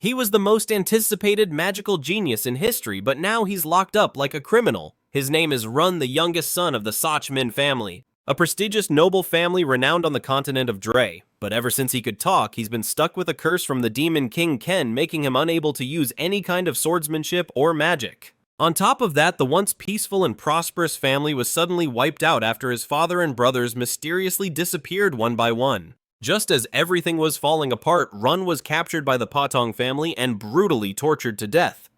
He was the most anticipated magical genius in history, but now he's locked up like a criminal. His name is Run, the youngest son of the Sach Min family, a prestigious noble family renowned on the continent of Dre. But ever since he could talk, he's been stuck with a curse from the demon king Ken, making him unable to use any kind of swordsmanship or magic. On top of that, the once peaceful and prosperous family was suddenly wiped out after his father and brothers mysteriously disappeared one by one. Just as everything was falling apart, Run was captured by the Patong family and brutally tortured to death.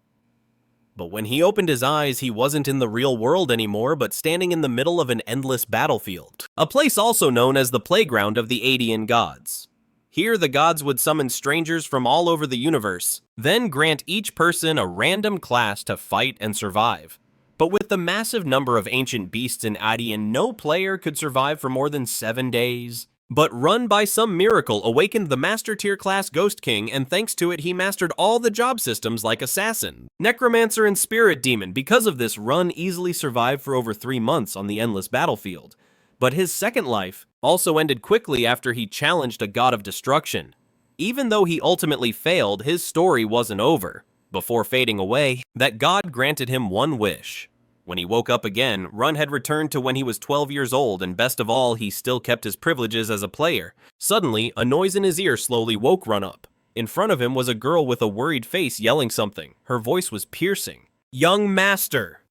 But when he opened his eyes, he wasn't in the real world anymore, but standing in the middle of an endless battlefield, a place also known as the playground of the Adian gods. Here, the gods would summon strangers from all over the universe, then grant each person a random class to fight and survive. But with the massive number of ancient beasts in Adian, no player could survive for more than 7 days. But Run, by some miracle, awakened the Master Tier class Ghost King, and thanks to it, he mastered all the job systems like Assassin, Necromancer, and Spirit Demon. Because of this, Run easily survived for over 3 months on the endless battlefield. But his second life also ended quickly after he challenged a god of destruction. Even though he ultimately failed, his story wasn't over. Before fading away, that god granted him one wish. When he woke up again, Run had returned to when he was 12 years old, and best of all, he still kept his privileges as a player. Suddenly, a noise in his ear slowly woke Run up. In front of him was a girl with a worried face yelling something. Her voice was piercing. "Young master!"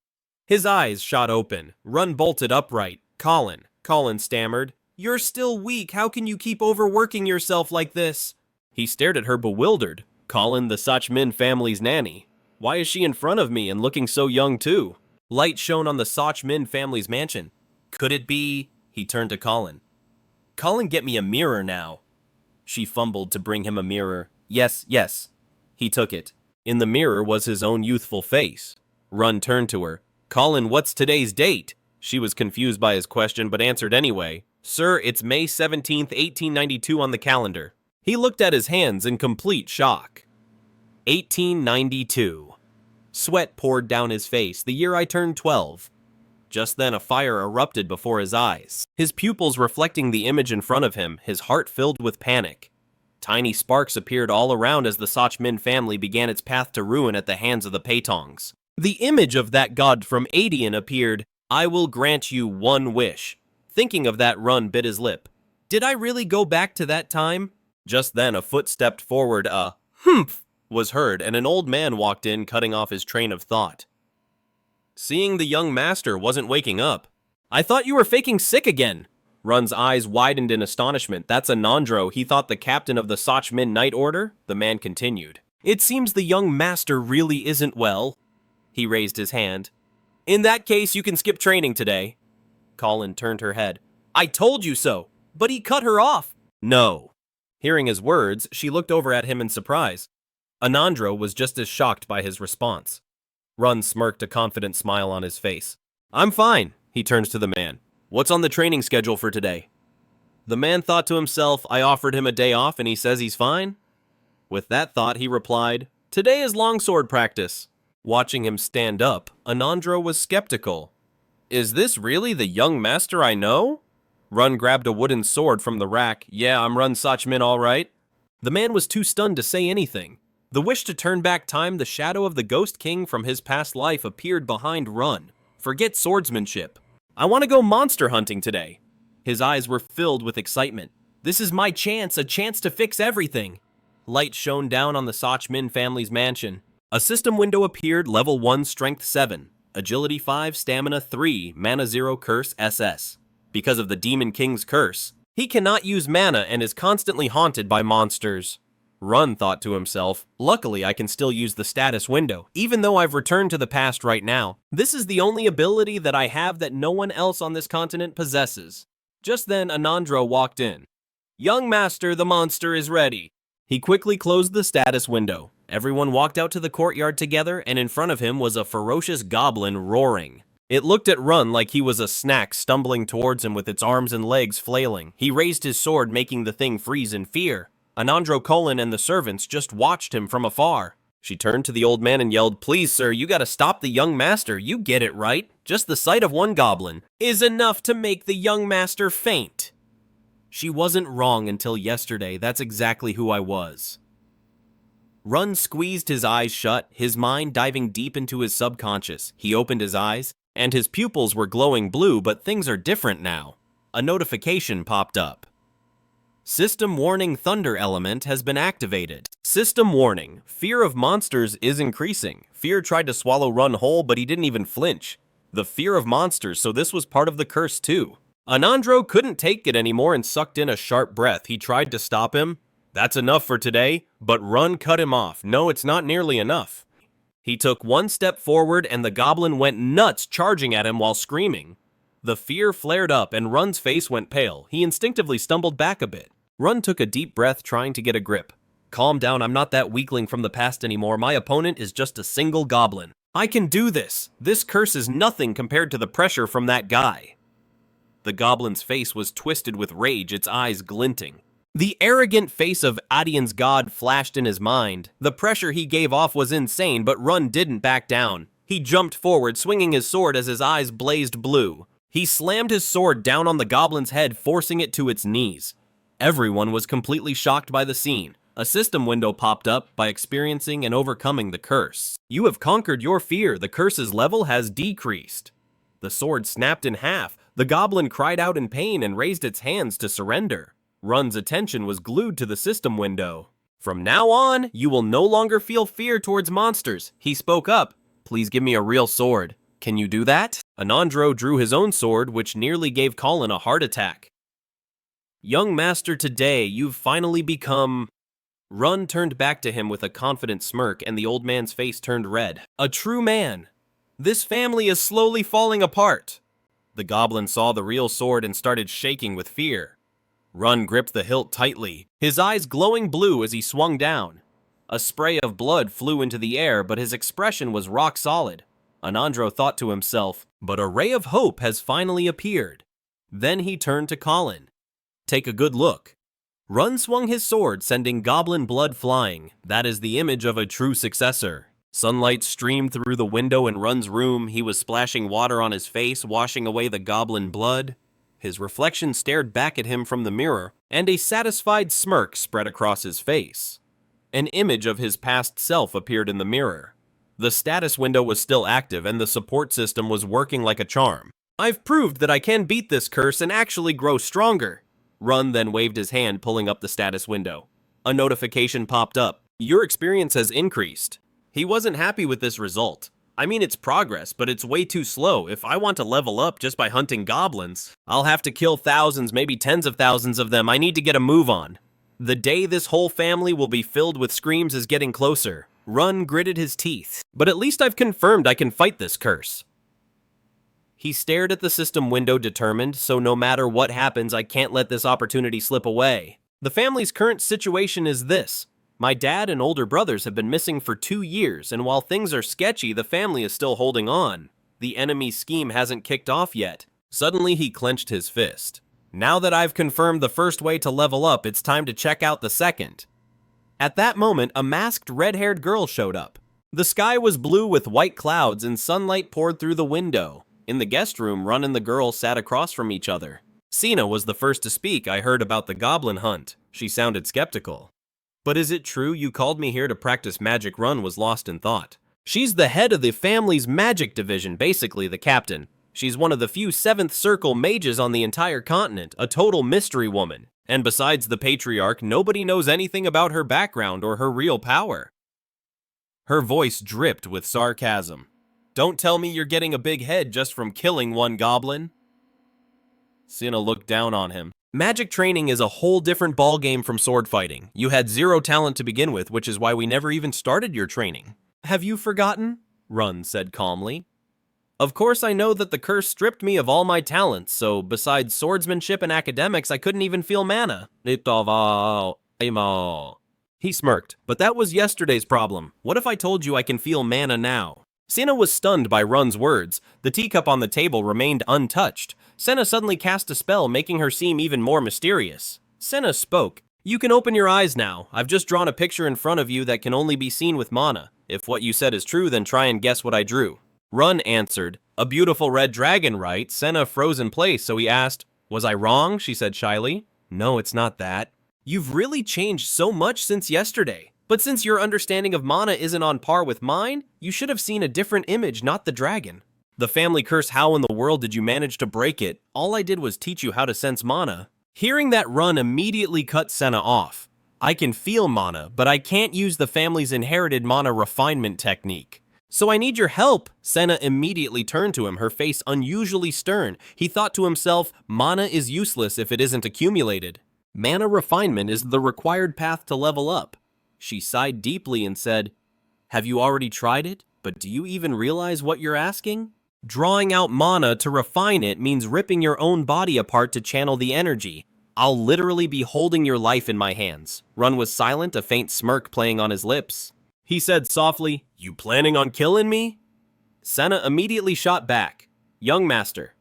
His eyes shot open. Run bolted upright. Colin stammered. "You're still weak. How can you keep overworking yourself like this?" He stared at her bewildered. Colin, the Sach Min family's nanny. Why is she in front of me and looking so young too? Light shone on the Sach Min family's mansion. Could it be? He turned to Colin. "Colin, get me a mirror now." She fumbled to bring him a mirror. Yes. He took it. In the mirror was his own youthful face. Run turned to her. "Colin, what's today's date?" She was confused by his question, but answered anyway. "Sir, it's May 17th, 1892 on the calendar." He looked at his hands in complete shock. 1892. Sweat poured down his face, the year I turned 12. Just then a fire erupted before his eyes, his pupils reflecting the image in front of him, his heart filled with panic. Tiny sparks appeared all around as the Sach Min family began its path to ruin at the hands of the Patongs. The image of that god from Adian appeared. "I will grant you one wish." Thinking of that, Run bit his lip. Did I really go back to that time? Just then a foot stepped forward, a humph was heard, and an old man walked in, cutting off his train of thought. Seeing the young master wasn't waking up. "I thought you were faking sick again." Run's eyes widened in astonishment. "That's Anandro, he thought the captain of the Sach Min Night Order?" The man continued. "It seems the young master really isn't well." He raised his hand. "In that case, you can skip training today." Colin turned her head. "I told you so." "But he cut her off." "No." Hearing his words, she looked over at him in surprise. Anandro was just as shocked by his response. Run smirked, a confident smile on his face. "I'm fine." He turns to the man. "What's on the training schedule for today?" The man thought to himself, I offered him a day off and he says he's fine? With that thought, he replied, "Today is longsword practice." Watching him stand up, Anandro was skeptical. "Is this really the young master I know?" Run grabbed a wooden sword from the rack. "Yeah, I'm Run Sach Min, all right." The man was too stunned to say anything. The wish to turn back time, the shadow of the Ghost King from his past life appeared behind Run. Forget swordsmanship. "I want to go monster hunting today." His eyes were filled with excitement. "This is my chance, a chance to fix everything." Light shone down on the Sach Min family's mansion. A system window appeared, level 1, strength 7, agility 5, stamina 3, mana 0, curse SS. Because of the Demon King's curse, he cannot use mana and is constantly haunted by monsters. Run thought to himself, "Luckily I can still use the status window, even though I've returned to the past right now. This is the only ability that I have that no one else on this continent possesses." Just then Anandro walked in. "Young master, the monster is ready." He quickly closed the status window. Everyone walked out to the courtyard together, and in front of him was a ferocious goblin roaring. It looked at Run like he was a snack stumbling towards him with its arms and legs flailing. He raised his sword, making the thing freeze in fear. Anandro, Colin, and the servants just watched him from afar. She turned to the old man and yelled, "Please, sir, you gotta stop the young master. You get it right. Just the sight of one goblin is enough to make the young master faint." She wasn't wrong until yesterday. That's exactly who I was. Run squeezed his eyes shut, his mind diving deep into his subconscious. He opened his eyes, and his pupils were glowing blue, but things are different now. A notification popped up. System warning, thunder element has been activated. System warning, fear of monsters is increasing. Fear tried to swallow Run whole, but he didn't even flinch. The fear of monsters, so this was part of the curse too. Anandro couldn't take it anymore and sucked in a sharp breath. He tried to stop him. That's enough for today, but Run cut him off. No, it's not nearly enough. He took one step forward and the goblin went nuts, charging at him while screaming. The fear flared up and Run's face went pale. He instinctively stumbled back a bit. Run took a deep breath, trying to get a grip. Calm down, I'm not that weakling from the past anymore. My opponent is just a single goblin. I can do this. This curse is nothing compared to the pressure from that guy. The goblin's face was twisted with rage, its eyes glinting. The arrogant face of Adian's god flashed in his mind. The pressure he gave off was insane, but Run didn't back down. He jumped forward, swinging his sword as his eyes blazed blue. He slammed his sword down on the goblin's head, forcing it to its knees. Everyone was completely shocked by the scene. A system window popped up by experiencing and overcoming the curse. You have conquered your fear. The curse's level has decreased. The sword snapped in half. The goblin cried out in pain and raised its hands to surrender. Run's attention was glued to the system window. From now on, you will no longer feel fear towards monsters. He spoke up. Please give me a real sword. Can you do that? Anandro drew his own sword, which nearly gave Colin a heart attack. Young master, today you've finally become... Run turned back to him with a confident smirk, and the old man's face turned red. A true man. This family is slowly falling apart. The goblin saw the real sword and started shaking with fear. Run gripped the hilt tightly, his eyes glowing blue as he swung down. A spray of blood flew into the air, but his expression was rock solid. Anandro thought to himself, but a ray of hope has finally appeared. Then he turned to Colin. Take a good look. Run swung his sword, sending goblin blood flying. That is the image of a true successor. Sunlight streamed through the window in Run's room. He was splashing water on his face, washing away the goblin blood. His reflection stared back at him from the mirror, and a satisfied smirk spread across his face. An image of his past self appeared in the mirror. The status window was still active, and the support system was working like a charm. I've proved that I can beat this curse and actually grow stronger. Run then waved his hand, pulling up the status window. A notification popped up. Your experience has increased. He wasn't happy with this result. I mean, it's progress, but it's way too slow. If I want to level up just by hunting goblins, I'll have to kill thousands, maybe tens of thousands of them. I need to get a move on. The day this whole family will be filled with screams is getting closer. Run gritted his teeth. But at least I've confirmed I can fight this curse. He stared at the system window, determined, so no matter what happens, I can't let this opportunity slip away. The family's current situation is this. My dad and older brothers have been missing for 2 years, and while things are sketchy, the family is still holding on. The enemy's scheme hasn't kicked off yet. Suddenly, he clenched his fist. Now that I've confirmed the first way to level up, it's time to check out the second. At that moment, a masked red-haired girl showed up. The sky was blue with white clouds, and sunlight poured through the window. In the guest room, Run and the girl sat across from each other. Sina was the first to speak. I heard about the goblin hunt. She sounded skeptical. But is it true you called me here to practice magic? Run was lost in thought. She's the head of the family's magic division, basically the captain. She's one of the few 7th Circle mages on the entire continent, a total mystery woman. And besides the patriarch, nobody knows anything about her background or her real power. Her voice dripped with sarcasm. Don't tell me you're getting a big head just from killing one goblin. Sina looked down on him. Magic training is a whole different ballgame from sword fighting. You had 0 talent to begin with, which is why we never even started your training. Have you forgotten? Run said calmly. Of course I know that the curse stripped me of all my talents, so besides swordsmanship and academics, I couldn't even feel mana. He smirked, but that was yesterday's problem. What if I told you I can feel mana now? Sina was stunned by Run's words. The teacup on the table remained untouched. Senna suddenly cast a spell, making her seem even more mysterious. Senna spoke. You can open your eyes now. I've just drawn a picture in front of you that can only be seen with mana. If what you said is true, then try and guess what I drew. Run answered. A beautiful red dragon, right? Senna froze in place, so he asked, Was I wrong? She said shyly. No, it's not that. You've really changed so much since yesterday. But since your understanding of mana isn't on par with mine, you should have seen a different image, not the dragon. The family curse, how in the world did you manage to break it? All I did was teach you how to sense mana. Hearing that, Run immediately cut Senna off. I can feel mana, but I can't use the family's inherited mana refinement technique. So I need your help. Senna immediately turned to him, her face unusually stern. He thought to himself, mana is useless if it isn't accumulated. Mana refinement is the required path to level up. She sighed deeply and said, have you already tried it? But do you even realize what you're asking? Drawing out mana to refine it means ripping your own body apart to channel the energy. I'll literally be holding your life in my hands. Run was silent, a faint smirk playing on his lips. He said softly, you planning on killing me? Senna immediately shot back, young master.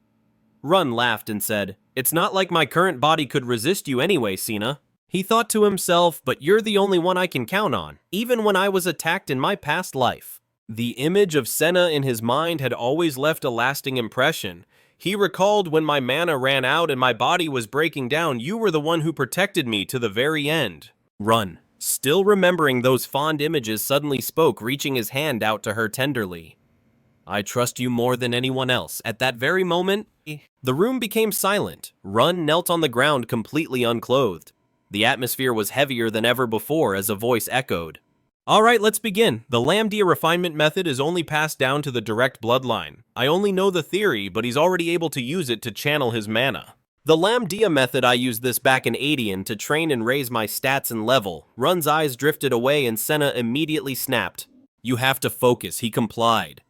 Run laughed and said, it's not like my current body could resist you anyway, Sina. He thought to himself, but you're the only one I can count on, even when I was attacked in my past life. The image of Senna in his mind had always left a lasting impression. He recalled when my mana ran out and my body was breaking down, you were the one who protected me to the very end. Run, still remembering those fond images, suddenly spoke, reaching his hand out to her tenderly. I trust you more than anyone else. At that very moment, the room became silent. Run knelt on the ground completely unclothed. The atmosphere was heavier than ever before as a voice echoed. Alright, let's begin. The Lamdia refinement method is only passed down to the direct bloodline. I only know the theory, but he's already able to use it to channel his mana. The Lamdia method, I used this back in Adian to train and raise my stats and level. Run's eyes drifted away and Senna immediately snapped. You have to focus, he complied.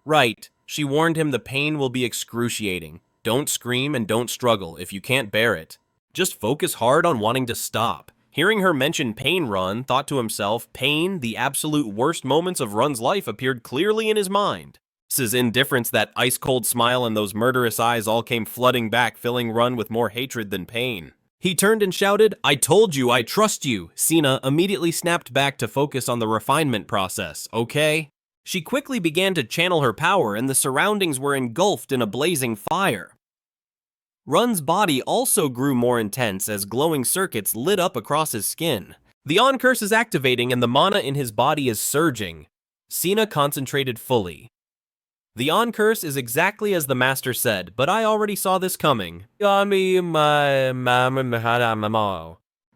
Right, she warned him, the pain will be excruciating. Don't scream and don't struggle if you can't bear it. Just focus hard on wanting to stop. Hearing her mention pain, Run thought to himself, pain, the absolute worst moments of Run's life appeared clearly in his mind. His indifference, that ice-cold smile, and those murderous eyes all came flooding back, filling Run with more hatred than pain. He turned and shouted, I told you, I trust you. Sina immediately snapped back to focus on the refinement process, okay? She quickly began to channel her power, and the surroundings were engulfed in a blazing fire. Run's body also grew more intense as glowing circuits lit up across his skin. The On curse is activating and the mana in his body is surging. Sina concentrated fully. The On curse is exactly as the master said, but I already saw this coming.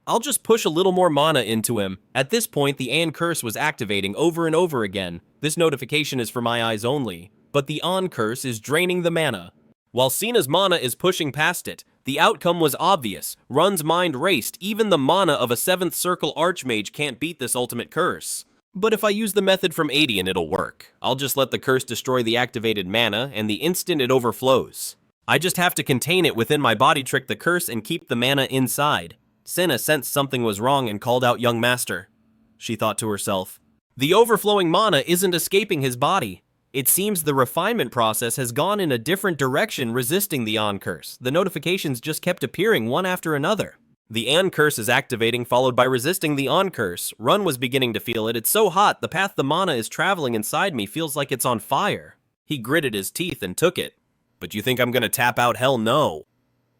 I'll just push a little more mana into him. At this point, the On curse was activating over and over again. This notification is for my eyes only, but the On curse is draining the mana. While Sina's mana is pushing past it, the outcome was obvious. Run's mind raced. Even the mana of a 7th Circle Archmage can't beat this ultimate curse. But if I use the method from Adian, it'll work. I'll just let the curse destroy the activated mana, and the instant it overflows. I just have to contain it within my body, trick the curse, and keep the mana inside. Sina sensed something was wrong and called out, young master. She thought to herself. The overflowing mana isn't escaping his body. It seems the refinement process has gone in a different direction, resisting the On curse. The notifications just kept appearing one after another. The On curse is activating, followed by resisting the On curse. Run was beginning to feel it. It's so hot, the path the mana is traveling inside me feels like it's on fire. He gritted his teeth and took it. But you think I'm gonna tap out? Hell no.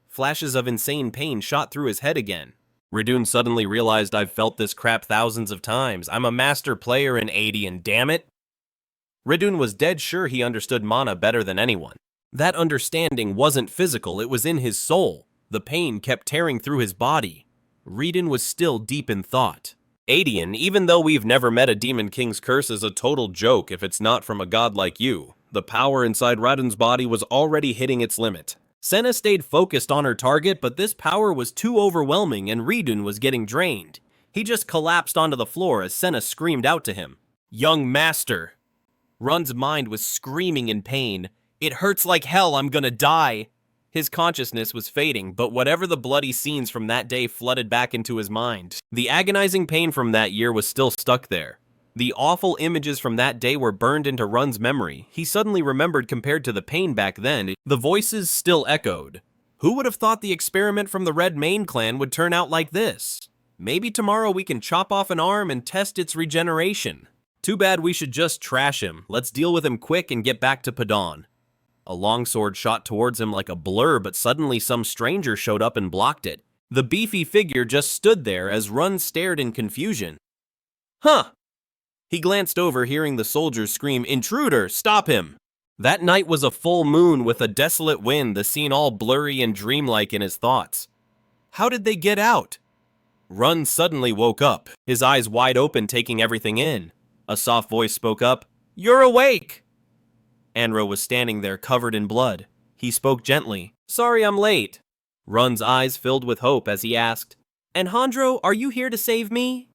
Flashes of insane pain shot through his head again. Reborn suddenly realized I've felt this crap thousands of times. I'm a master player in Adian, damn it. Reborn was dead sure he understood mana better than anyone. That understanding wasn't physical, it was in his soul. The pain kept tearing through his body. Reborn was still deep in thought. Adian, even though we've never met a Demon King's curse, is a total joke if it's not from a god like you. The power inside Reborn's body was already hitting its limit. Senna stayed focused on her target, but this power was too overwhelming and Reborn was getting drained. He just collapsed onto the floor as Senna screamed out to him. Young master! Run's mind was screaming in pain. It hurts like hell, I'm gonna die. His consciousness was fading, but whatever the bloody scenes from that day flooded back into his mind. The agonizing pain from that year was still stuck there. The awful images from that day were burned into Run's memory. He suddenly remembered compared to the pain back then, the voices still echoed. Who would have thought the experiment from the Red Mane clan would turn out like this? Maybe tomorrow we can chop off an arm and test its regeneration. Too bad we should just trash him. Let's deal with him quick and get back to Patong. A longsword shot towards him like a blur, but suddenly some stranger showed up and blocked it. The beefy figure just stood there as Run stared in confusion. Huh! He glanced over, hearing the soldiers scream, "Intruder, stop him!" That night was a full moon with a desolate wind, the scene all blurry and dreamlike in his thoughts. How did they get out? Run suddenly woke up, his eyes wide open, taking everything in. A soft voice spoke up, "You're awake!" Anro was standing there covered in blood. He spoke gently, "Sorry I'm late." Run's eyes filled with hope as he asked, "And Handro, are you here to save me?"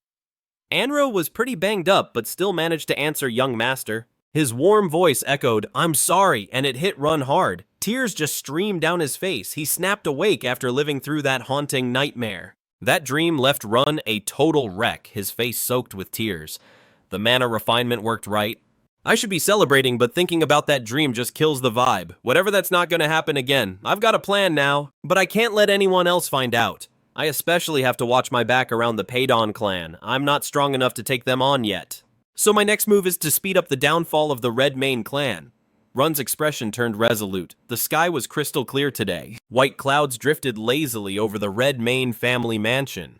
Anro was pretty banged up, but still managed to answer young master. His warm voice echoed, "I'm sorry," and it hit Run hard. Tears just streamed down his face. He snapped awake after living through that haunting nightmare. That dream left Run a total wreck, his face soaked with tears. The mana refinement worked right. I should be celebrating, but thinking about that dream just kills the vibe. Whatever, that's not gonna happen again. I've got a plan now, but I can't let anyone else find out. I especially have to watch my back around the Patong clan. I'm not strong enough to take them on yet. So my next move is to speed up the downfall of the Red Mane clan. Run's expression turned resolute. The sky was crystal clear today. White clouds drifted lazily over the Red Mane family mansion.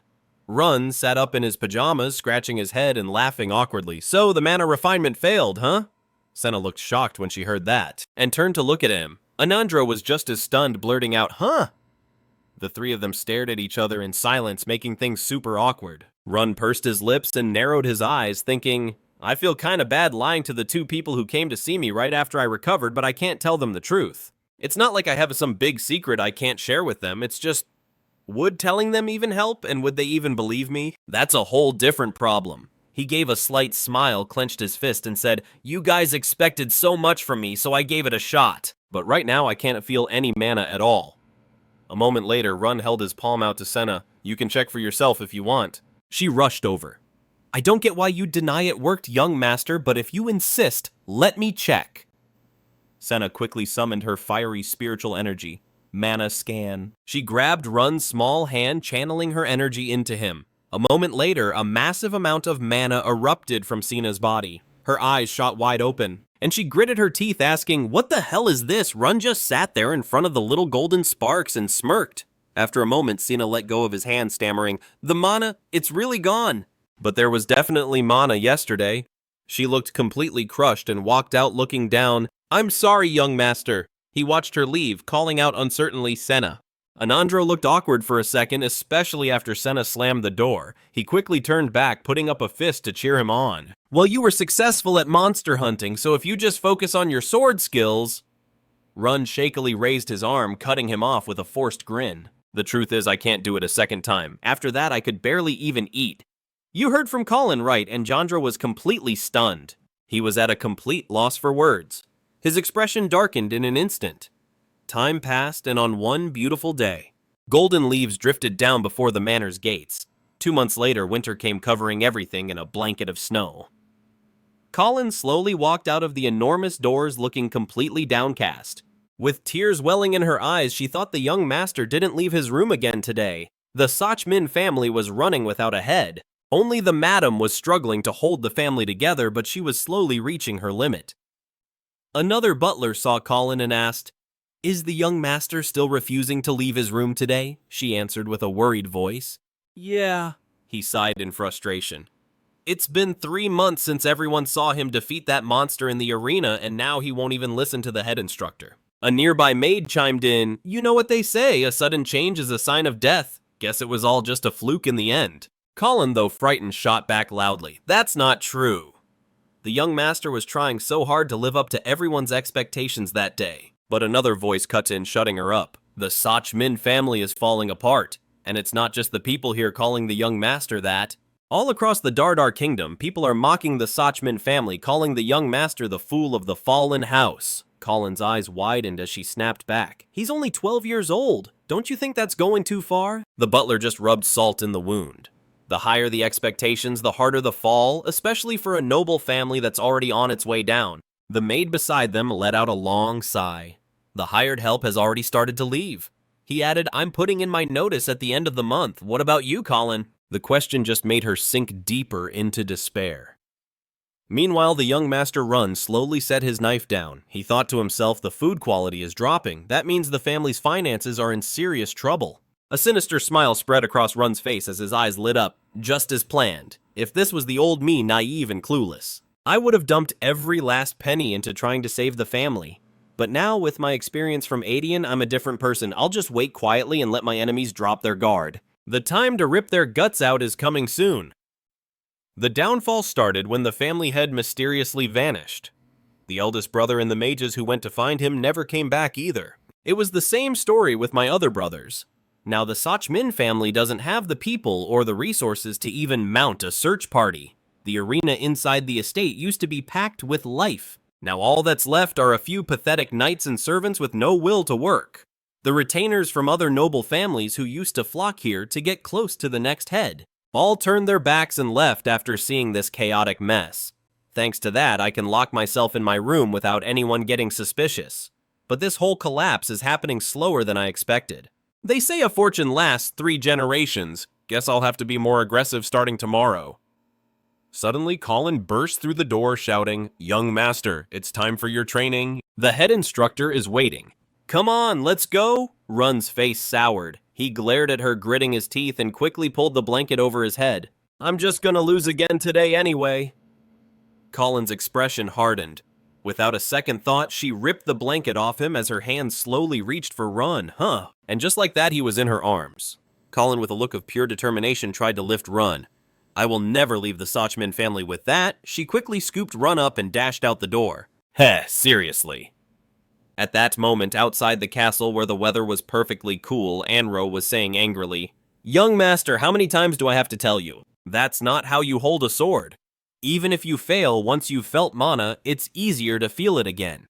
Run sat up in his pajamas, scratching his head and laughing awkwardly. "So the mana refinement failed, huh?" Senna looked shocked when she heard that, and turned to look at him. Anandro was just as stunned, blurting out, "Huh?" The three of them stared at each other in silence, making things super awkward. Run pursed his lips and narrowed his eyes, thinking, I feel kinda bad lying to the two people who came to see me right after I recovered, but I can't tell them the truth. It's not like I have some big secret I can't share with them, it's just, would telling them even help, and would they even believe me? That's a whole different problem. He gave a slight smile, clenched his fist, and said, "You guys expected so much from me, so I gave it a shot. But right now I can't feel any mana at all." A moment later, Run held his palm out to Senna. "You can check for yourself if you want." She rushed over. "I don't get why you deny it worked, young master, but if you insist, let me check." Senna quickly summoned her fiery spiritual energy. Mana scan. She grabbed Run's small hand, channeling her energy into him. A moment later, a massive amount of mana erupted from Sina's body. Her eyes shot wide open, and she gritted her teeth, asking, "What the hell is this?" Run just sat there in front of the little golden sparks and smirked. After a moment, Sina let go of his hand, stammering, "The mana, it's really gone." But there was definitely mana yesterday. She looked completely crushed and walked out looking down. "I'm sorry, young master." He watched her leave, calling out uncertainly, "Senna." Anandro looked awkward for a second, especially after Senna slammed the door. He quickly turned back, putting up a fist to cheer him on. "Well, you were successful at monster hunting, so if you just focus on your sword skills..." Run shakily raised his arm, cutting him off with a forced grin. "The truth is, I can't do it a second time. After that, I could barely even eat." "You heard from Colin, right?" And Jandra was completely stunned. He was at a complete loss for words. His expression darkened in an instant. Time passed, and on one beautiful day, golden leaves drifted down before the manor's gates. 2 months later, winter came, covering everything in a blanket of snow. Colin slowly walked out of the enormous doors, looking completely downcast. With tears welling in her eyes, she thought the young master didn't leave his room again today. The Sach Min family was running without a head. Only the madam was struggling to hold the family together, but she was slowly reaching her limit. Another butler saw Colin and asked, "Is the young master still refusing to leave his room today?" She answered with a worried voice. "Yeah," he sighed in frustration. "It's been 3 months since everyone saw him defeat that monster in the arena, and now he won't even listen to the head instructor." A nearby maid chimed in, "You know what they say, a sudden change is a sign of death. Guess it was all just a fluke in the end." Colin, though frightened, shot back loudly, "That's not true." The young master was trying so hard to live up to everyone's expectations that day. But another voice cut in, shutting her up. "The Sach Min family is falling apart. And it's not just the people here calling the young master that. All across the Dardar kingdom, people are mocking the Sach Min family, calling the young master the fool of the fallen house." Colin's eyes widened as she snapped back. "He's only 12 years old. Don't you think that's going too far?" The butler just rubbed salt in the wound. The higher the expectations, the harder the fall, especially for a noble family that's already on its way down. The maid beside them let out a long sigh. "The hired help has already started to leave." He added, "I'm putting in my notice at the end of the month. What about you, Colin?" The question just made her sink deeper into despair. Meanwhile, the young master Run slowly set his knife down. He thought to himself, the food quality is dropping. That means the family's finances are in serious trouble. A sinister smile spread across Run's face as his eyes lit up, just as planned. If this was the old me, naive and clueless, I would have dumped every last penny into trying to save the family. But now, with my experience from Adian, I'm a different person. I'll just wait quietly and let my enemies drop their guard. The time to rip their guts out is coming soon. The downfall started when the family head mysteriously vanished. The eldest brother and the mages who went to find him never came back either. It was the same story with my other brothers. Now the Sach Min family doesn't have the people or the resources to even mount a search party. The arena inside the estate used to be packed with life. Now all that's left are a few pathetic knights and servants with no will to work. The retainers from other noble families who used to flock here to get close to the next head all turned their backs and left after seeing this chaotic mess. Thanks to that, I can lock myself in my room without anyone getting suspicious. But this whole collapse is happening slower than I expected. They say a fortune lasts 3 generations. Guess I'll have to be more aggressive starting tomorrow. Suddenly, Colin burst through the door shouting, "Young master, it's time for your training." The head instructor is waiting. "Come on, let's go." Run's face soured. He glared at her, gritting his teeth, and quickly pulled the blanket over his head. "I'm just gonna lose again today anyway." Colin's expression hardened. Without a second thought, she ripped the blanket off him as her hand slowly reached for Run. And just like that, he was in her arms. Colin, with a look of pure determination, tried to lift Run. "I will never leave the Sach Min family." With that, she quickly scooped Run up and dashed out the door. Heh, seriously. At that moment, outside the castle where the weather was perfectly cool, Anro was saying angrily, "Young master, how many times do I have to tell you? That's not how you hold a sword. Even if you fail, once you've felt mana, it's easier to feel it again.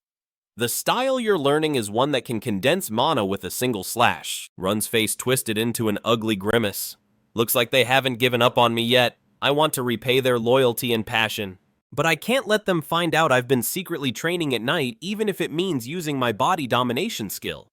The style you're learning is one that can condense mana with a single slash." Run's face twisted into an ugly grimace. "Looks like they haven't given up on me yet. I want to repay their loyalty and passion. But I can't let them find out I've been secretly training at night, even if it means using my body domination skill."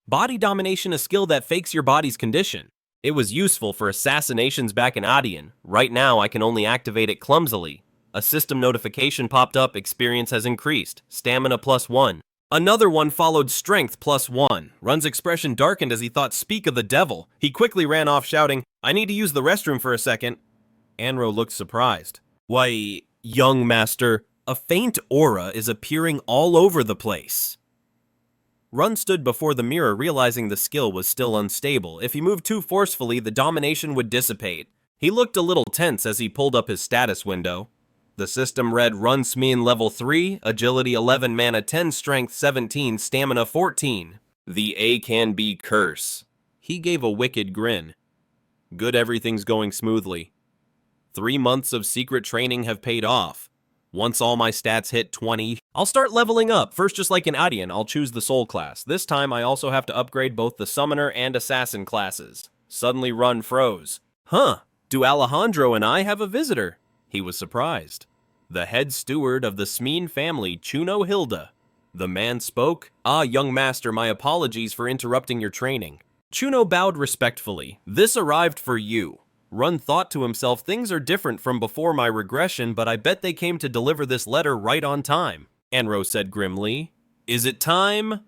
Body domination, a skill that fakes your body's condition. It was useful for assassinations back in Adian. Right now, I can only activate it clumsily. A system notification popped up, experience has increased, stamina +1. Another one followed, strength +1. Run's expression darkened as he thought, "Speak of the devil." He quickly ran off shouting, "I need to use the restroom for a second." Anro looked surprised. "Why, young master, a faint aura is appearing all over the place." Run stood before the mirror, realizing the skill was still unstable. If he moved too forcefully, the domination would dissipate. He looked a little tense as he pulled up his status window. The system read Run Sach Min level 3, agility 11, mana 10, strength 17, stamina 14. The A can be curse. He gave a wicked grin. "Good, everything's going smoothly. 3 months of secret training have paid off. Once all my stats hit 20, I'll start leveling up. First, just like in Adian, I'll choose the soul class. This time, I also have to upgrade both the summoner and assassin classes." Suddenly, Run froze. Do Alejandro and I have a visitor?" He was surprised. The head steward of the Sach Min family, Chuno Hilda. The man spoke. "Ah, young master, my apologies for interrupting your training." Chuno bowed respectfully. "This arrived for you." Run thought to himself, "Things are different from before my regression, but I bet they came to deliver this letter right on time." Anro said grimly, "Is it time?"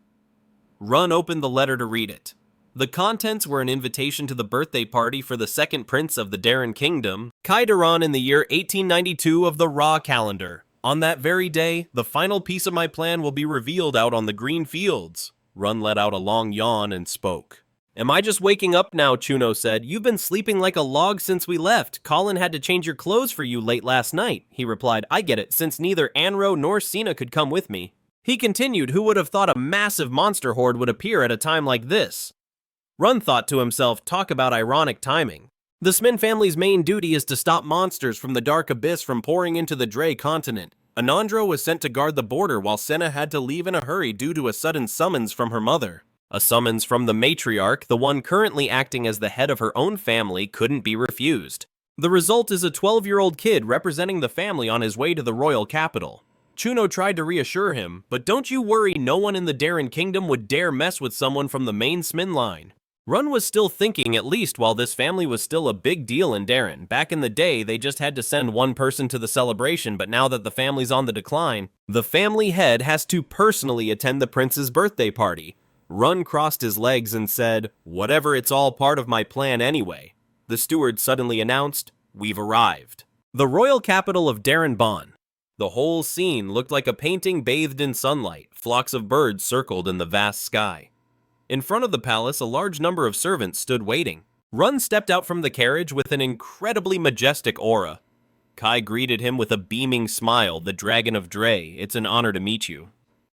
Run opened the letter to read it. The contents were an invitation to the birthday party for the second prince of the Darren Kingdom, Kaidaron, in the year 1892 of the Ra calendar. On that very day, the final piece of my plan will be revealed out on the green fields. Run let out a long yawn and spoke. "Am I just waking up now?" Chuno said. "You've been sleeping like a log since we left. Colin had to change your clothes for you late last night." He replied, "I get it, since neither Anro nor Sina could come with me." He continued, "Who would have thought a massive monster horde would appear at a time like this?" Run thought to himself, talk about ironic timing. The Sach Min family's main duty is to stop monsters from the dark abyss from pouring into the Dre continent. Anandro was sent to guard the border while Senna had to leave in a hurry due to a sudden summons from her mother. A summons from the matriarch, the one currently acting as the head of her own family, couldn't be refused. The result is a 12-year-old kid representing the family on his way to the royal capital. Chuno tried to reassure him, but don't you worry, no one in the Darren Kingdom would dare mess with someone from the main Sach Min line. Run was still thinking, at least while this family was still a big deal in Darren. Back in the day, they just had to send one person to the celebration, but now that the family's on the decline, the family head has to personally attend the prince's birthday party. Run crossed his legs and said, "Whatever, it's all part of my plan anyway." The steward suddenly announced, "We've arrived." The royal capital of Darrenbon. The whole scene looked like a painting bathed in sunlight. Flocks of birds circled in the vast sky. In front of the palace, a large number of servants stood waiting. Run stepped out from the carriage with an incredibly majestic aura. Kai greeted him with a beaming smile. "The Dragon of Dre, it's an honor to meet you."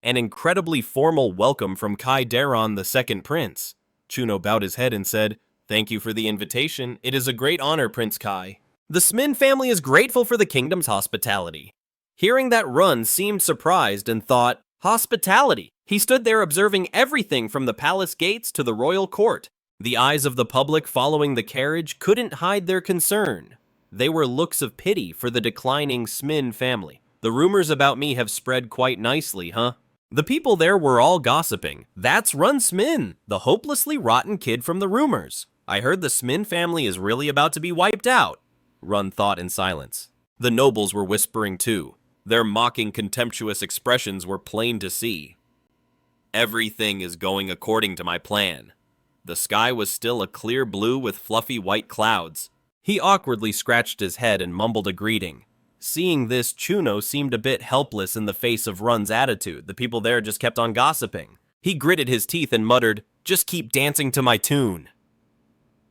An incredibly formal welcome from Kai Daron, the second prince. Chuno bowed his head and said, "Thank you for the invitation. It is a great honor, Prince Kai. The Smin family is grateful for the kingdom's hospitality." Hearing that, Run seemed surprised and thought, "Hospitality?" He stood there observing everything from the palace gates to the royal court. The eyes of the public following the carriage couldn't hide their concern. They were looks of pity for the declining Smin family. "The rumors about me have spread quite nicely, huh?" The people there were all gossiping. "That's Run Smin, the hopelessly rotten kid from the rumors. I heard the Smin family is really about to be wiped out." Run thought in silence. The nobles were whispering too. Their mocking, contemptuous expressions were plain to see. "Everything is going according to my plan." The sky was still a clear blue with fluffy white clouds. He awkwardly scratched his head and mumbled a greeting. Seeing this, Chuno seemed a bit helpless in the face of Run's attitude. The people there just kept on gossiping. He gritted his teeth and muttered, "Just keep dancing to my tune."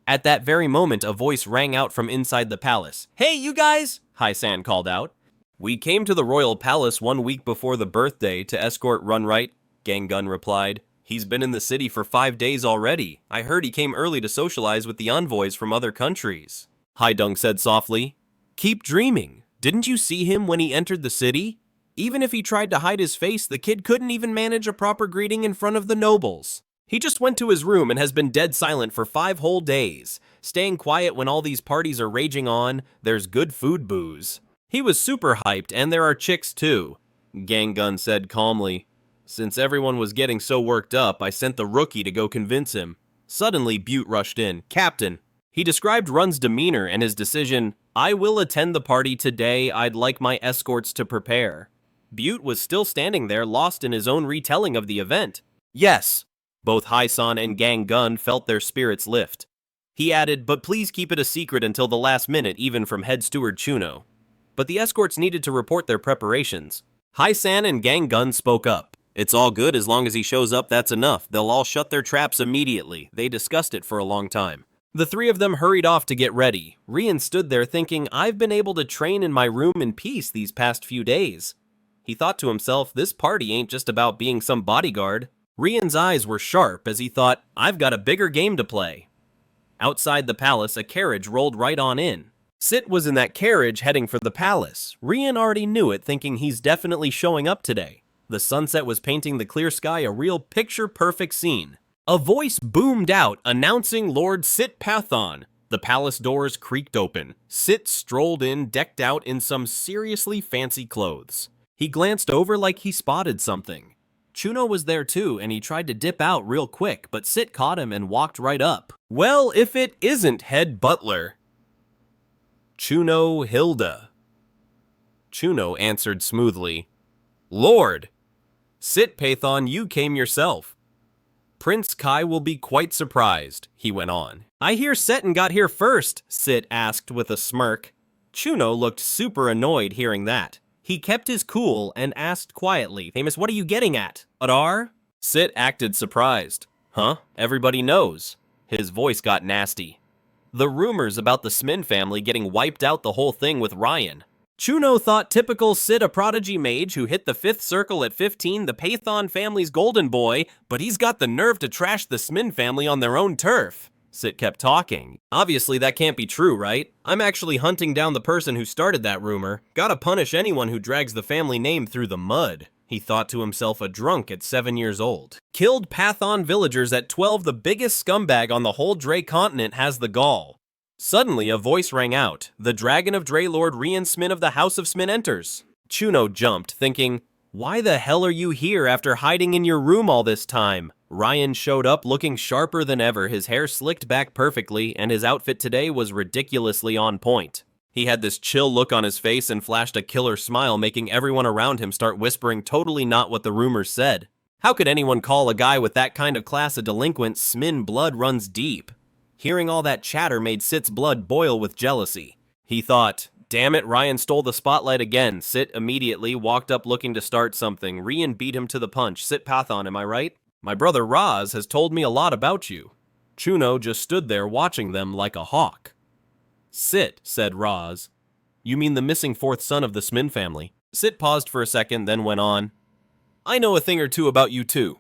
At that very moment, a voice rang out from inside the palace. "Hey, you guys!" Hai-san called out. "We came to the royal palace 1 week before the birthday to escort Run, right?" Gang-gun replied. "He's been in the city for 5 days already. I heard he came early to socialize with the envoys from other countries." Haidung said softly, "Keep dreaming. Didn't you see him when he entered the city? Even if he tried to hide his face, the kid couldn't even manage a proper greeting in front of the nobles. He just went to his room and has been dead silent for 5 whole days, staying quiet when all these parties are raging on. There's good food booze. He was super hyped, and there are chicks too," Gang-gun said calmly. "Since everyone was getting so worked up, I sent the rookie to go convince him." Suddenly, Butte rushed in. "Captain." He described Run's demeanor and his decision. "I will attend the party today. I'd like my escorts to prepare." Butte was still standing there, lost in his own retelling of the event. "Yes." Both Hai-san and Gang-gun felt their spirits lift. He added, "But please keep it a secret until the last minute, even from head steward Chuno." But the escorts needed to report their preparations. Hai-san and Gang-gun spoke up. "It's all good as long as he shows up, that's enough. They'll all shut their traps immediately." They discussed it for a long time. The 3 of them hurried off to get ready. Rian stood there thinking, "I've been able to train in my room in peace these past few days." He thought to himself, this party ain't just about being some bodyguard. Rian's eyes were sharp as he thought, "I've got a bigger game to play." Outside the palace, a carriage rolled right on in. Sit was in that carriage heading for the palace. Rian already knew it, thinking he's definitely showing up today. The sunset was painting the clear sky a real picture-perfect scene. A voice boomed out, announcing Lord Sit Patong. The palace doors creaked open. Sit strolled in, decked out in some seriously fancy clothes. He glanced over like he spotted something. Chuno was there too, and he tried to dip out real quick, but Sit caught him and walked right up. "Well, if it isn't head butler, Chuno Hilda." Chuno answered smoothly, "Lord." "Sit, Patong, you came yourself." "Prince Kai will be quite surprised," he went on. "I hear Seton got here first," Sit asked with a smirk. Chuno looked super annoyed hearing that. He kept his cool and asked quietly, "Famous, what are you getting at? Adar?" Sit acted surprised. "Huh? Everybody knows." His voice got nasty. The rumors about the Smin family getting wiped out, the whole thing with Ryan. Chuno thought typical Sit, a prodigy mage who hit the 5th circle at 15, the Patong family's golden boy, but he's got the nerve to trash the Smin family on their own turf. Sit kept talking. "Obviously that can't be true, right? I'm actually hunting down the person who started that rumor. Gotta punish anyone who drags the family name through the mud." He thought to himself, a drunk at 7 years old. "Killed Patong villagers at 12, the biggest scumbag on the whole Dre continent has the gall." Suddenly, a voice rang out. "The Dragon of Dre, Lord Ryan Smin of the House of Smin enters." Chuno jumped, thinking, "Why the hell are you here after hiding in your room all this time?" Ryan showed up looking sharper than ever, his hair slicked back perfectly, and his outfit today was ridiculously on point. He had this chill look on his face and flashed a killer smile, making everyone around him start whispering totally not what the rumors said. How could anyone call a guy with that kind of class a delinquent? Smin blood runs deep. Hearing all that chatter made Sit's blood boil with jealousy. He thought, damn it, Ryan stole the spotlight again. Sit immediately walked up looking to start something. Rian beat him to the punch. Sit Patong, am I right? My brother Roz has told me a lot about you. Chuno just stood there watching them like a hawk. Sit, said Roz. You mean the missing fourth son of the Smin family? Sit paused for a second, then went on. I know a thing or two about you too.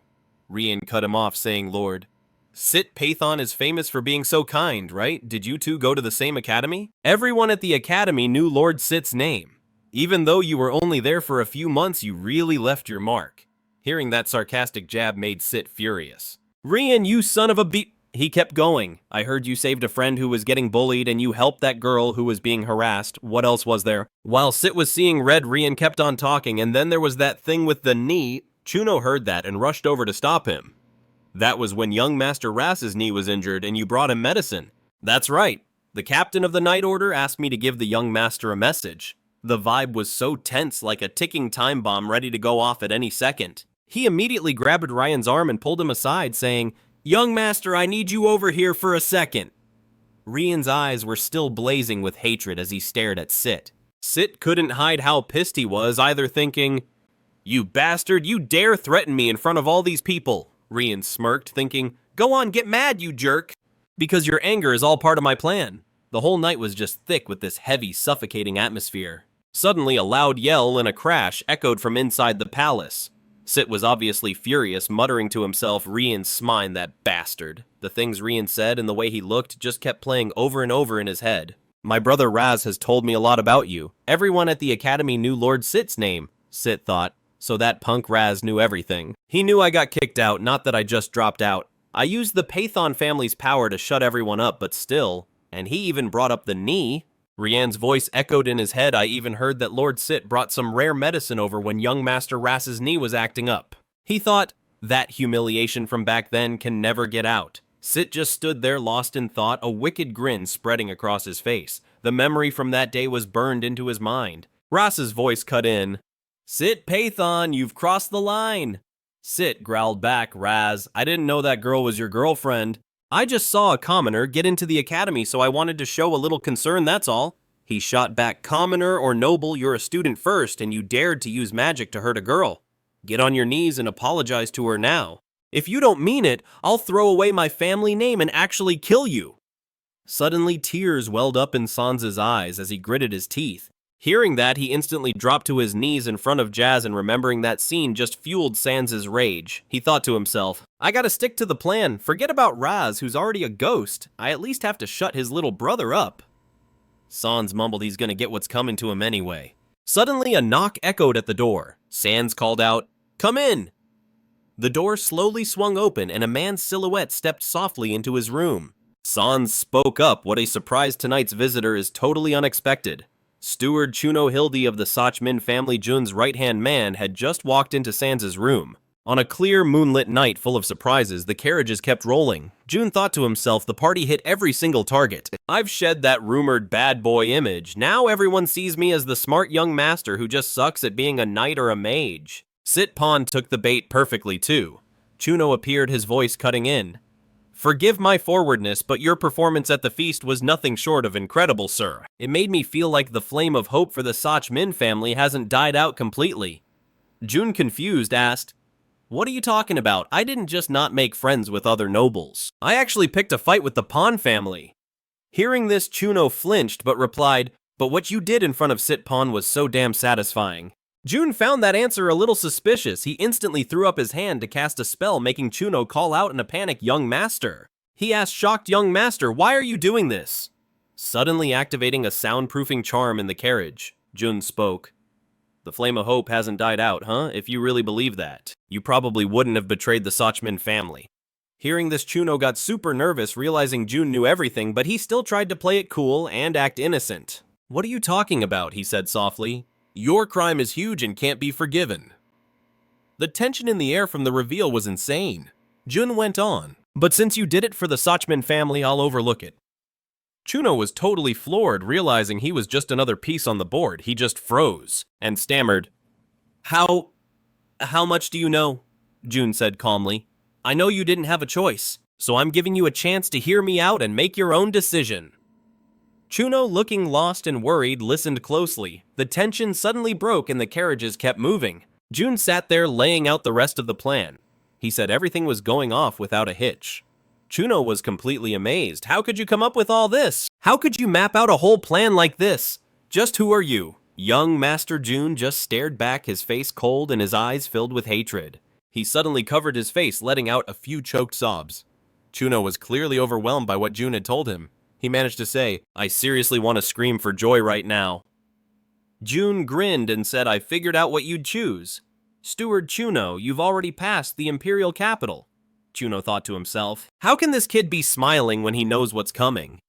Rian cut him off, saying, Lord. Sit Patong is famous for being so kind, right? Did you two go to the same academy? Everyone at the academy knew Lord Sit's name. Even though you were only there for a few months, you really left your mark. Hearing that sarcastic jab made Sit furious. Rian, you son of a b... He kept going. I heard you saved a friend who was getting bullied and you helped that girl who was being harassed. What else was there? While Sit was seeing red, Rian kept on talking, and then there was that thing with the knee. Chuno heard that and rushed over to stop him. That was when young Master Rass's knee was injured and you brought him medicine. That's right. The captain of the Night Order asked me to give the young master a message. The vibe was so tense, like a ticking time bomb ready to go off at any second. He immediately grabbed Ryan's arm and pulled him aside, saying, Young master, I need you over here for a second. Rian's eyes were still blazing with hatred as he stared at Sit. Sit couldn't hide how pissed he was, either thinking, You bastard, you dare threaten me in front of all these people. Rian smirked, thinking, Go on, get mad, you jerk. Because your anger is all part of my plan. The whole night was just thick with this heavy, suffocating atmosphere. Suddenly, a loud yell and a crash echoed from inside the palace. Sit was obviously furious, muttering to himself, Rian smine, that bastard. The things Rian said and the way he looked just kept playing over and over in his head. My brother Raz has told me a lot about you. Everyone at the academy knew Lord Sit's name, Sit thought. So that punk Raz knew everything. He knew I got kicked out, not that I just dropped out. I used the Patong family's power to shut everyone up, but still. And he even brought up the knee. Rian's voice echoed in his head. I even heard that Lord Sit brought some rare medicine over when young Master Rass's knee was acting up. He thought, that humiliation from back then can never get out. Sit just stood there lost in thought, a wicked grin spreading across his face. The memory from that day was burned into his mind. Rass's voice cut in. Sit Patong, you've crossed the line. Sit growled back, Raz, I didn't know that girl was your girlfriend. I just saw a commoner get into the academy, so I wanted to show a little concern, that's all. He shot back, commoner or noble, you're a student first, and you dared to use magic to hurt a girl. Get on your knees and apologize to her now. If you don't mean it, I'll throw away my family name and actually kill you. Suddenly, tears welled up in Sans's eyes as he gritted his teeth. Hearing that, he instantly dropped to his knees in front of Jazz, and remembering that scene just fueled Sans's rage. He thought to himself, I gotta stick to the plan. Forget about Raz, who's already a ghost. I at least have to shut his little brother up. Sans mumbled he's gonna get what's coming to him anyway. Suddenly, a knock echoed at the door. Sans called out, Come in! The door slowly swung open, and a man's silhouette stepped softly into his room. Sans spoke up. What a surprise, tonight's visitor is totally unexpected. Steward Chuno Hildy of the Sach Min family, Jun's right-hand man, had just walked into Sans's room. On a clear, moonlit night full of surprises, the carriages kept rolling. Jun thought to himself, the party hit every single target. I've shed that rumored bad boy image. Now everyone sees me as the smart young master who just sucks at being a knight or a mage. Sitpon took the bait perfectly too. Chuno appeared, his voice cutting in. Forgive my forwardness, but your performance at the feast was nothing short of incredible, sir. It made me feel like the flame of hope for the Sach Min family hasn't died out completely. Jun, confused, asked, What are you talking about? I didn't just not make friends with other nobles. I actually picked a fight with the Pon family. Hearing this, Chuno flinched but replied, But what you did in front of Sitpon was so damn satisfying. Jun found that answer a little suspicious. He instantly threw up his hand to cast a spell, making Chuno call out in a panic, Young Master. He asked, shocked, Young Master, why are you doing this? Suddenly activating a soundproofing charm in the carriage, Jun spoke. The flame of hope hasn't died out, huh? If you really believe that, you probably wouldn't have betrayed the Sach Min family. Hearing this, Chuno got super nervous, realizing Jun knew everything, but he still tried to play it cool and act innocent. What are you talking about? He said softly. Your crime is huge and can't be forgiven. The tension in the air from the reveal was insane. Jun went on, but since you did it for the Sach Min family, I'll overlook it. Chuno was totally floored, realizing he was just another piece on the board. He just froze and stammered, How much do you know? June said calmly. I know you didn't have a choice, so I'm giving you a chance to hear me out and make your own decision. Chuno, looking lost and worried, listened closely. The tension suddenly broke and the carriages kept moving. June sat there laying out the rest of the plan. He said everything was going off without a hitch. Chuno was completely amazed. How could you come up with all this? How could you map out a whole plan like this? Just who are you? Young Master June just stared back, his face cold and his eyes filled with hatred. He suddenly covered his face, letting out a few choked sobs. Chuno was clearly overwhelmed by what June had told him. He managed to say, I seriously want to scream for joy right now. June grinned and said, I figured out what you'd choose. Steward Chuno, you've already passed the Imperial capital. Chuno thought to himself, how can this kid be smiling when he knows what's coming?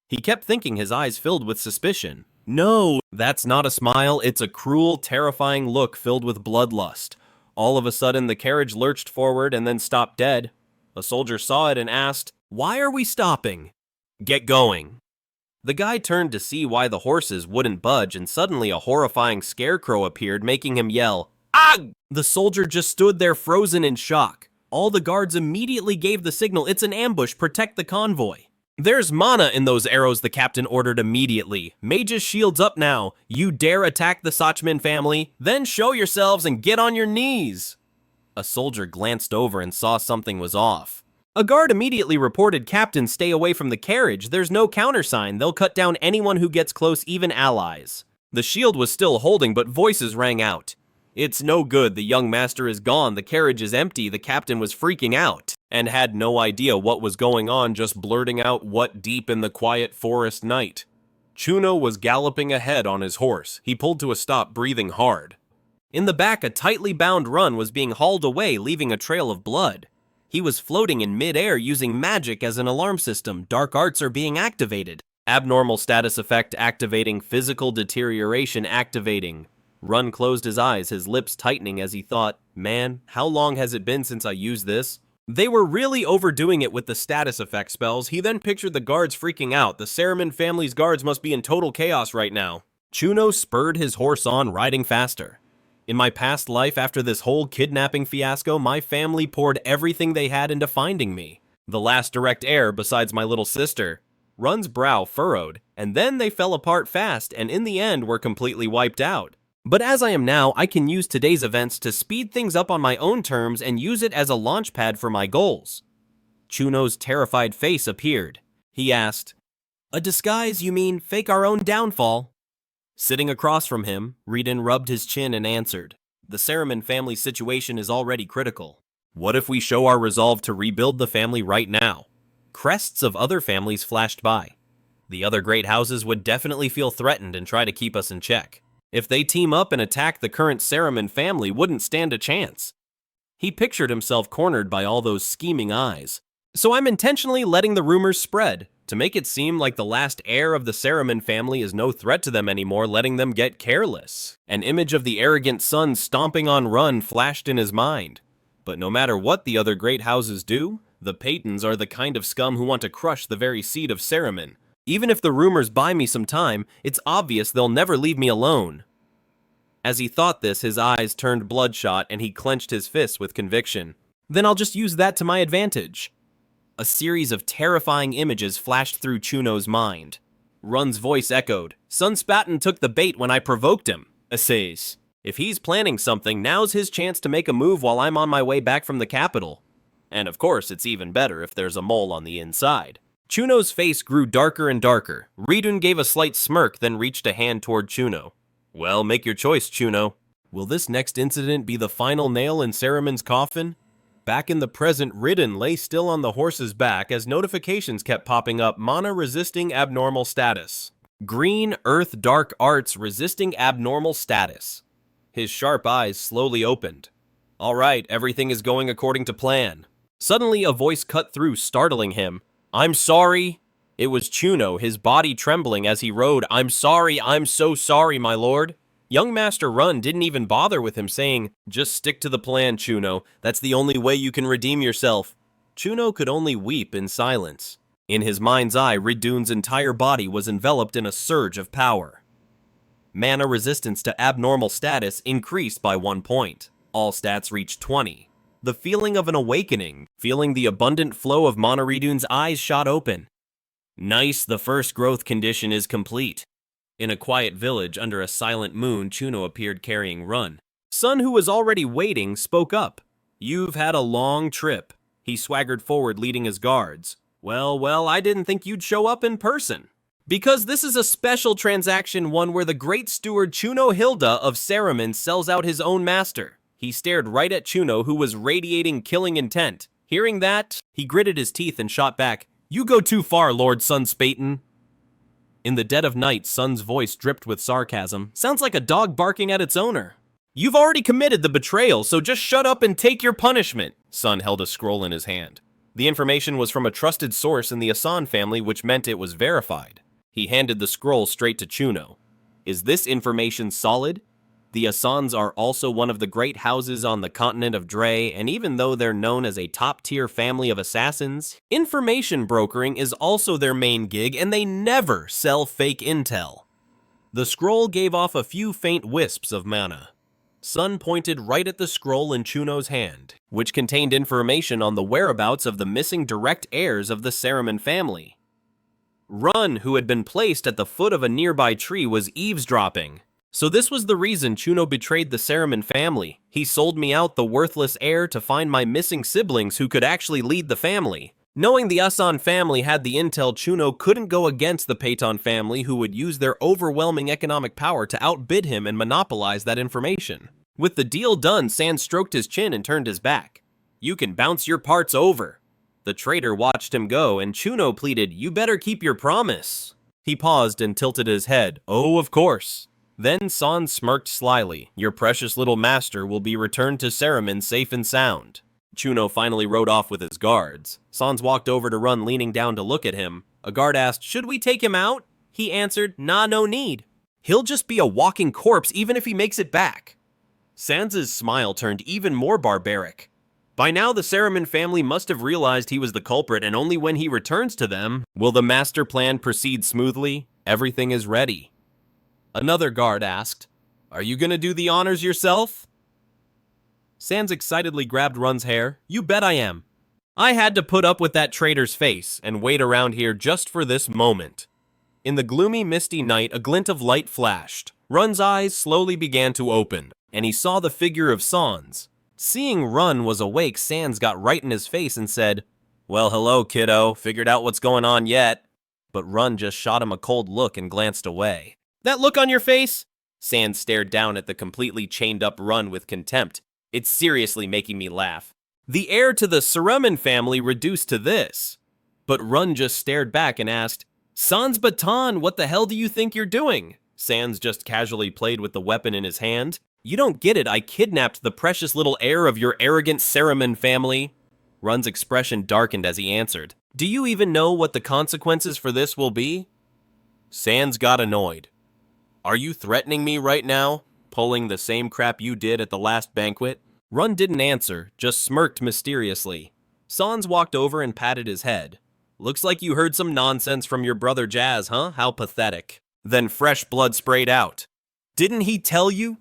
He kept thinking, his eyes filled with suspicion. No, that's not a smile, it's a cruel, terrifying look filled with bloodlust. All of a sudden, the carriage lurched forward and then stopped dead. A soldier saw it and asked, why are we stopping? Get going. The guy turned to see why the horses wouldn't budge, and suddenly a horrifying scarecrow appeared, making him yell, Ugh! The soldier just stood there frozen in shock. All the guards immediately gave the signal, it's an ambush, protect the convoy. There's mana in those arrows, the captain ordered immediately. Mages' shields up now. You dare attack the Sach Min family? Then show yourselves and get on your knees. A soldier glanced over and saw something was off. A guard immediately reported, Captain, stay away from the carriage. There's no countersign. They'll cut down anyone who gets close, even allies. The shield was still holding, but voices rang out. It's no good. The young master is gone. The carriage is empty. The captain was freaking out and had no idea what was going on, just blurting out what deep in the quiet forest night. Chuno was galloping ahead on his horse. He pulled to a stop, breathing hard. In the back, a tightly bound Run was being hauled away, leaving a trail of blood. He was floating in mid-air using magic as an alarm system. Dark arts are being activated. Abnormal status effect activating. Physical deterioration activating. Run closed his eyes, his lips tightening as he thought, man, how long has it been since I used this? They were really overdoing it with the status effect spells. He then pictured the guards freaking out. The Saramin family's guards must be in total chaos right now. Chuno spurred his horse on, riding faster. In my past life, after this whole kidnapping fiasco, my family poured everything they had into finding me. The last direct heir, besides my little sister. Run's brow furrowed, and then they fell apart fast, and in the end were completely wiped out. But as I am now, I can use today's events to speed things up on my own terms and use it as a launch pad for my goals. Chuno's terrified face appeared. He asked, a disguise, you mean fake our own downfall? Sitting across from him, Reborn rubbed his chin and answered, the Saramin family situation is already critical. What if we show our resolve to rebuild the family right now? Crests of other families flashed by. The other great houses would definitely feel threatened and try to keep us in check. If they team up and attack, the current Saramin family wouldn't stand a chance. He pictured himself cornered by all those scheming eyes. So I'm intentionally letting the rumors spread, to make it seem like the last heir of the Saramin family is no threat to them anymore, letting them get careless. An image of the arrogant son stomping on Run flashed in his mind. But no matter what the other great houses do, the Patons are the kind of scum who want to crush the very seed of Saramin. Even if the rumors buy me some time, it's obvious they'll never leave me alone. As he thought this, his eyes turned bloodshot and he clenched his fists with conviction. Then I'll just use that to my advantage. A series of terrifying images flashed through Chuno's mind. Run's voice echoed. Sunspatten took the bait when I provoked him. Essays. If he's planning something, now's his chance to make a move while I'm on my way back from the capital. And of course, it's even better if there's a mole on the inside. Chuno's face grew darker and darker. Reborn gave a slight smirk, then reached a hand toward Chuno. Well, make your choice, Chuno. Will this next incident be the final nail in Saramin's coffin? Back in the present, Reborn lay still on the horse's back as notifications kept popping up. Mana resisting abnormal status. Green Earth Dark Arts resisting abnormal status. His sharp eyes slowly opened. All right, everything is going according to plan. Suddenly, a voice cut through, startling him. I'm sorry. It was Chuno, his body trembling as he rode. I'm sorry, I'm so sorry, my lord. Young Master Run didn't even bother with him, saying, just stick to the plan, Chuno. That's the only way you can redeem yourself. Chuno could only weep in silence. In his mind's eye, Reborn's entire body was enveloped in a surge of power. Mana resistance to abnormal status increased by 1 point. All stats reached 20. the feeling of an awakening. Feeling the abundant flow of Monoridun's eyes shot open. Nice, the first growth condition is complete. In a quiet village under a silent moon, Chuno appeared carrying Run. Sun, who was already waiting, spoke up. You've had a long trip. He swaggered forward, leading his guards. Well, I didn't think you'd show up in person. Because this is a special transaction, one where the great steward Chuno Hilda of Saramin sells out his own master. He stared right at Chuno, who was radiating killing intent. Hearing that, he gritted his teeth and shot back. You go too far, Lord Sun Spaten. In the dead of night, Sun's voice dripped with sarcasm. Sounds like a dog barking at its owner. You've already committed the betrayal, so just shut up and take your punishment. Sun held a scroll in his hand. The information was from a trusted source in the Asan family, which meant it was verified. He handed the scroll straight to Chuno. Is this information solid? The Asans are also one of the great houses on the continent of Dre, and even though they're known as a top-tier family of assassins, information brokering is also their main gig, and they never sell fake intel. The scroll gave off a few faint wisps of mana. Sun pointed right at the scroll in Chuno's hand, which contained information on the whereabouts of the missing direct heirs of the Saramin family. Run, who had been placed at the foot of a nearby tree, was eavesdropping. So this was the reason Chuno betrayed the Saramin family. He sold me out, the worthless heir, to find my missing siblings who could actually lead the family. Knowing the Asan family had the intel, Chuno couldn't go against the Patong family, who would use their overwhelming economic power to outbid him and monopolize that information. With the deal done, San stroked his chin and turned his back. You can bounce your parts over. The traitor watched him go, and Chuno pleaded, you better keep your promise. He paused and tilted his head. Oh, of course. Then San smirked slyly. Your precious little master will be returned to Saramin safe and sound. Chuno finally rode off with his guards. Sans walked over to Run, leaning down to look at him. A guard asked, should we take him out? He answered, nah, no need. He'll just be a walking corpse even if he makes it back. Sans' smile turned even more barbaric. By now, the Saramin family must have realized he was the culprit, and only when he returns to them will the master plan proceed smoothly. Everything is ready. Another guard asked, are you gonna do the honors yourself? Sans excitedly grabbed Run's hair. You bet I am. I had to put up with that traitor's face and wait around here just for this moment. In the gloomy, misty night, a glint of light flashed. Run's eyes slowly began to open, and he saw the figure of Sans. Seeing Run was awake, Sans got right in his face and said, well, hello, kiddo. Figured out what's going on yet? But Run just shot him a cold look and glanced away. That look on your face? Sans stared down at the completely chained-up Run with contempt. It's seriously making me laugh. The heir to the Saramin family reduced to this. But Run just stared back and asked, Sans Baton, what the hell do you think you're doing? Sans just casually played with the weapon in his hand. You don't get it, I kidnapped the precious little heir of your arrogant Saramin family. Run's expression darkened as he answered, do you even know what the consequences for this will be? Sans got annoyed. Are you threatening me right now? Pulling the same crap you did at the last banquet? Run didn't answer, just smirked mysteriously. Sans walked over and patted his head. Looks like you heard some nonsense from your brother Jazz, huh? How pathetic. Then fresh blood sprayed out. Didn't he tell you?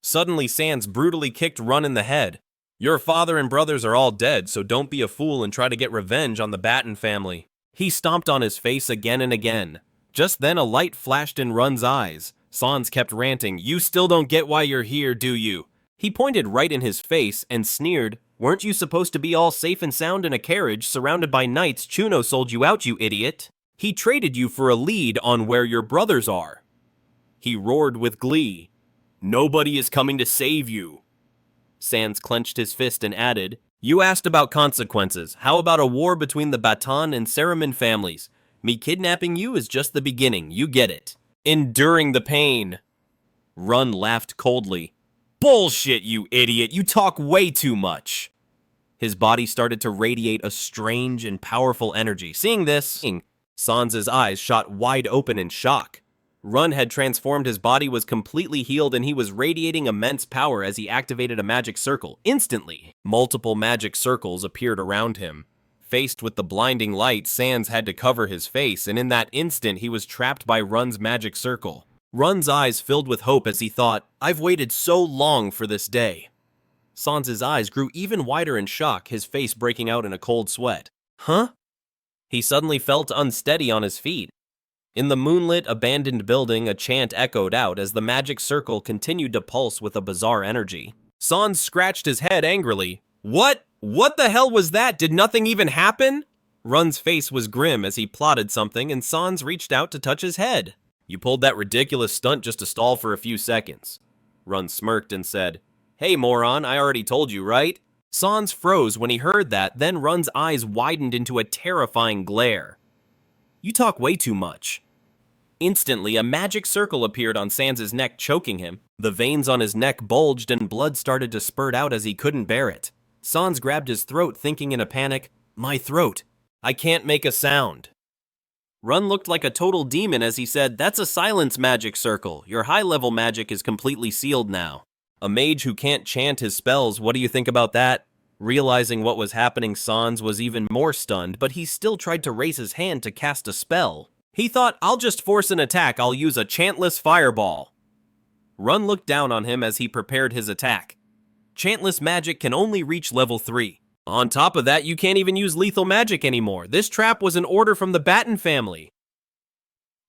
Suddenly Sans brutally kicked Run in the head. Your father and brothers are all dead, so don't be a fool and try to get revenge on the Batten family. He stomped on his face again and again. Just then a light flashed in Run's eyes. Sans kept ranting, you still don't get why you're here, do you? He pointed right in his face and sneered, weren't you supposed to be all safe and sound in a carriage surrounded by knights? Chuno sold you out, you idiot. He traded you for a lead on where your brothers are. He roared with glee. Nobody is coming to save you. Sans clenched his fist and added, you asked about consequences. How about a war between the Baton and Saramin families? Me kidnapping you is just the beginning, you get it. Enduring the pain. Run laughed coldly. Bullshit, you idiot, you talk way too much. His body started to radiate a strange and powerful energy. Seeing this, Sans' eyes shot wide open in shock. Run had transformed, his body was completely healed, and he was radiating immense power as he activated a magic circle. Instantly, multiple magic circles appeared around him. Faced with the blinding light, Sans had to cover his face, and in that instant he was trapped by Run's magic circle. Run's eyes filled with hope as he thought, I've waited so long for this day. Sans' eyes grew even wider in shock, his face breaking out in a cold sweat. Huh? He suddenly felt unsteady on his feet. In the moonlit, abandoned building, a chant echoed out as the magic circle continued to pulse with a bizarre energy. Sans scratched his head angrily. What? What the hell was that? Did nothing even happen? Run's face was grim as he plotted something, and Sans reached out to touch his head. You pulled that ridiculous stunt just to stall for a few seconds. Run smirked and said, Hey moron, I already told you, right? Sans froze when he heard that, then Run's eyes widened into a terrifying glare. You talk way too much. Instantly, a magic circle appeared on Sans' neck, choking him. The veins on his neck bulged and blood started to spurt out as he couldn't bear it. Sans grabbed his throat, thinking in a panic, My throat. I can't make a sound. Run looked like a total demon as he said, That's a silence magic circle. Your high-level magic is completely sealed now. A mage who can't chant his spells, what do you think about that? Realizing what was happening, Sans was even more stunned, but he still tried to raise his hand to cast a spell. He thought, I'll just force an attack, I'll use a chantless fireball. Run looked down on him as he prepared his attack. Chantless magic can only reach level 3. On top of that, you can't even use lethal magic anymore. This trap was an order from the Batten family.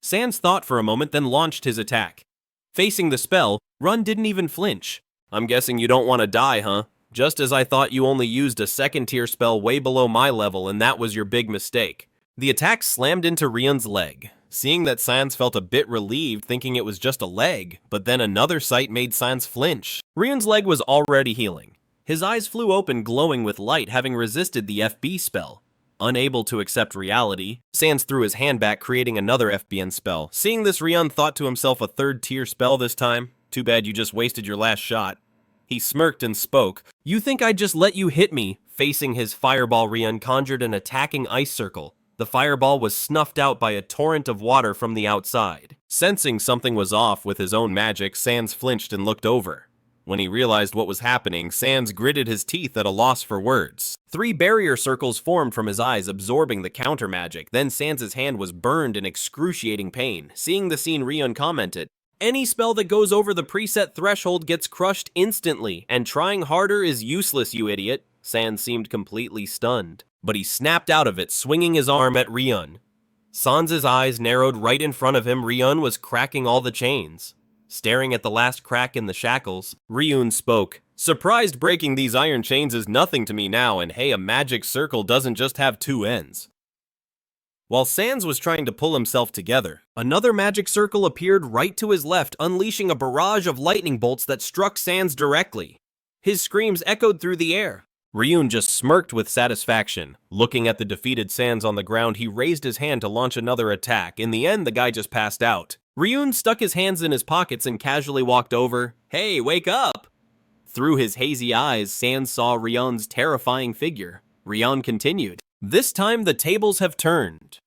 Sans thought for a moment, then launched his attack. Facing the spell, Run didn't even flinch. I'm guessing you don't want to die, huh? Just as I thought you only used a second-tier spell way below my level, and that was your big mistake. The attack slammed into Rion's leg. Seeing that, Sans felt a bit relieved, thinking it was just a leg, but then another sight made Sans flinch. Rion's leg was already healing. His eyes flew open, glowing with light, having resisted the FB spell. Unable to accept reality, Sans threw his hand back, creating another FBN spell. Seeing this, Rion thought to himself, a third-tier spell this time? Too bad you just wasted your last shot. He smirked and spoke. You think I'd just let you hit me? Facing his fireball, Rion conjured an attacking ice circle. The fireball was snuffed out by a torrent of water from the outside. Sensing something was off with his own magic, Sans flinched and looked over. When he realized what was happening, Sans gritted his teeth at a loss for words. 3 barrier circles formed from his eyes, absorbing the counter magic. Then Sans' hand was burned in excruciating pain. Seeing the scene, Rion commented, Any spell that goes over the preset threshold gets crushed instantly, and trying harder is useless, you idiot. Sans seemed completely stunned, but he snapped out of it, swinging his arm at Rion. Sans' eyes narrowed right in front of him. Rion was cracking all the chains. Staring at the last crack in the shackles, Ryun spoke. Surprised breaking these iron chains is nothing to me now, and hey, a magic circle doesn't just have 2 ends. While Sans was trying to pull himself together, another magic circle appeared right to his left, unleashing a barrage of lightning bolts that struck Sans directly. His screams echoed through the air. Ryun just smirked with satisfaction. Looking at the defeated Sans on the ground, he raised his hand to launch another attack. In the end, the guy just passed out. Ryun stuck his hands in his pockets and casually walked over. Hey, wake up! Through his hazy eyes, Sans saw Ryun's terrifying figure. Ryun continued. This time the tables have turned.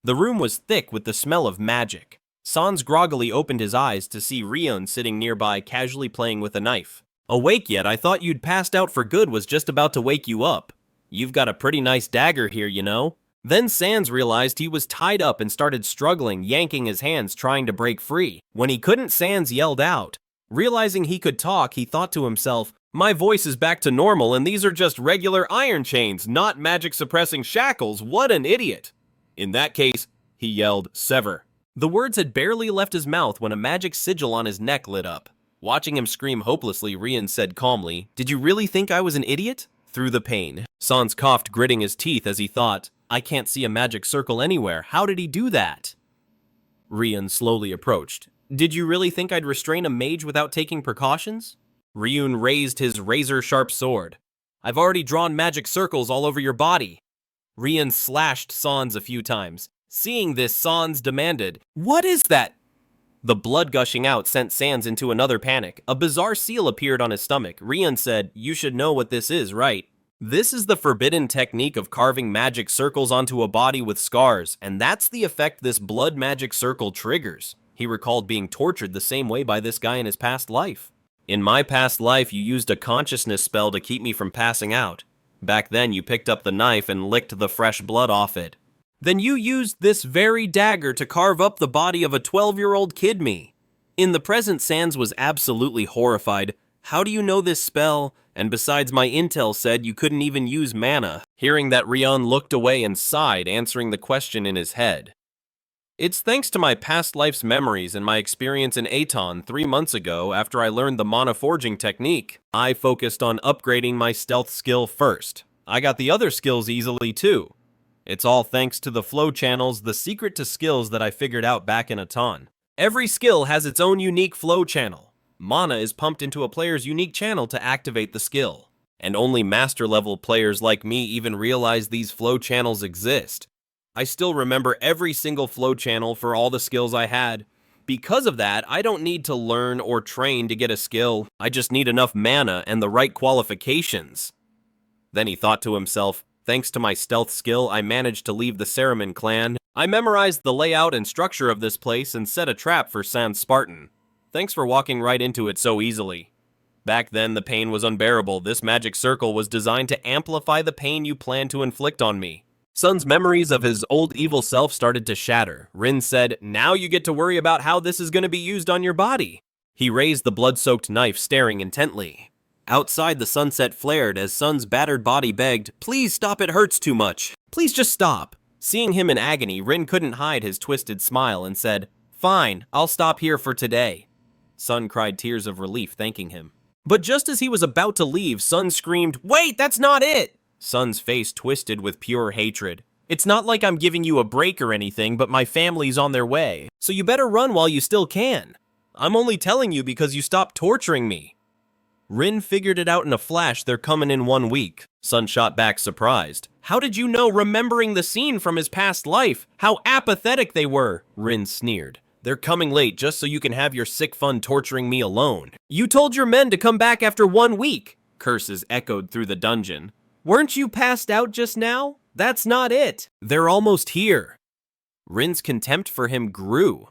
The room was thick with the smell of magic. Sans groggily opened his eyes to see Ryun sitting nearby, casually playing with a knife. Awake yet? I thought you'd passed out for good, was just about to wake you up. You've got a pretty nice dagger here, you know? Then Sans realized he was tied up and started struggling, yanking his hands, trying to break free. When he couldn't, Sans yelled out. Realizing he could talk, he thought to himself, my voice is back to normal and these are just regular iron chains, not magic-suppressing shackles. What an idiot! In that case, he yelled, sever. The words had barely left his mouth when a magic sigil on his neck lit up. Watching him scream hopelessly, Rion said calmly, Did you really think I was an idiot? Through the pain, Sans coughed, gritting his teeth as he thought, I can't see a magic circle anywhere. How did he do that? Rion slowly approached. Did you really think I'd restrain a mage without taking precautions? Rion raised his razor-sharp sword. I've already drawn magic circles all over your body. Rion slashed Sans a few times. Seeing this, Sans demanded, What is that? The blood gushing out sent Sans into another panic. A bizarre seal appeared on his stomach. Rion said, You should know what this is, right? This is the forbidden technique of carving magic circles onto a body with scars, and that's the effect this blood magic circle triggers. He recalled being tortured the same way by this guy in his past life. In my past life, you used a consciousness spell to keep me from passing out. Back then, you picked up the knife and licked the fresh blood off it. Then you used this very dagger to carve up the body of a 12-year-old kid me. In the present, Sans was absolutely horrified. How do you know this spell? And besides, my intel said you couldn't even use mana. Hearing that, Rion looked away and sighed, answering the question in his head. It's thanks to my past life's memories and my experience in Aton 3 months ago after I learned the mana forging technique. I focused on upgrading my stealth skill first. I got the other skills easily too. It's all thanks to the flow channels, the secret to skills that I figured out back in Aton. Every skill has its own unique flow channel. Mana is pumped into a player's unique channel to activate the skill. And only master level players like me even realize these flow channels exist. I still remember every single flow channel for all the skills I had. Because of that, I don't need to learn or train to get a skill. I just need enough mana and the right qualifications. Then he thought to himself, thanks to my stealth skill, I managed to leave the Saramin clan. I memorized the layout and structure of this place and set a trap for Sans Spartan. Thanks for walking right into it so easily. Back then, the pain was unbearable. This magic circle was designed to amplify the pain you planned to inflict on me. Sun's memories of his old evil self started to shatter. Rin said, now you get to worry about how this is going to be used on your body. He raised the blood-soaked knife, staring intently. Outside, the sunset flared as Sun's battered body begged, please stop, it hurts too much. Please just stop. Seeing him in agony, Rin couldn't hide his twisted smile and said, fine, I'll stop here for today. Sun cried tears of relief, thanking him. But just as he was about to leave, Sun screamed, wait, that's not it! Sun's face twisted with pure hatred. It's not like I'm giving you a break or anything, but my family's on their way, so you better run while you still can. I'm only telling you because you stopped torturing me. Rin figured it out in a flash. They're coming in 1 week. Sun shot back, surprised. How did you know, remembering the scene from his past life? How apathetic they were, Rin sneered. They're coming late just so you can have your sick fun torturing me alone. You told your men to come back after 1 week. Curses echoed through the dungeon. Weren't you passed out just now? That's not it. They're almost here. Rin's contempt for him grew.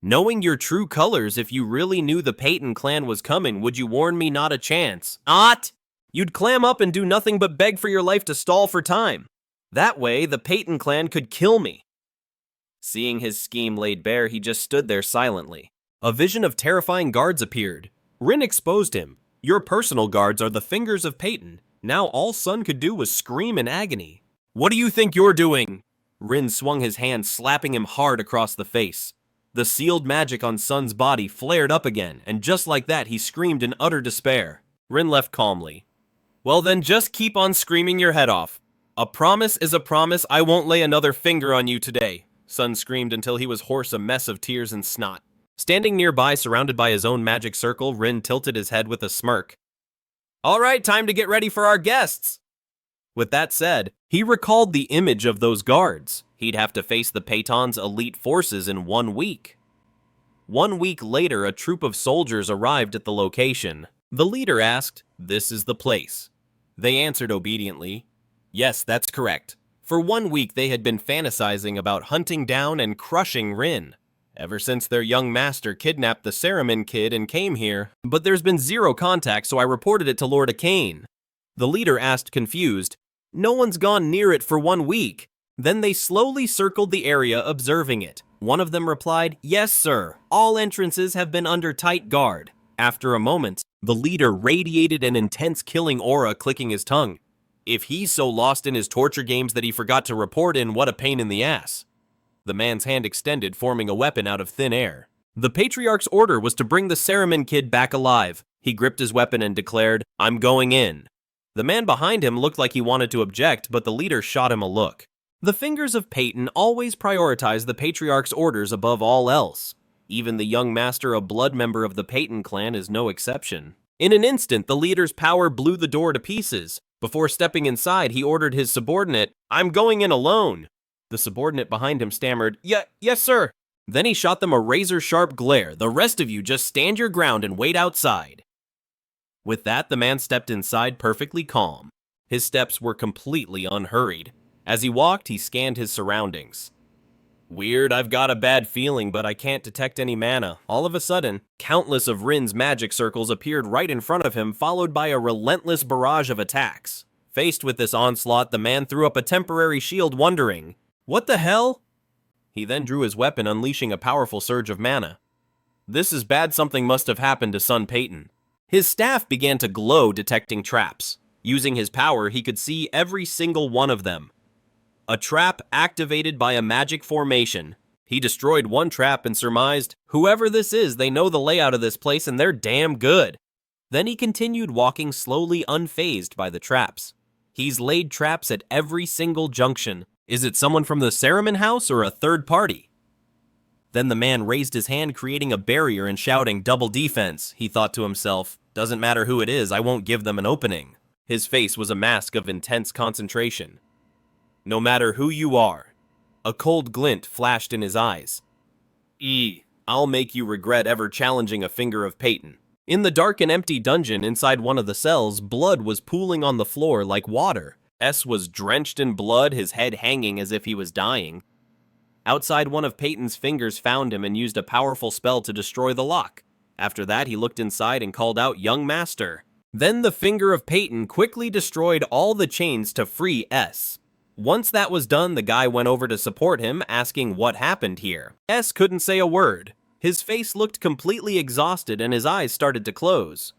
Knowing your true colors, if you really knew the Patong clan was coming, would you warn me not a chance? Not! You'd clam up and do nothing but beg for your life to stall for time. That way, the Patong clan could kill me. Seeing his scheme laid bare, he just stood there silently. A vision of terrifying guards appeared. Rin exposed him. Your personal guards are the fingers of Patong. Now all Sun could do was scream in agony. What do you think you're doing? Rin swung his hand, slapping him hard across the face. The sealed magic on Sun's body flared up again, and just like that, he screamed in utter despair. Rin left calmly. Well then, just keep on screaming your head off. A promise is a promise. I won't lay another finger on you today. Sun screamed until he was hoarse, a mess of tears and snot. Standing nearby, surrounded by his own magic circle, Rin tilted his head with a smirk. All right, time to get ready for our guests. With that said, he recalled the image of those guards. He'd have to face the Patong's elite forces in 1 week. 1 week later, a troop of soldiers arrived at the location. The leader asked, "This is the place." They answered obediently, "Yes, that's correct." For 1 week, they had been fantasizing about hunting down and crushing Rin. Ever since their young master kidnapped the Saramin kid and came here, but there's been zero contact, so I reported it to Lord Akane. The leader asked, confused, "No one's gone near it for 1 week." Then they slowly circled the area, observing it. One of them replied, "Yes, sir. All entrances have been under tight guard." After a moment, the leader radiated an intense killing aura, clicking his tongue. If he's so lost in his torture games that he forgot to report in, what a pain in the ass. The man's hand extended, forming a weapon out of thin air. The Patriarch's order was to bring the Saramin kid back alive. He gripped his weapon and declared, "I'm going in." The man behind him looked like he wanted to object, but the leader shot him a look. The fingers of Patong always prioritize the Patriarch's orders above all else. Even the young master, a blood member of the Patong clan, is no exception. In an instant, the leader's power blew the door to pieces. Before stepping inside, he ordered his subordinate, "I'm going in alone." The subordinate behind him stammered, Yes, sir." Then he shot them a razor-sharp glare. "The rest of you just stand your ground and wait outside." With that, the man stepped inside, perfectly calm. His steps were completely unhurried. As he walked, he scanned his surroundings. Weird, I've got a bad feeling, but I can't detect any mana. All of a sudden, countless of Rin's magic circles appeared right in front of him, followed by a relentless barrage of attacks. Faced with this onslaught, the man threw up a temporary shield, wondering, "What the hell?" He then drew his weapon, unleashing a powerful surge of mana. This is bad. Something must have happened to son Patong. His staff began to glow, detecting traps. Using his power, he could see every single one of them. A trap activated by a magic formation. He destroyed one trap and surmised, whoever this is, they know the layout of this place and they're damn good. Then he continued walking slowly, unfazed by the traps. He's laid traps at every single junction. Is it someone from the Saramin house or a third party? Then the man raised his hand, creating a barrier and shouting, "Double defense," he thought to himself. Doesn't matter who it is, I won't give them an opening. His face was a mask of intense concentration. No matter who you are. A cold glint flashed in his eyes. I'll make you regret ever challenging a finger of Patong. In the dark and empty dungeon inside one of the cells, blood was pooling on the floor like water. S was drenched in blood, his head hanging as if he was dying. Outside, one of Patong's fingers found him and used a powerful spell to destroy the lock. After that, he looked inside and called out, "Young master." Then the finger of Patong quickly destroyed all the chains to free S. Once that was done, the guy went over to support him, asking what happened here. S couldn't say a word. His face looked completely exhausted and his eyes started to close.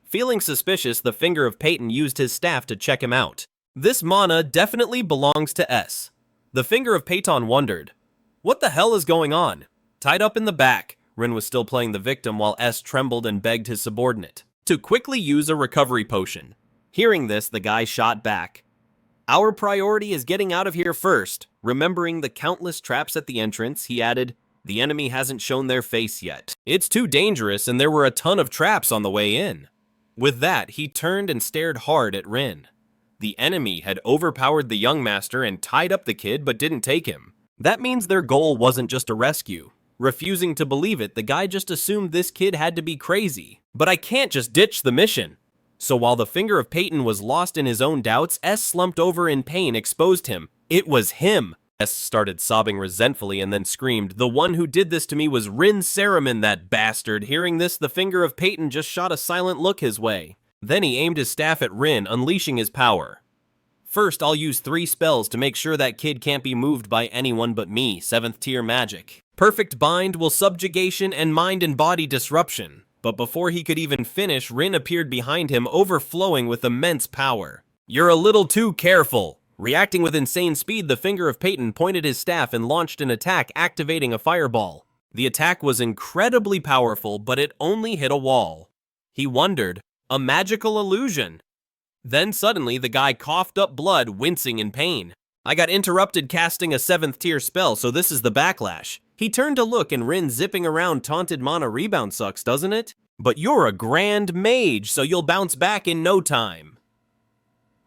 Feeling suspicious, the finger of Patong used his staff to check him out. This mana definitely belongs to S. The finger of Patong wondered, what the hell is going on? Tied up in the back, Rin was still playing the victim while S trembled and begged his subordinate to quickly use a recovery potion. Hearing this, the guy shot back. Our priority is getting out of here first. Remembering the countless traps at the entrance, he added, the enemy hasn't shown their face yet. It's too dangerous and there were a ton of traps on the way in. With that, he turned and stared hard at Rin. The enemy had overpowered the young master and tied up the kid but didn't take him. That means their goal wasn't just a rescue. Refusing to believe it, the guy just assumed this kid had to be crazy. But I can't just ditch the mission. So while the finger of Patong was lost in his own doubts, S slumped over in pain, exposed him. It was him! S started sobbing resentfully and then screamed, the one who did this to me was Run Sach Min, that bastard. Hearing this, the finger of Patong just shot a silent look his way. Then he aimed his staff at Rin, unleashing his power. First, I'll use 3 spells to make sure that kid can't be moved by anyone but me, 7th tier magic. Perfect Bind, Will Subjugation, and Mind and Body Disruption. But before he could even finish, Rin appeared behind him, overflowing with immense power. You're a little too careful. Reacting with insane speed, the finger of Patong pointed his staff and launched an attack, activating a fireball. The attack was incredibly powerful, but it only hit a wall. He wondered, a magical illusion. Then suddenly, the guy coughed up blood, wincing in pain. I got interrupted casting a 7th tier spell, so this is the backlash. He turned to look and Rin zipping around taunted, mana rebound sucks, doesn't it? But you're a grand mage, so you'll bounce back in no time.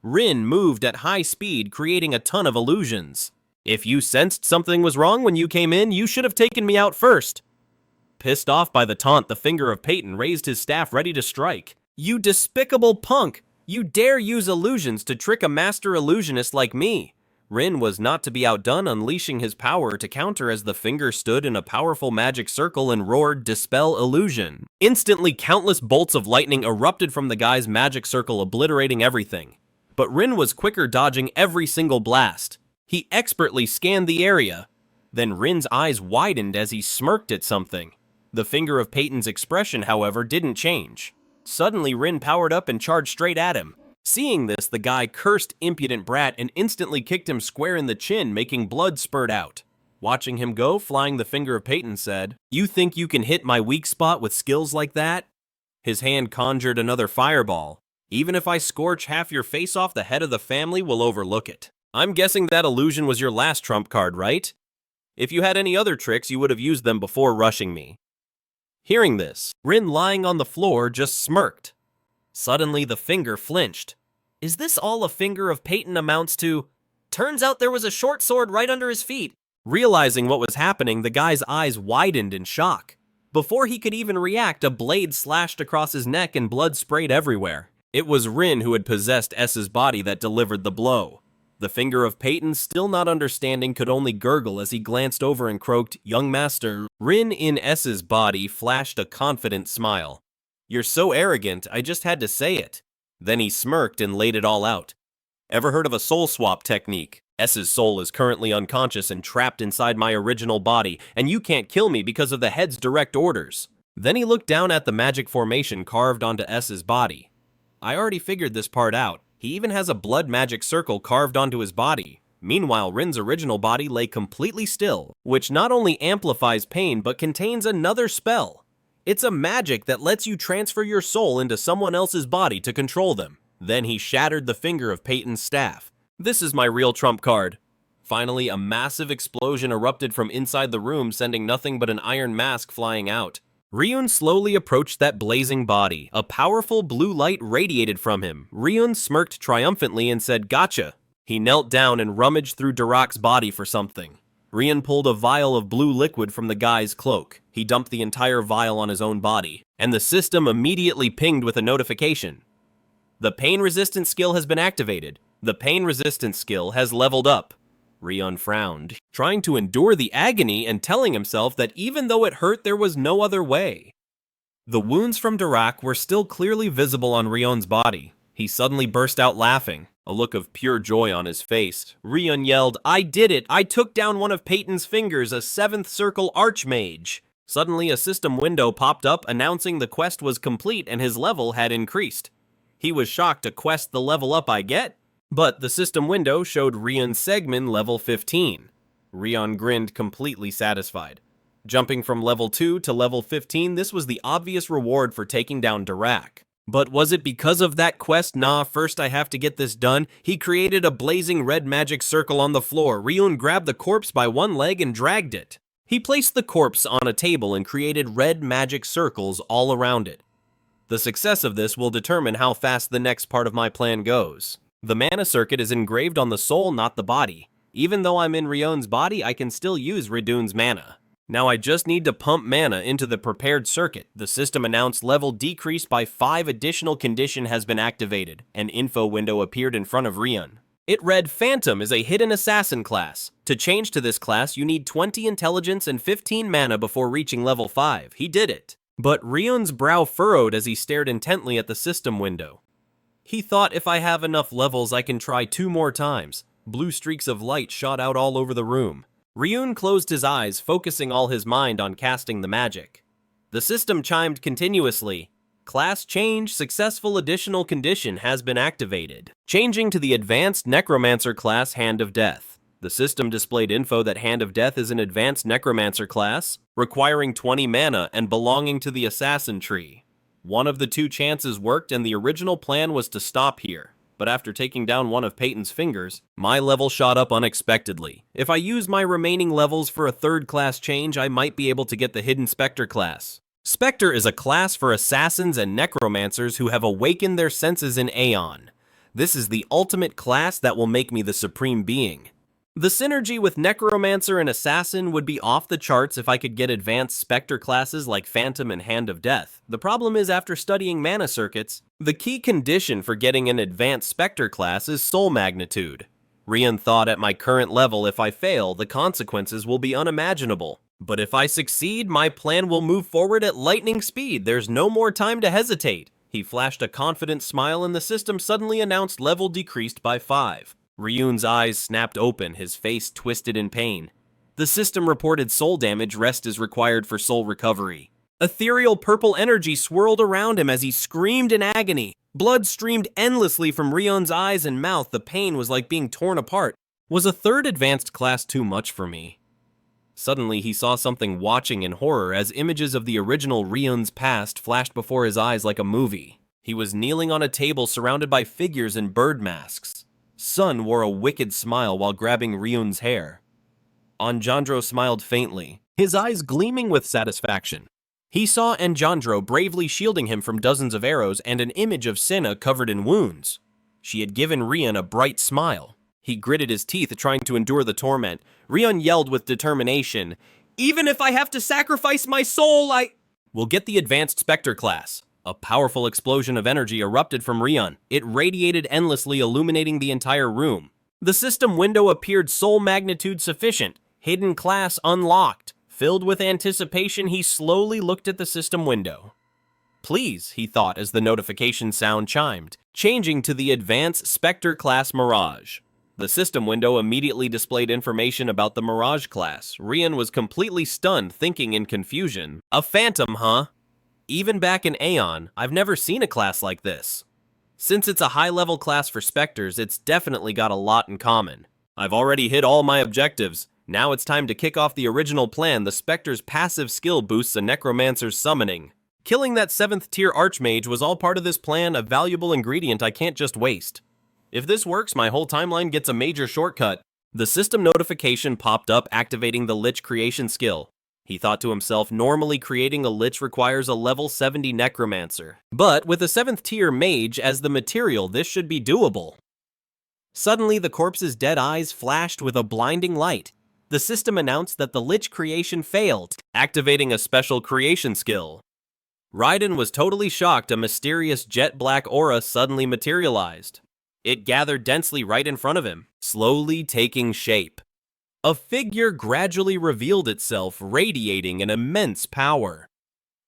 Rin moved at high speed, creating a ton of illusions. If you sensed something was wrong when you came in, you should have taken me out first. Pissed off by the taunt, the finger of Patong raised his staff ready to strike. You despicable punk! You dare use illusions to trick a master illusionist like me! Rin was not to be outdone, unleashing his power to counter as the finger stood in a powerful magic circle and roared, "Dispel illusion." Instantly, countless bolts of lightning erupted from the guy's magic circle, obliterating everything. But Rin was quicker, dodging every single blast. He expertly scanned the area. Then Rin's eyes widened as he smirked at something. The finger of Patong's expression, however, didn't change. Suddenly, Rin powered up and charged straight at him. Seeing this, the guy cursed impudent brat and instantly kicked him square in the chin, making blood spurt out. Watching him go, flying, the finger of Patong said, "You think you can hit my weak spot with skills like that?" His hand conjured another fireball. "Even if I scorch half your face off, the head of the family will overlook it. I'm guessing that illusion was your last trump card, right? If you had any other tricks, you would have used them before rushing me." Hearing this, Rin, lying on the floor, just smirked. Suddenly, the finger flinched. Is this all a finger of Patong amounts to? Turns out there was a short sword right under his feet. Realizing what was happening, the guy's eyes widened in shock. Before he could even react, a blade slashed across his neck and blood sprayed everywhere. It was Rin who had possessed S's body that delivered the blow. The finger of Patong, still not understanding, could only gurgle as he glanced over and croaked, "Young master." Rin in S's body flashed a confident smile. "You're so arrogant, I just had to say it." Then he smirked and laid it all out. "Ever heard of a soul swap technique? S's soul is currently unconscious and trapped inside my original body, and you can't kill me because of the head's direct orders. Then he looked down at the magic formation carved onto S's body. I already figured this part out. He even has a blood magic circle carved onto his body. Meanwhile, Rin's original body lay completely still, which not only amplifies pain but contains another spell. It's a magic that lets you transfer your soul into someone else's body to control them. Then he shattered the finger of Peyton's staff. This is my real trump card. Finally, a massive explosion erupted from inside the room, sending nothing but an iron mask flying out. Ryun slowly approached that blazing body. A powerful blue light radiated from him. Ryun smirked triumphantly and said, "Gotcha." He knelt down and rummaged through Durak's body for something. Ryun pulled a vial of blue liquid from the guy's cloak. He dumped the entire vial on his own body, and the system immediately pinged with a notification. The pain resistance skill has been activated. The pain resistance skill has leveled up. Ryun frowned, trying to endure the agony and telling himself that even though it hurt, there was no other way. The wounds from Durak were still clearly visible on Ryun's body. He suddenly burst out laughing, a look of pure joy on his face. Ryun yelled, "I did it! I took down one of Peyton's fingers, a 7th Circle Archmage!" Suddenly, a system window popped up announcing the quest was complete and his level had increased. He was shocked to quest the level up I get, but the system window showed Ryan Sach Min level 15. Ryun grinned, completely satisfied. Jumping from level 2 to level 15, this was the obvious reward for taking down Durak. But was it because of that quest? Nah, first I have to get this done. He created a blazing red magic circle on the floor. Ryun grabbed the corpse by one leg and dragged it. He placed the corpse on a table and created red magic circles all around it. The success of this will determine how fast the next part of my plan goes. The mana circuit is engraved on the soul, not the body. Even though I'm in Ryun's body, I can still use Ridun's mana. Now I just need to pump mana into the prepared circuit. The system announced level decreased by 5 additional condition has been activated. An info window appeared in front of Ryun. It read, "Phantom is a hidden assassin class. To change to this class, you need 20 intelligence and 15 mana before reaching level 5. He did it. But Ryun's brow furrowed as he stared intently at the system window. He thought, if I have enough levels, I can try 2 more times. Blue streaks of light shot out all over the room. Ryun closed his eyes, focusing all his mind on casting the magic. The system chimed continuously. Class change, successful additional condition has been activated. Changing to the advanced Necromancer class, Hand of Death. The system displayed info that Hand of Death is an advanced Necromancer class, requiring 20 mana and belonging to the Assassin tree. One of the 2 chances worked and the original plan was to stop here. But after taking down one of Peyton's fingers, my level shot up unexpectedly. If I use my remaining levels for a 3rd class change, I might be able to get the Hidden Spectre class. Spectre is a class for assassins and necromancers who have awakened their senses in Aeon. This is the ultimate class that will make me the supreme being. The synergy with Necromancer and Assassin would be off the charts if I could get advanced Spectre classes like Phantom and Hand of Death. The problem is, after studying mana circuits, the key condition for getting an advanced Spectre class is soul magnitude. Ryun thought, at my current level, if I fail, the consequences will be unimaginable. But if I succeed, my plan will move forward at lightning speed. There's no more time to hesitate. He flashed a confident smile and the system suddenly announced level decreased by 5. Ryun's eyes snapped open, his face twisted in pain. The system reported soul damage. Rest is required for soul recovery. Ethereal purple energy swirled around him as he screamed in agony. Blood streamed endlessly from Ryun's eyes and mouth. The pain was like being torn apart. Was a 3rd advanced class too much for me? Suddenly, he saw something watching in horror as images of the original Ryun's past flashed before his eyes like a movie. He was kneeling on a table surrounded by figures in bird masks. Sun wore a wicked smile while grabbing Ryun's hair. Anjandro smiled faintly, his eyes gleaming with satisfaction. He saw Anjandro bravely shielding him from dozens of arrows and an image of Senna covered in wounds. She had given Ryun a bright smile. He gritted his teeth, trying to endure the torment. Ryun yelled with determination, "Even if I have to sacrifice my soul, I will get the advanced Spectre class." A powerful explosion of energy erupted from Ryun. It radiated endlessly, illuminating the entire room. The system window appeared soul magnitude sufficient. Hidden class unlocked. Filled with anticipation, he slowly looked at the system window. Please, he thought as the notification sound chimed, changing to the advanced Spectre class Mirage. The system window immediately displayed information about the Mirage class. Ryun was completely stunned, thinking in confusion, "A phantom, huh?" Even back in Aeon, I've never seen a class like this. Since it's a high-level class for Spectres, it's definitely got a lot in common. I've already hit all my objectives. Now it's time to kick off the original plan. The Spectre's passive skill boosts a Necromancer's summoning. Killing that 7th tier Archmage was all part of this plan, a valuable ingredient I can't just waste. If this works, my whole timeline gets a major shortcut. The system notification popped up activating the Lich creation skill. He thought to himself, normally creating a Lich requires a level 70 Necromancer. But with a 7th tier Mage as the material, this should be doable. Suddenly, the corpse's dead eyes flashed with a blinding light. The system announced that the Lich creation failed, activating a special creation skill. Raiden was totally shocked. A mysterious jet-black aura suddenly materialized. It gathered densely right in front of him, slowly taking shape. A figure gradually revealed itself, radiating an immense power.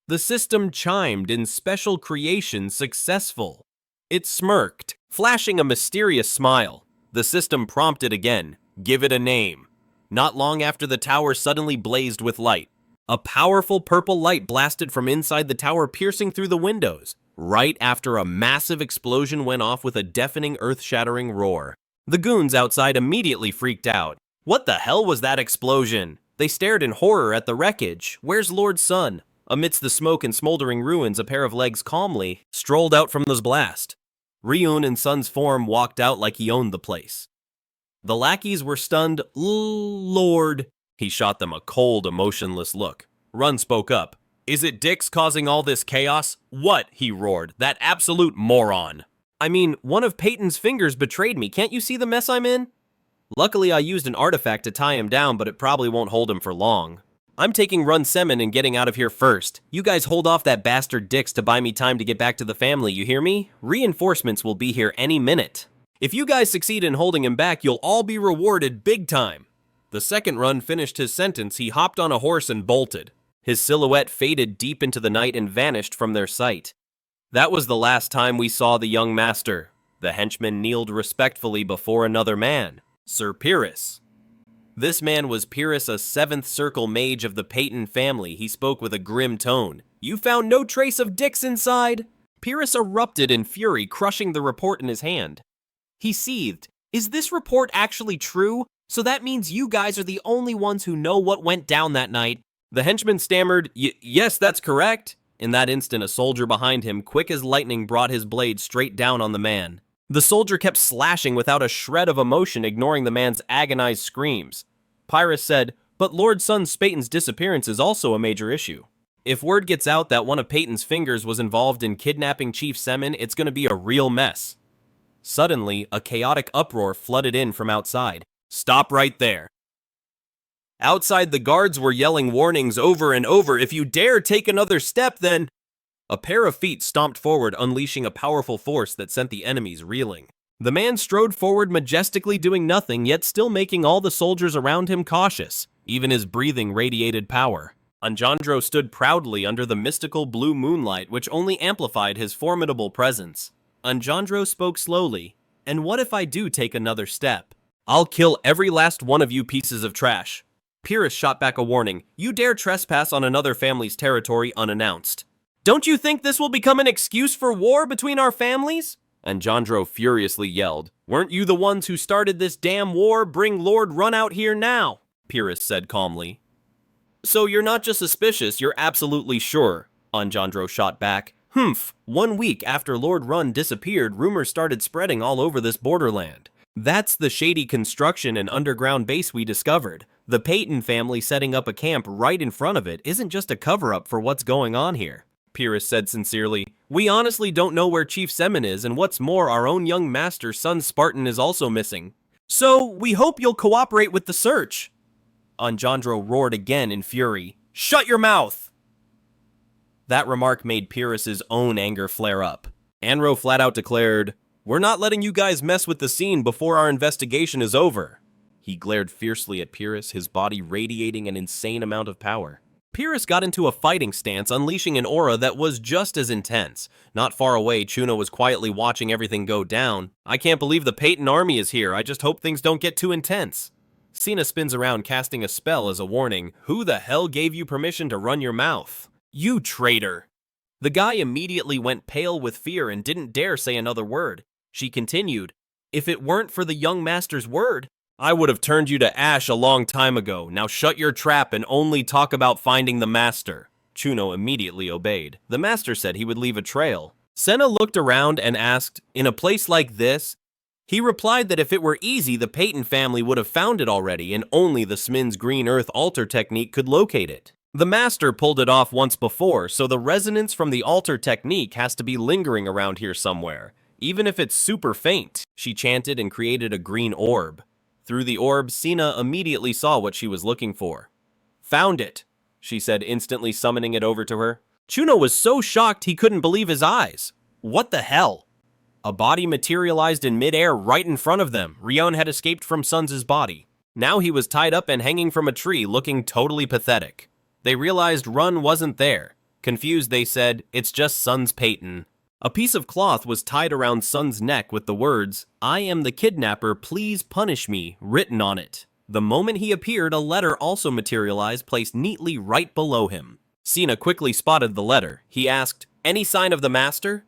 The system chimed in special creation successful. It smirked, flashing a mysterious smile. The system prompted again, give it a name. Not long after, the tower suddenly blazed with light. A powerful purple light blasted from inside the tower, piercing through the windows. Right after, a massive explosion went off with a deafening, earth-shattering roar. The goons outside immediately freaked out. What the hell was that explosion? They stared in horror at the wreckage. Where's Lord Sun? Amidst the smoke and smoldering ruins, a pair of legs calmly strolled out from the blast. Ryun in Sun's form walked out like he owned the place. The lackeys were stunned. Lord. He shot them a cold, emotionless look. Run spoke up. Is it Dix causing all this chaos? What? He roared. That absolute moron. I mean, one of Peyton's fingers betrayed me. Can't you see the mess I'm in? Luckily, I used an artifact to tie him down, but it probably won't hold him for long. I'm taking Run Sach Min and getting out of here first. You guys hold off that bastard Dix to buy me time to get back to the family, you hear me? Reinforcements will be here any minute. If you guys succeed in holding him back, you'll all be rewarded big time. The second Run finished his sentence. He hopped on a horse and bolted. His silhouette faded deep into the night and vanished from their sight. That was the last time we saw the young master. The henchman kneeled respectfully before another man, Sir Pyrrhus. This man was Pyrrhus, a 7th circle mage of the Peyton family. He spoke with a grim tone. You found no trace of Dix inside? Pyrrhus erupted in fury, crushing the report in his hand. He seethed. Is this report actually true? So that means you guys are the only ones who know what went down that night. The henchman stammered, yes, that's correct. In that instant, a soldier behind him, quick as lightning, brought his blade straight down on the man. The soldier kept slashing without a shred of emotion, ignoring the man's agonized screams. Pyrrhus said, but Lord Sun Peyton's disappearance is also a major issue. If word gets out that one of Peyton's fingers was involved in kidnapping Chief Semin, it's going to be a real mess. Suddenly, a chaotic uproar flooded in from outside. Stop right there. Outside, the guards were yelling warnings over and over. If you dare take another step, then... A pair of feet stomped forward, unleashing a powerful force that sent the enemies reeling. The man strode forward majestically, doing nothing, yet still making all the soldiers around him cautious. Even his breathing radiated power. Anjandro stood proudly under the mystical blue moonlight, which only amplified his formidable presence. Anjandro spoke slowly. And what if I do take another step? I'll kill every last one of you pieces of trash. Pyrrhus shot back a warning. You dare trespass on another family's territory unannounced. Don't you think this will become an excuse for war between our families? Anjandro furiously yelled. Weren't you the ones who started this damn war? Bring Lord Run out here now, Pyrrhus said calmly. So you're not just suspicious, you're absolutely sure, Anjandro shot back. 1 week after Lord Run disappeared, rumors started spreading all over this borderland. That's the shady construction and underground base we discovered. The Peyton family setting up a camp right in front of it isn't just a cover-up for what's going on here, Pyrrhus said sincerely. We honestly don't know where Chief Semin is, and what's more, our own young master, Son Spartan, is also missing. So, we hope you'll cooperate with the search. Anjandro roared again in fury. Shut your mouth! That remark made Pyrrhus's own anger flare up. Anro flat out declared, We're not letting you guys mess with the scene before our investigation is over. He glared fiercely at Pyrrhus, his body radiating an insane amount of power. Pyrrhus got into a fighting stance, unleashing an aura that was just as intense. Not far away, Chuna was quietly watching everything go down. I can't believe the Peyton army is here. I just hope things don't get too intense. Cena spins around, casting a spell as a warning. Who the hell gave you permission to run your mouth? You traitor! The guy immediately went pale with fear and didn't dare say another word. She continued, "If it weren't for the young master's word, I would have turned you to ash a long time ago. Now shut your trap and only talk about finding the master." Chuno immediately obeyed. The master said he would leave a trail. Senna looked around and asked, "In a place like this?" He replied that if it were easy, the Patong family would have found it already, and only the Smin's green earth altar technique could locate it. The master pulled it off once before, so the resonance from the altar technique has to be lingering around here somewhere, even if it's super faint. She chanted and created a green orb. Through the orb, Sina immediately saw what she was looking for. "Found it," she said, instantly summoning it over to her. Chuno was so shocked he couldn't believe his eyes. What the hell? A body materialized in midair right in front of them. Rion had escaped from Sun's body. Now he was tied up and hanging from a tree, looking totally pathetic. They realized Run wasn't there. Confused, they said, "It's just Sun's Patong." A piece of cloth was tied around Sun's neck with the words, "I am the kidnapper, please punish me," written on it. The moment he appeared, a letter also materialized, placed neatly right below him. Sina quickly spotted the letter. He asked, "Any sign of the master?"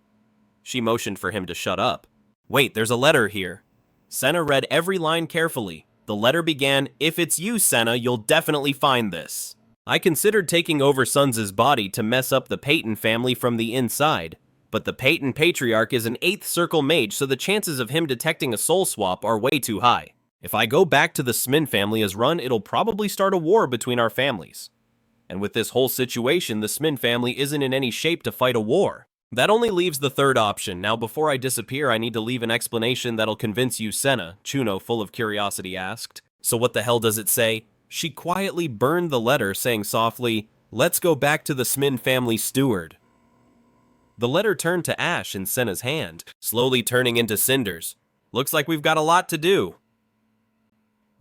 She motioned for him to shut up. "Wait, there's a letter here." Senna read every line carefully. The letter began, "If it's you, Senna, you'll definitely find this. I considered taking over Sun's body to mess up the Patong family from the inside, but the Patong patriarch is an 8th circle mage, so the chances of him detecting a soul swap are way too high. If I go back to the Smin family as Run, it'll probably start a war between our families. And with this whole situation, the Smin family isn't in any shape to fight a war. That only leaves the third option. Now, before I disappear, I need to leave an explanation that'll convince you, Senna," Chuno, full of curiosity, asked. "So what the hell does it say?" She quietly burned the letter, saying softly, "Let's go back to the Smin family steward." The letter turned to ash in Senna's hand, slowly turning into cinders. "Looks like we've got a lot to do."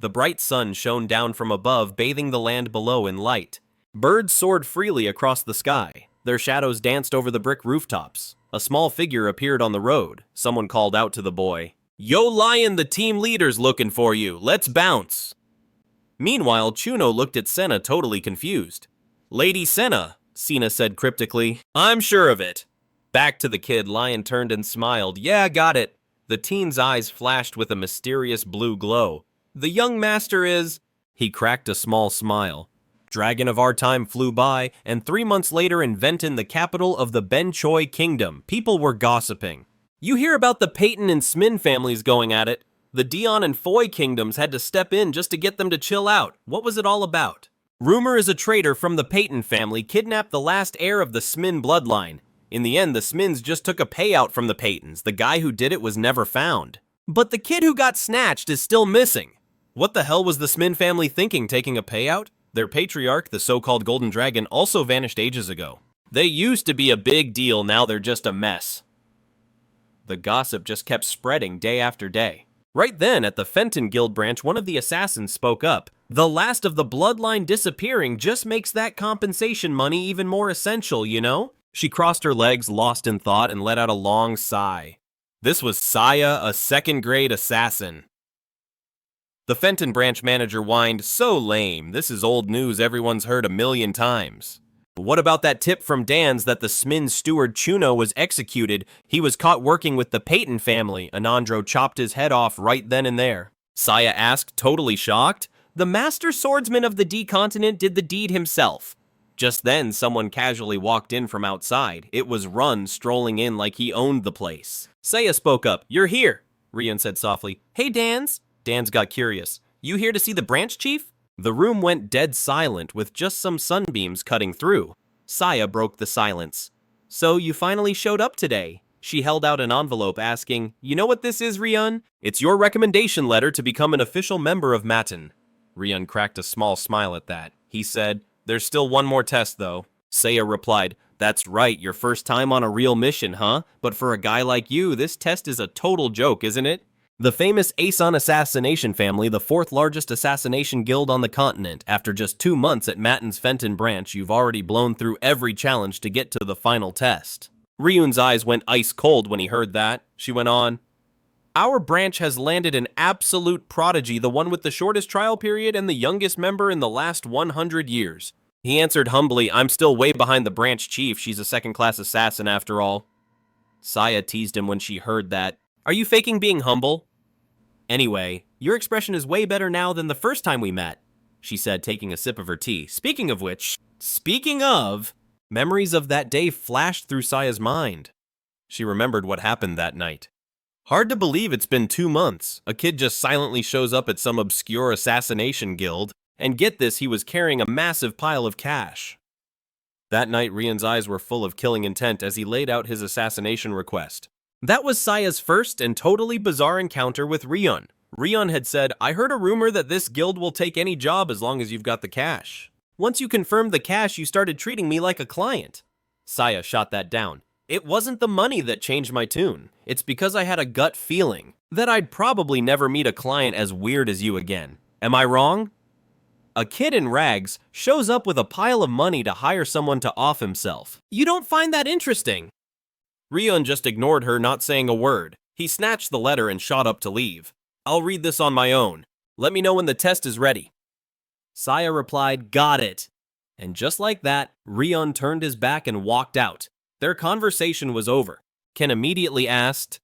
The bright sun shone down from above, bathing the land below in light. Birds soared freely across the sky. Their shadows danced over the brick rooftops. A small figure appeared on the road. Someone called out to the boy, "Yo, Lion, the team leader's looking for you. Let's bounce." Meanwhile, Chuno looked at Senna totally confused. "Lady Senna," Sina said cryptically. "I'm sure of it." Back to the kid, Lion turned and smiled. "Yeah, got it." The teen's eyes flashed with a mysterious blue glow. "The young master is..." He cracked a small smile. "Dragon of our time flew by, and 3 months later in Venton, the capital of the Ben Choi kingdom, people were gossiping. You hear about the Patong and Smin families going at it. The Dion and Foy kingdoms had to step in just to get them to chill out. What was it all about? Rumor is a traitor from the Patong family kidnapped the last heir of the Smin bloodline. In the end, the Smins just took a payout from the Patongs. The guy who did it was never found. But the kid who got snatched is still missing. What the hell was the Smin family thinking, taking a payout? Their patriarch, the so-called Golden Dragon, also vanished ages ago. They used to be a big deal, now they're just a mess." The gossip just kept spreading day after day. Right then, at the Fenton Guild branch, one of the assassins spoke up. "The last of the bloodline disappearing just makes that compensation money even more essential, you know?" She crossed her legs, lost in thought, and let out a long sigh. This was Saya, a second-grade assassin. The Fenton branch manager whined, "So lame. This is old news everyone's heard a million times." But what about that tip from Dan's that the Smin steward Chuno was executed? He was caught working with the Patong family. Anandro chopped his head off right then and there. Saya asked, totally shocked. "The master swordsman of the D continent did the deed himself." Just then, someone casually walked in from outside. It was Run, strolling in like he owned the place. Saya spoke up. "You're here," Rion said softly. "Hey, Dans." Dans got curious. "You here to see the branch chief?" The room went dead silent, with just some sunbeams cutting through. Saya broke the silence. "So you finally showed up today." She held out an envelope asking, "You know what this is, Rion? It's your recommendation letter to become an official member of Matin." Rion cracked a small smile at that. He said, "There's still one more test, though." Saya replied, "That's right, your first time on a real mission, huh? But for a guy like you, this test is a total joke, isn't it? The famous Aeson assassination family, the 4th largest assassination guild on the continent. After just 2 months at Matin's Fenton branch, you've already blown through every challenge to get to the final test." Ryun's eyes went ice cold when he heard that. She went on, "Our branch has landed an absolute prodigy, the one with the shortest trial period and the youngest member in the last 100 years. He answered humbly, I'm still way behind the branch chief. She's a second-class assassin after all. Saya teased him when she heard that. Are you faking being humble? Anyway, your expression is way better now than the first time we met, she said, taking a sip of her tea. Speaking of, memories of that day flashed through Saya's mind. She remembered what happened that night. Hard to believe it's been 2 months. A kid just silently shows up at some obscure assassination guild, and get this, he was carrying a massive pile of cash. That night, Rian's eyes were full of killing intent as he laid out his assassination request. That was Saya's first and totally bizarre encounter with Rian. Rian had said, I heard a rumor that this guild will take any job as long as you've got the cash. Once you confirmed the cash, you started treating me like a client. Saya shot that down. It wasn't the money that changed my tune. It's because I had a gut feeling that I'd probably never meet a client as weird as you again. Am I wrong? A kid in rags shows up with a pile of money to hire someone to off himself. You don't find that interesting? Rian just ignored her, not saying a word. He snatched the letter and shot up to leave. I'll read this on my own. Let me know when the test is ready. Saya replied, got it. And just like that, Rian turned his back and walked out. Their conversation was over. Ken immediately asked,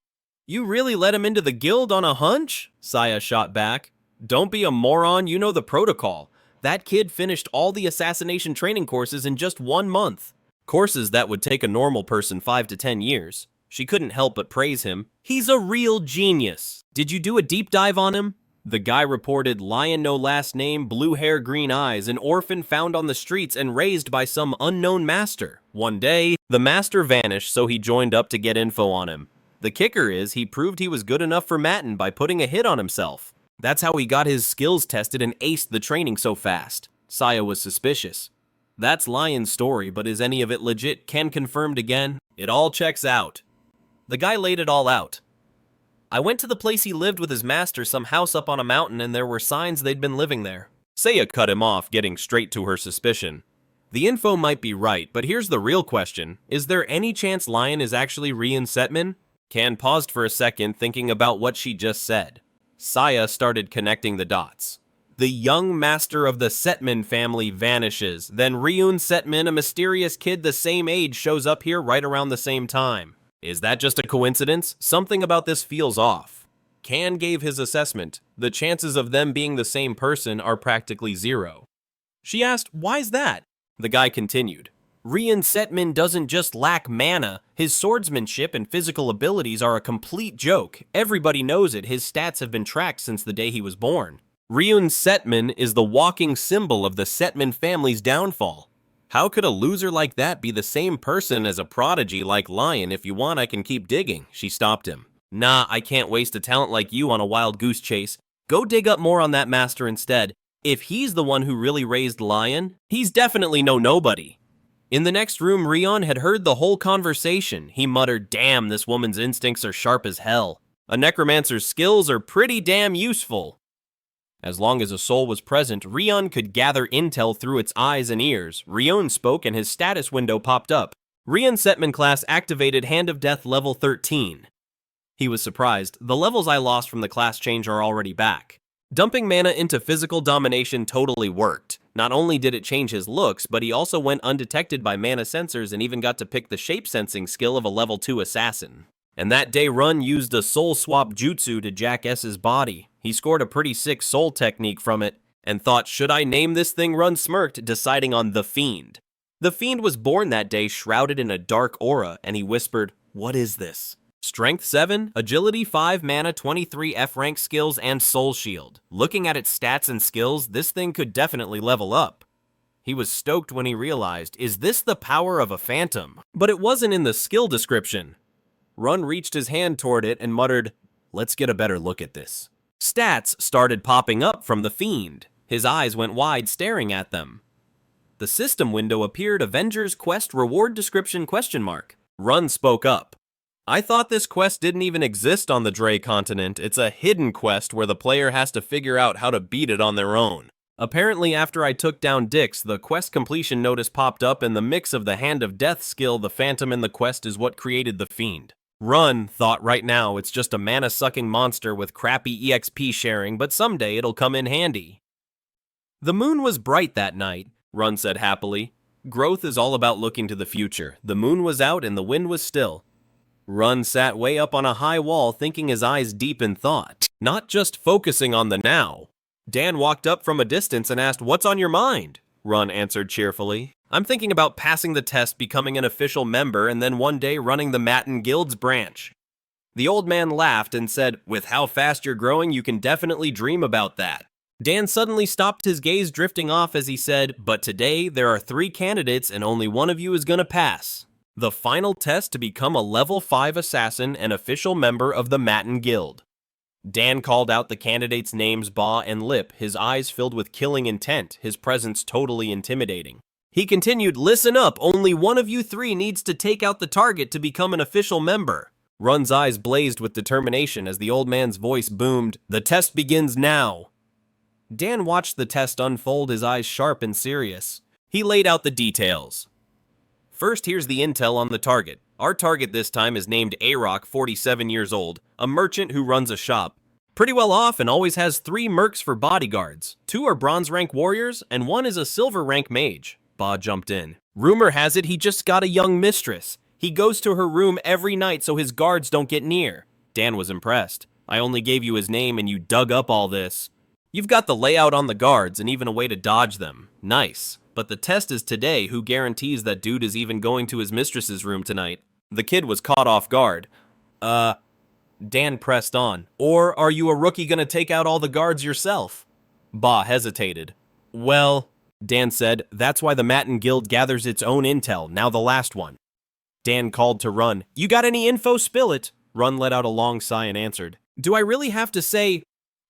You really let him into the guild on a hunch? Saya shot back. Don't be a moron, you know the protocol. That kid finished all the assassination training courses in just 1 month. Courses that would take a normal person 5 to 10 years. She couldn't help but praise him. He's a real genius. Did you do a deep dive on him? The guy reported, lion no last name, blue hair, green eyes, an orphan found on the streets and raised by some unknown master. One day, the master vanished, so he joined up to get info on him. The kicker is, he proved he was good enough for Matin by putting a hit on himself. That's how he got his skills tested and aced the training so fast. Saya was suspicious. That's Lion's story, but is any of it legit? Ken confirmed again. It all checks out. The guy laid it all out. I went to the place he lived with his master, some house up on a mountain, and there were signs they'd been living there. Saya cut him off, getting straight to her suspicion. The info might be right, but here's the real question. Is there any chance Lion is actually Run Sach Min? Can paused for a second, thinking about what she just said. Saya started connecting the dots. The young master of the Sach Min family vanishes. Then Run Sach Min, a mysterious kid the same age, shows up here right around the same time. Is that just a coincidence? Something about this feels off. Can gave his assessment. The chances of them being the same person are practically zero. She asked, why's that? The guy continued. Run Sach Min doesn't just lack mana, his swordsmanship and physical abilities are a complete joke. Everybody knows it, his stats have been tracked since the day he was born. Run Sach Min is the walking symbol of the Sach Min family's downfall. How could a loser like that be the same person as a prodigy like Lion? If you want, I can keep digging. She stopped him. Nah, I can't waste a talent like you on a wild goose chase. Go dig up more on that master instead. If he's the one who really raised Lion, he's definitely no nobody. In the next room, Rian had heard the whole conversation. He muttered, damn, this woman's instincts are sharp as hell. A necromancer's skills are pretty damn useful. As long as a soul was present, Rian could gather intel through its eyes and ears. Rion spoke and his status window popped up. Run Sach Min class activated Hand of Death level 13. He was surprised. The levels I lost from the class change are already back. Dumping mana into physical domination totally worked. Not only did it change his looks, but he also went undetected by mana sensors and even got to pick the shape-sensing skill of a level 2 assassin. And that day Run used a soul swap jutsu to Jack S's body. He scored a pretty sick soul technique from it, and thought, should I name this thing? Run smirked, deciding on The Fiend. The Fiend was born that day shrouded in a dark aura, and he whispered, what is this? Strength 7, Agility 5, Mana 23, F-rank skills, and Soul Shield. Looking at its stats and skills, this thing could definitely level up. He was stoked when he realized, is this the power of a phantom? But it wasn't in the skill description. Run reached his hand toward it and muttered, let's get a better look at this. Stats started popping up from the Fiend. His eyes went wide, staring at them. The system window appeared, Avengers Quest Reward Description ? Run spoke up. I thought this quest didn't even exist on the Dre continent. It's a hidden quest where the player has to figure out how to beat it on their own. Apparently, after I took down Dix, the quest completion notice popped up, and the mix of the Hand of Death skill, the Phantom, and the quest is what created the Fiend. Run thought right now it's just a mana-sucking monster with crappy EXP sharing, but someday it'll come in handy. The moon was bright that night. Run said happily. Growth is all about looking to the future. The moon was out and the wind was still. Run sat way up on a high wall, thinking, his eyes deep in thought, not just focusing on the now. Dan walked up from a distance and asked, "What's on your mind?" Run answered cheerfully, "I'm thinking about passing the test, becoming an official member, and then one day running the Matin Guild's branch." The old man laughed and said, "With how fast you're growing, you can definitely dream about that." Dan suddenly stopped, his gaze drifting off as he said, "But today, there are 3 candidates and only one of you is gonna pass. The final test to become a level 5 assassin and official member of the Matin Guild." Dan called out the candidates' names, Ba and Lip, his eyes filled with killing intent, his presence totally intimidating. He continued, "Listen up, only one of you 3 needs to take out the target to become an official member." Run's eyes blazed with determination as the old man's voice boomed, "The test begins now." Dan watched the test unfold, his eyes sharp and serious. He laid out the details. First, here's the intel on the target. Our target this time is named Arok, 47 years old, a merchant who runs a shop. Pretty well off and always has 3 mercs for bodyguards. 2 are bronze rank warriors and 1 is a silver rank mage. Ba jumped in. Rumor has it he just got a young mistress. He goes to her room every night so his guards don't get near. Dan was impressed. I only gave you his name and you dug up all this. You've got the layout on the guards and even a way to dodge them. Nice. But the test is today. Who guarantees that dude is even going to his mistress's room tonight? The kid was caught off guard. Dan pressed on. Or are you a rookie gonna take out all the guards yourself? Ba hesitated. Well, Dan said, that's why the Matin Guild gathers its own intel, now the last one. Dan called to Run. You got any info? Spill it. Run let out a long sigh and answered. Do I really have to say?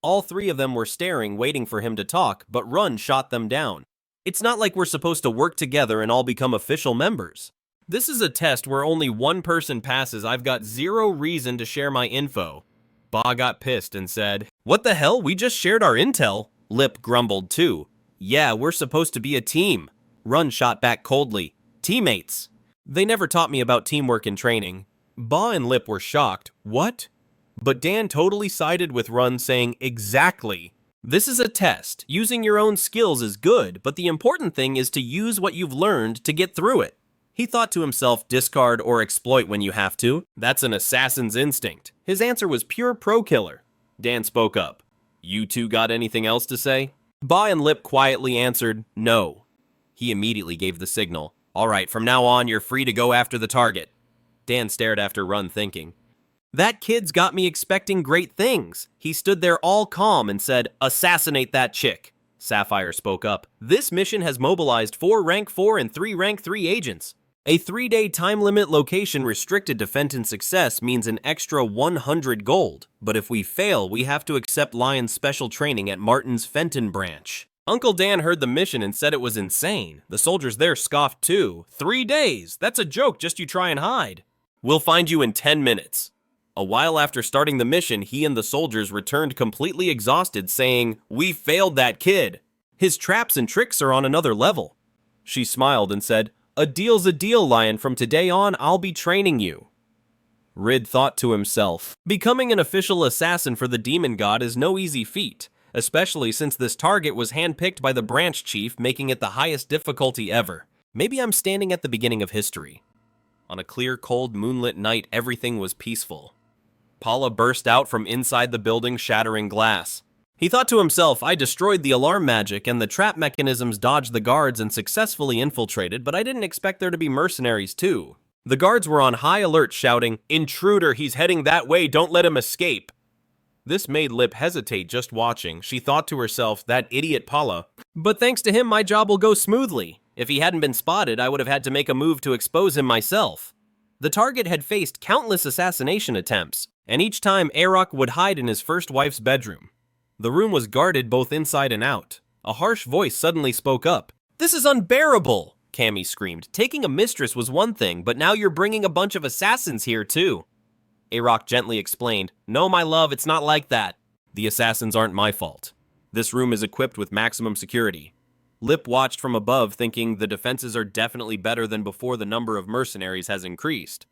All 3 of them were staring, waiting for him to talk, but Run shot them down. It's not like we're supposed to work together and all become official members. This is a test where only one person passes. I've got 0 reason to share my info. Ba got pissed and said, "What the hell? We just shared our intel." Lip grumbled too. "Yeah, we're supposed to be a team." Run shot back coldly. "Teammates." They never taught me about teamwork in training. Ba and Lip were shocked. What? But Dan totally sided with Run, saying, "Exactly. This is a test. Using your own skills is good, but the important thing is to use what you've learned to get through it." He thought to himself, discard or exploit when you have to. That's an assassin's instinct. His answer was pure pro-killer. Dan spoke up. You 2 got anything else to say? Ba and Lip quietly answered, no. He immediately gave the signal. All right, from now on, you're free to go after the target. Dan stared after Run, thinking. That kid's got me expecting great things. He stood there all calm and said, assassinate that chick. Sapphire spoke up. This mission has mobilized 4 rank 4 and 3 rank 3 agents. A 3-day time limit, location restricted to Fenton success means an extra 100 gold. But if we fail, we have to accept Lion's special training at Martin's Fenton branch. Uncle Dan heard the mission and said it was insane. The soldiers there scoffed too. 3 days? That's a joke, just you try and hide. We'll find you in 10 minutes. A while after starting the mission, he and the soldiers returned completely exhausted, saying, we failed that kid. His traps and tricks are on another level. She smiled and said, a deal's a deal, Lion. From today on, I'll be training you. Rid thought to himself, becoming an official assassin for the demon god is no easy feat, especially since this target was handpicked by the branch chief, making it the highest difficulty ever. Maybe I'm standing at the beginning of history. On a clear, cold, moonlit night, everything was peaceful. Paula burst out from inside the building, shattering glass. He thought to himself, I destroyed the alarm magic and the trap mechanisms, dodged the guards and successfully infiltrated, but I didn't expect there to be mercenaries too. The guards were on high alert, shouting, intruder, he's heading that way, don't let him escape. This made Lip hesitate just watching. She thought to herself, that idiot Paula. But thanks to him, my job will go smoothly. If he hadn't been spotted, I would have had to make a move to expose him myself. The target had faced countless assassination attempts, and each time Arok would hide in his first wife's bedroom. The room was guarded both inside and out. A harsh voice suddenly spoke up. This is unbearable, Cammy screamed. Taking a mistress was one thing, but now you're bringing a bunch of assassins here too. Arok gently explained, no, my love, it's not like that. The assassins aren't my fault. This room is equipped with maximum security. Lip watched from above, thinking the defenses are definitely better than before. The number of mercenaries has increased.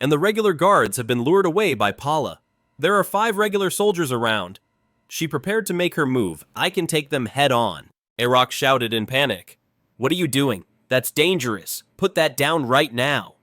And the regular guards have been lured away by Paula. There are 5 regular soldiers around. She prepared to make her move. I can take them head on. Arok shouted in panic. What are you doing? That's dangerous. Put that down right now.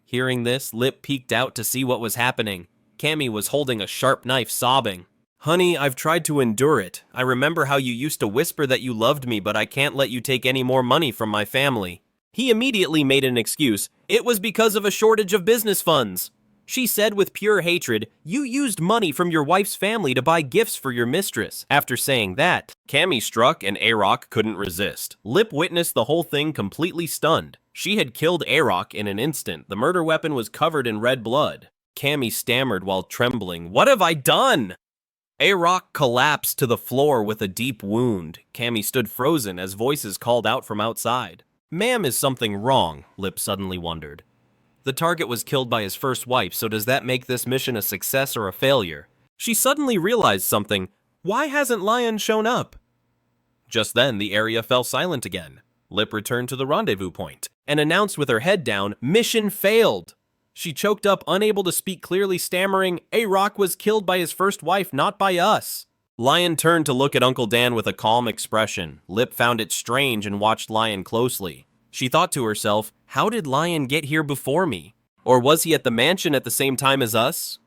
Hearing this, Lip peeked out to see what was happening. Cammy was holding a sharp knife, sobbing. Honey, I've tried to endure it. I remember how you used to whisper that you loved me, but I can't let you take any more money from my family. He immediately made an excuse. It was because of a shortage of business funds. She said with pure hatred, you used money from your wife's family to buy gifts for your mistress. After saying that, Cammy struck and Arok couldn't resist. Lip witnessed the whole thing completely stunned. She had killed Arok in an instant. The murder weapon was covered in red blood. Cammy stammered while trembling. What have I done? Arok collapsed to the floor with a deep wound. Cammy stood frozen as voices called out from outside. Ma'am, is something wrong? Lip suddenly wondered. The target was killed by his first wife, so does that make this mission a success or a failure? She suddenly realized something. Why hasn't Lion shown up? Just then, the area fell silent again. Lip returned to the rendezvous point and announced with her head down, mission failed. She choked up, unable to speak clearly, stammering, Arok was killed by his first wife, not by us. Lion turned to look at Uncle Dan with a calm expression. Lip found it strange and watched Lion closely. She thought to herself, how did Lion get here before me? Or was he at the mansion at the same time as us?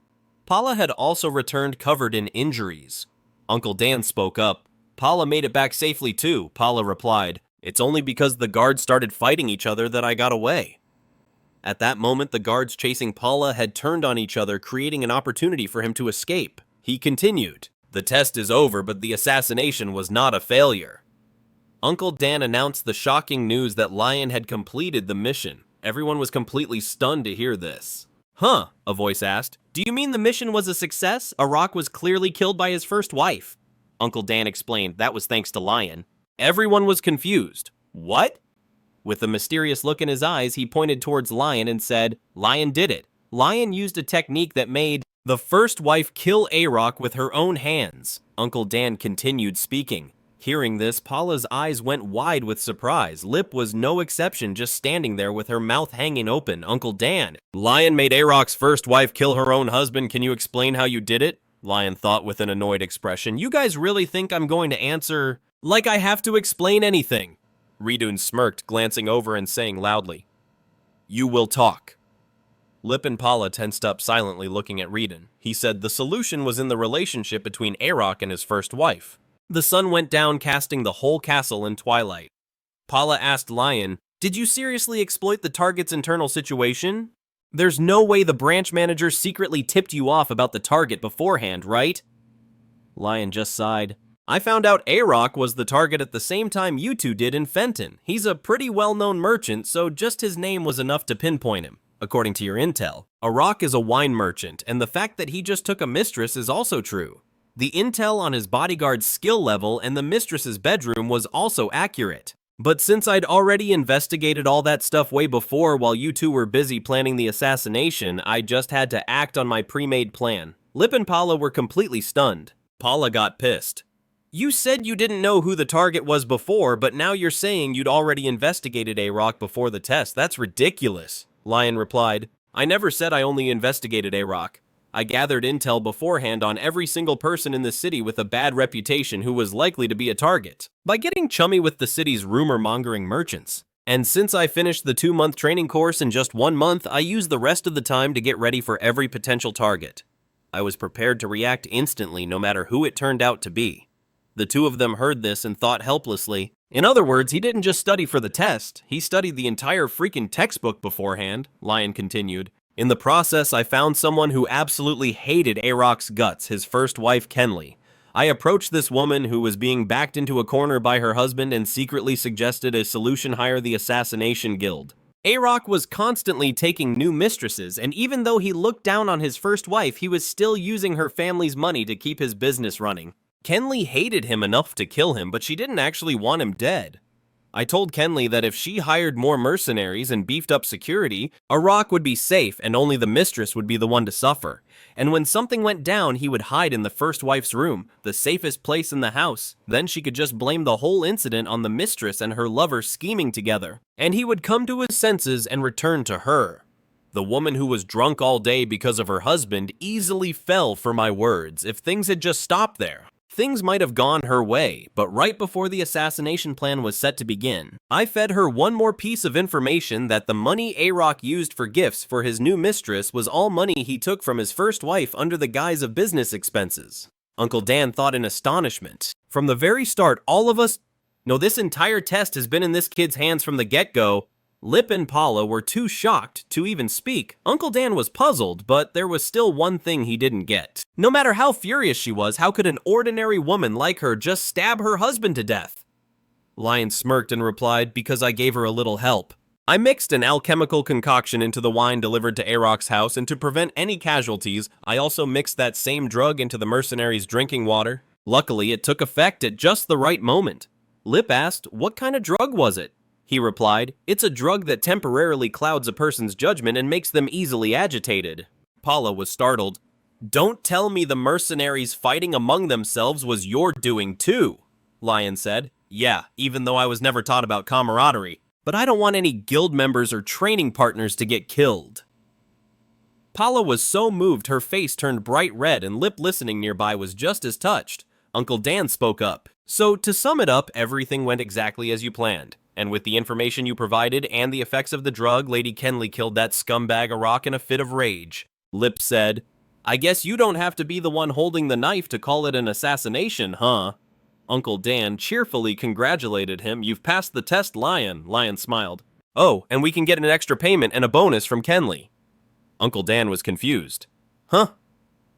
Paula had also returned covered in injuries. Uncle Dan spoke up. Paula made it back safely too, Paula replied. It's only because the guards started fighting each other that I got away. At that moment, the guards chasing Paula had turned on each other, creating an opportunity for him to escape. He continued, the test is over, but the assassination was not a failure. Uncle Dan announced the shocking news that Lion had completed the mission. Everyone was completely stunned to hear this. Huh, a voice asked. Do you mean the mission was a success? Arok was clearly killed by his first wife. Uncle Dan explained that was thanks to Lion. Everyone was confused. What? With a mysterious look in his eyes, he pointed towards Lion and said, Lion did it. Lion used a technique that made the first wife kill Arok with her own hands. Uncle Dan continued speaking. Hearing this, Paula's eyes went wide with surprise. Lip was no exception, just standing there with her mouth hanging open. Uncle Dan, Lion made Arok's first wife kill her own husband. Can you explain how you did it? Lion thought with an annoyed expression. You guys really think I'm going to answer like I have to explain anything? Ridun smirked, glancing over and saying loudly, you will talk. Lip and Paula tensed up, silently looking at Ridun. He said the solution was in the relationship between Arok and his first wife. The sun went down, casting the whole castle in twilight. Paula asked Lion, did you seriously exploit the target's internal situation? There's no way the branch manager secretly tipped you off about the target beforehand, right? Lion just sighed. I found out Arok was the target at the same time you two did in Fenton. He's a pretty well-known merchant, so just his name was enough to pinpoint him. According to your intel, Arok is a wine merchant, and the fact that he just took a mistress is also true. The intel on his bodyguard's skill level and the mistress's bedroom was also accurate. But since I'd already investigated all that stuff way before while you two were busy planning the assassination, I just had to act on my pre-made plan. Lip and Paula were completely stunned. Paula got pissed. You said you didn't know who the target was before, but now you're saying you'd already investigated Arok before the test. That's ridiculous. Lion replied, I never said I only investigated Arok. I gathered intel beforehand on every single person in the city with a bad reputation who was likely to be a target, by getting chummy with the city's rumor-mongering merchants. And since I finished the 2-month training course in just 1 month, I used the rest of the time to get ready for every potential target. I was prepared to react instantly no matter who it turned out to be. The two of them heard this and thought helplessly. In other words, he didn't just study for the test, he studied the entire freaking textbook beforehand, Lion continued. In the process, I found someone who absolutely hated Arok's guts, his first wife, Kenley. I approached this woman who was being backed into a corner by her husband and secretly suggested a solution: hire the assassination guild. Arok was constantly taking new mistresses, and even though he looked down on his first wife, he was still using her family's money to keep his business running. Kenley hated him enough to kill him, but she didn't actually want him dead. I told Kenley that if she hired more mercenaries and beefed up security, Arok would be safe and only the mistress would be the one to suffer. And when something went down, he would hide in the first wife's room, the safest place in the house. Then she could just blame the whole incident on the mistress and her lover scheming together. And he would come to his senses and return to her. The woman who was drunk all day because of her husband easily fell for my words if things had just stopped there. Things might have gone her way, but right before the assassination plan was set to begin, I fed her one more piece of information that the money A-Rock used for gifts for his new mistress was all money he took from his first wife under the guise of business expenses. Uncle Dan thought in astonishment. From the very start, all of us... No, this entire test has been in this kid's hands from the get-go. Lip and Paula were too shocked to even speak. Uncle Dan was puzzled, but there was still one thing he didn't get. No matter how furious she was, how could an ordinary woman like her just stab her husband to death? Lion smirked and replied, because I gave her a little help. I mixed an alchemical concoction into the wine delivered to A-Rock's house, and to prevent any casualties, I also mixed that same drug into the mercenaries' drinking water. Luckily, it took effect at just the right moment. Lip asked, what kind of drug was it? He replied, it's a drug that temporarily clouds a person's judgment and makes them easily agitated. Paula was startled. Don't tell me the mercenaries fighting among themselves was your doing too, Lion said. Yeah, even though I was never taught about camaraderie, but I don't want any guild members or training partners to get killed. Paula was so moved her face turned bright red and Lip listening nearby was just as touched. Uncle Dan spoke up. So to sum it up, everything went exactly as you planned. And with the information you provided and the effects of the drug, Lady Kenley killed that scumbag A-Rock in a fit of rage. Lip said, I guess you don't have to be the one holding the knife to call it an assassination, huh? Uncle Dan cheerfully congratulated him. You've passed the test, Lion. Lion smiled. Oh, and we can get an extra payment and a bonus from Kenley. Uncle Dan was confused. Huh?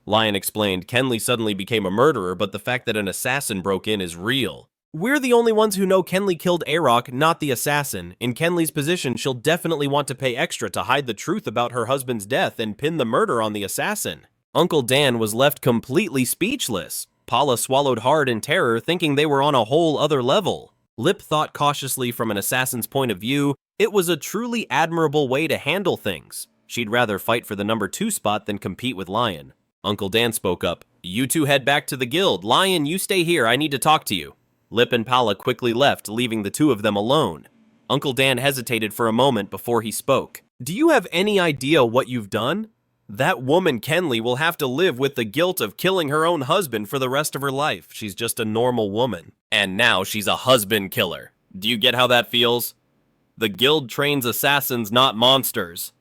Lion explained, Kenley suddenly became a murderer, but the fact that an assassin broke in is real. We're the only ones who know Kenley killed A-Rock, not the assassin. In Kenley's position, she'll definitely want to pay extra to hide the truth about her husband's death and pin the murder on the assassin. Uncle Dan was left completely speechless. Paula swallowed hard in terror, thinking they were on a whole other level. Lip thought cautiously from an assassin's point of view. It was a truly admirable way to handle things. She'd rather fight for the number 2 spot than compete with Lion. Uncle Dan spoke up. You two head back to the guild. Lion, you stay here. I need to talk to you. Lip and Paula quickly left, leaving the two of them alone. Uncle Dan hesitated for a moment before he spoke. Do you have any idea what you've done? That woman Kenley will have to live with the guilt of killing her own husband for the rest of her life. She's just a normal woman. And now she's a husband killer. Do you get how that feels? The guild trains assassins, not monsters.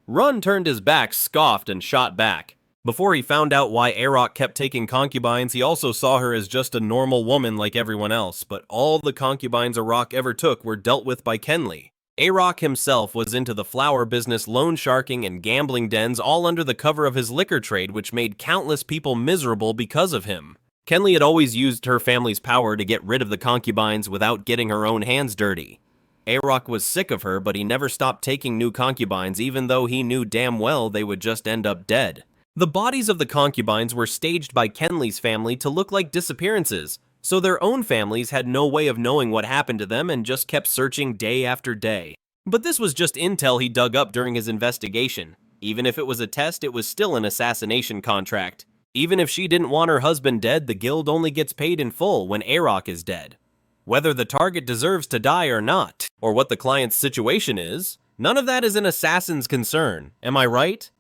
Run turned his back, scoffed, and shot back. Before he found out why A-Rock kept taking concubines, he also saw her as just a normal woman like everyone else, but all the concubines A-Rock ever took were dealt with by Kenley. A-Rock himself was into the flower business, loan sharking, and gambling dens, all under the cover of his liquor trade, which made countless people miserable because of him. Kenley had always used her family's power to get rid of the concubines without getting her own hands dirty. A-Rock was sick of her, but he never stopped taking new concubines, even though he knew damn well they would just end up dead. The bodies of the concubines were staged by Kenley's family to look like disappearances, so their own families had no way of knowing what happened to them and just kept searching day after day. But this was just intel he dug up during his investigation. Even if it was a test, it was still an assassination contract. Even if she didn't want her husband dead, the guild only gets paid in full when A-Rock is dead. Whether the target deserves to die or not, or what the client's situation is, none of that is an assassin's concern, am I right?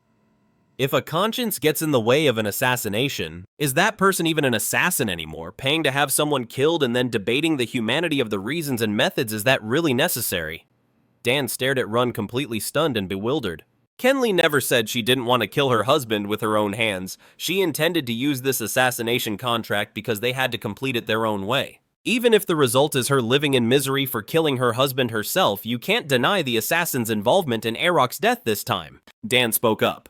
If a conscience gets in the way of an assassination, is that person even an assassin anymore? Paying to have someone killed and then debating the humanity of the reasons and methods, is that really necessary? Dan stared at Run completely stunned and bewildered. Kenley never said she didn't want to kill her husband with her own hands. She intended to use this assassination contract because they had to complete it their own way. Even if the result is her living in misery for killing her husband herself, you can't deny the assassin's involvement in A-Rock's death this time. Dan spoke up.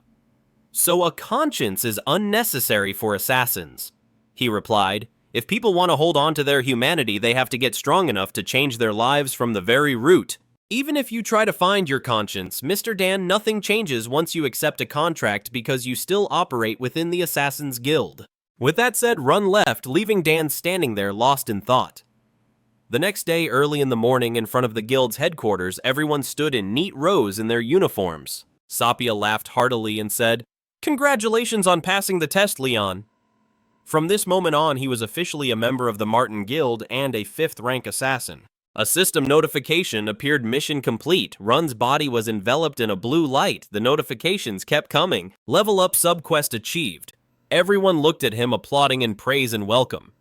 So a conscience is unnecessary for assassins, he replied. If people want to hold on to their humanity, they have to get strong enough to change their lives from the very root. Even if you try to find your conscience, Mr. Dan, nothing changes once you accept a contract because you still operate within the Assassin's Guild. With that said, Run left, leaving Dan standing there lost in thought. The next day, early in the morning, in front of the guild's headquarters, everyone stood in neat rows in their uniforms. Sapia laughed heartily and said, "Congratulations on passing the test, Leon." From this moment on, he was officially a member of the Martin Guild and a 5th rank assassin. A system notification appeared mission complete. Run's body was enveloped in a blue light. The notifications kept coming. Level up subquest achieved. Everyone looked at him applauding in praise and welcome.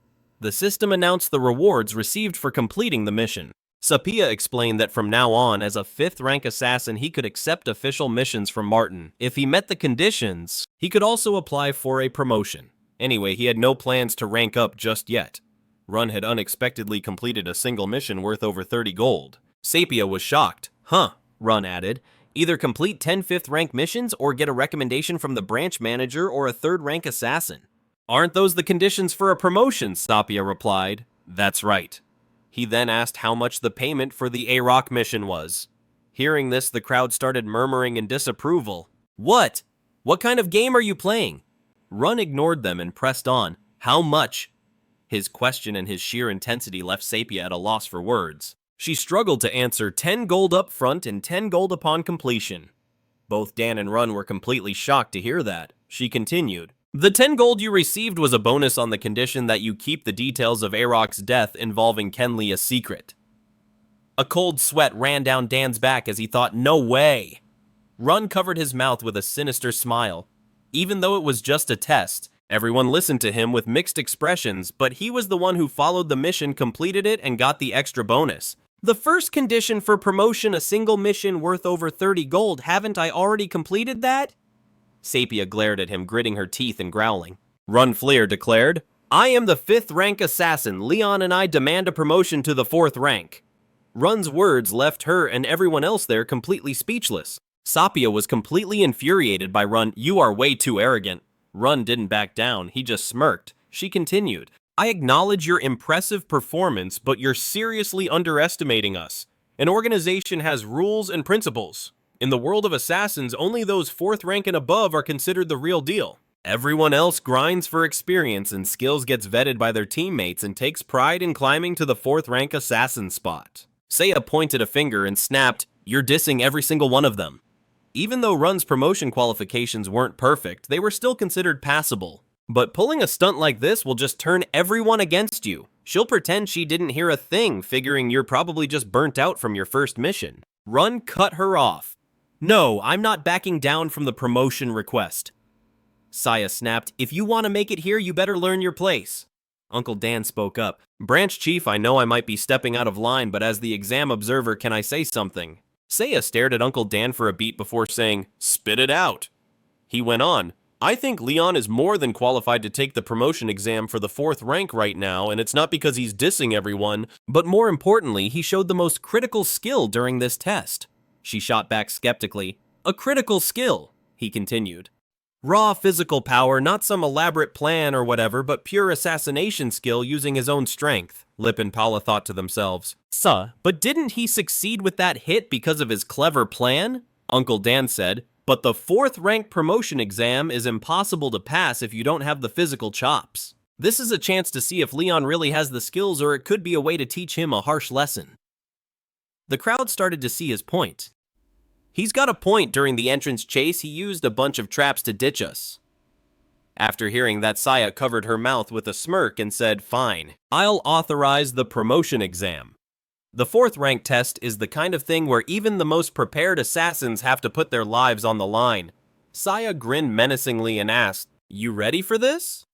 The system announced the rewards received for completing the mission. Sapia explained that from now on, as a 5th rank assassin, he could accept official missions from Martin. If he met the conditions, he could also apply for a promotion. Anyway, he had no plans to rank up just yet. Run had unexpectedly completed a single mission worth over 30 gold. Sapia was shocked. Huh, Run added. Either complete 10 5th rank missions or get a recommendation from the branch manager or a 3rd rank assassin. Aren't those the conditions for a promotion? Sapia replied. That's right. He then asked how much the payment for the A-Rock mission was. Hearing this, the crowd started murmuring in disapproval. What? What kind of game are you playing? Run ignored them and pressed on. How much? His question and his sheer intensity left Sapia at a loss for words. She struggled to answer 10 gold up front and 10 gold upon completion. Both Dan and Run were completely shocked to hear that. She continued. The 10 gold you received was a bonus on the condition that you keep the details of A-Rock's death involving Kenley a secret. A cold sweat ran down Dan's back as he thought, no way. Run covered his mouth with a sinister smile. Even though it was just a test, everyone listened to him with mixed expressions, but he was the one who followed the mission, completed it, and got the extra bonus. The first condition for promotion, a single mission worth over 30 gold, haven't I already completed that? Sapia glared at him, gritting her teeth and growling. Run Fleer declared, I am the 5th rank assassin. Leon and I demand a promotion to the 4th rank. Run's words left her and everyone else there completely speechless. Sapia was completely infuriated by Run. You are way too arrogant. Run didn't back down, he just smirked. She continued, I acknowledge your impressive performance, but you're seriously underestimating us. An organization has rules and principles. In the world of assassins, only those 4th rank and above are considered the real deal. Everyone else grinds for experience and skills, gets vetted by their teammates, and takes pride in climbing to the 4th rank assassin spot. Seiya pointed a finger and snapped, You're dissing every single one of them. Even though Run's promotion qualifications weren't perfect, they were still considered passable. But pulling a stunt like this will just turn everyone against you. She'll pretend she didn't hear a thing, figuring you're probably just burnt out from your first mission. Run cut her off. No, I'm not backing down from the promotion request. Seiya snapped, If you want to make it here, you better learn your place. Uncle Dan spoke up. Branch Chief, I know I might be stepping out of line, but as the exam observer, can I say something? Seiya stared at Uncle Dan for a beat before saying, Spit it out. He went on, I think Leon is more than qualified to take the promotion exam for the 4th rank right now, and it's not because he's dissing everyone, but more importantly, he showed the most critical skill during this test. She shot back skeptically. A critical skill, he continued. Raw physical power, not some elaborate plan or whatever, but pure assassination skill using his own strength, Lip and Paula thought to themselves. But didn't he succeed with that hit because of his clever plan? Uncle Dan said, but the 4th rank promotion exam is impossible to pass if you don't have the physical chops. This is a chance to see if Leon really has the skills, or it could be a way to teach him a harsh lesson. The crowd started to see his point. He's got a point. During the entrance chase, he used a bunch of traps to ditch us. After hearing that, Seiya covered her mouth with a smirk and said, Fine, I'll authorize the promotion exam. The 4th rank test is the kind of thing where even the most prepared assassins have to put their lives on the line. Seiya grinned menacingly and asked, You ready for this?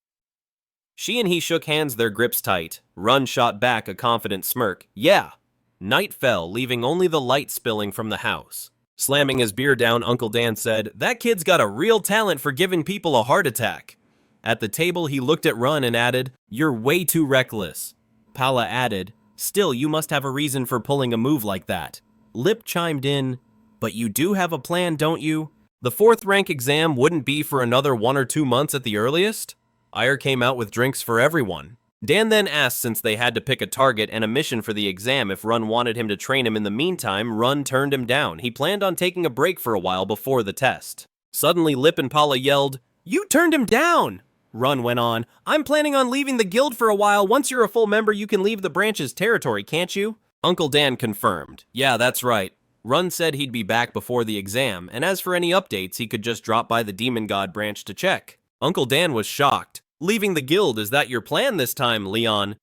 She and he shook hands, their grips tight. Run shot back a confident smirk. Yeah. Night fell, leaving only the light spilling from the house. Slamming his beer down, Uncle Dan said, That kid's got a real talent for giving people a heart attack. At the table, he looked at Run and added, You're way too reckless. Paula added, Still, you must have a reason for pulling a move like that. Lip chimed in, But you do have a plan, don't you? The 4th rank exam wouldn't be for another 1 or 2 months at the earliest? Ire came out with drinks for everyone. Dan then asked, since they had to pick a target and a mission for the exam, if Run wanted him to train him in the meantime. Run turned him down. He planned on taking a break for a while before the test. Suddenly, Lip and Paula yelled, You turned him down! Run went on, I'm planning on leaving the guild for a while. Once you're a full member, you can leave the branch's territory, can't you? Uncle Dan confirmed. Yeah, that's right. Run said he'd be back before the exam, and as for any updates, he could just drop by the Demon God branch to check. Uncle Dan was shocked. Leaving the guild, is that your plan this time, Leon?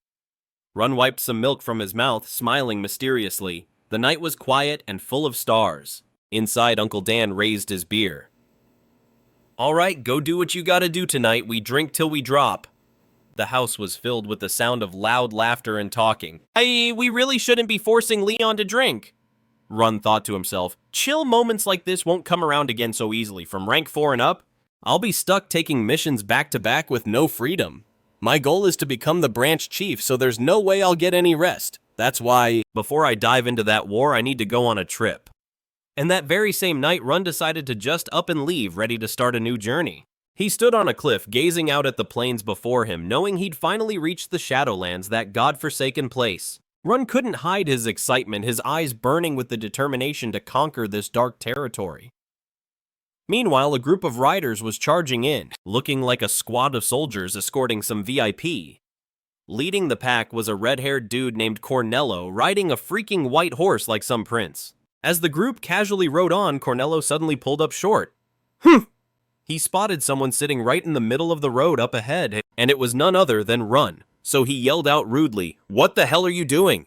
Run wiped some milk from his mouth, smiling mysteriously. The night was quiet and full of stars. Inside, Uncle Dan raised his beer. All right, go do what you gotta do tonight. We drink till we drop. The house was filled with the sound of loud laughter and talking. Hey, we really shouldn't be forcing Leon to drink. Run thought to himself, chill moments like this won't come around again so easily. From rank 4 and up, I'll be stuck taking missions back to back with no freedom. My goal is to become the branch chief, so there's no way I'll get any rest. That's why, before I dive into that war, I need to go on a trip. And that very same night, Run decided to just up and leave, ready to start a new journey. He stood on a cliff, gazing out at the plains before him, knowing he'd finally reached the Shadowlands, that godforsaken place. Run couldn't hide his excitement, his eyes burning with the determination to conquer this dark territory. Meanwhile, a group of riders was charging in, looking like a squad of soldiers escorting some VIP. Leading the pack was a red-haired dude named Cornello, riding a freaking white horse like some prince. As the group casually rode on, Cornello suddenly pulled up short. He spotted someone sitting right in the middle of the road up ahead, and it was none other than Run. So he yelled out rudely, "What the hell are you doing?"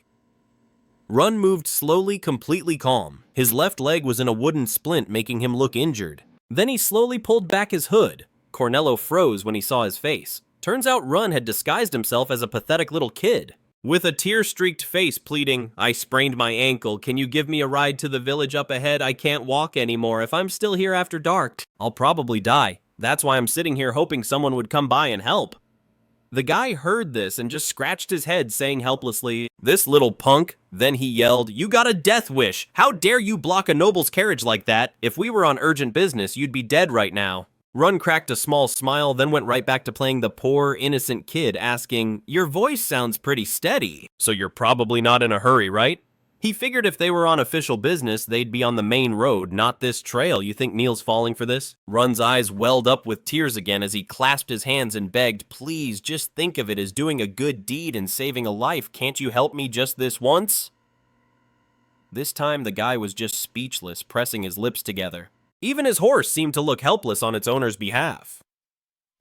Run moved slowly, completely calm. His left leg was in a wooden splint, making him look injured. Then he slowly pulled back his hood. Cornello froze when he saw his face. Turns out Run had disguised himself as a pathetic little kid. With a tear-streaked face pleading, "I sprained my ankle, can you give me a ride to the village up ahead? I can't walk anymore. If I'm still here after dark, I'll probably die. That's why I'm sitting here hoping someone would come by and help." The guy heard this and just scratched his head, saying helplessly, "This little punk." Then he yelled, "You got a death wish! How dare you block a noble's carriage like that? If we were on urgent business, you'd be dead right now." Run cracked a small smile, then went right back to playing the poor, innocent kid, asking, "Your voice sounds pretty steady, so you're probably not in a hurry, right?" He figured if they were on official business, they'd be on the main road, not this trail. You think Neil's falling for this? Run's eyes welled up with tears again as he clasped his hands and begged, "Please, just think of it as doing a good deed and saving a life. Can't you help me just this once?" This time, the guy was just speechless, pressing his lips together. Even his horse seemed to look helpless on its owner's behalf.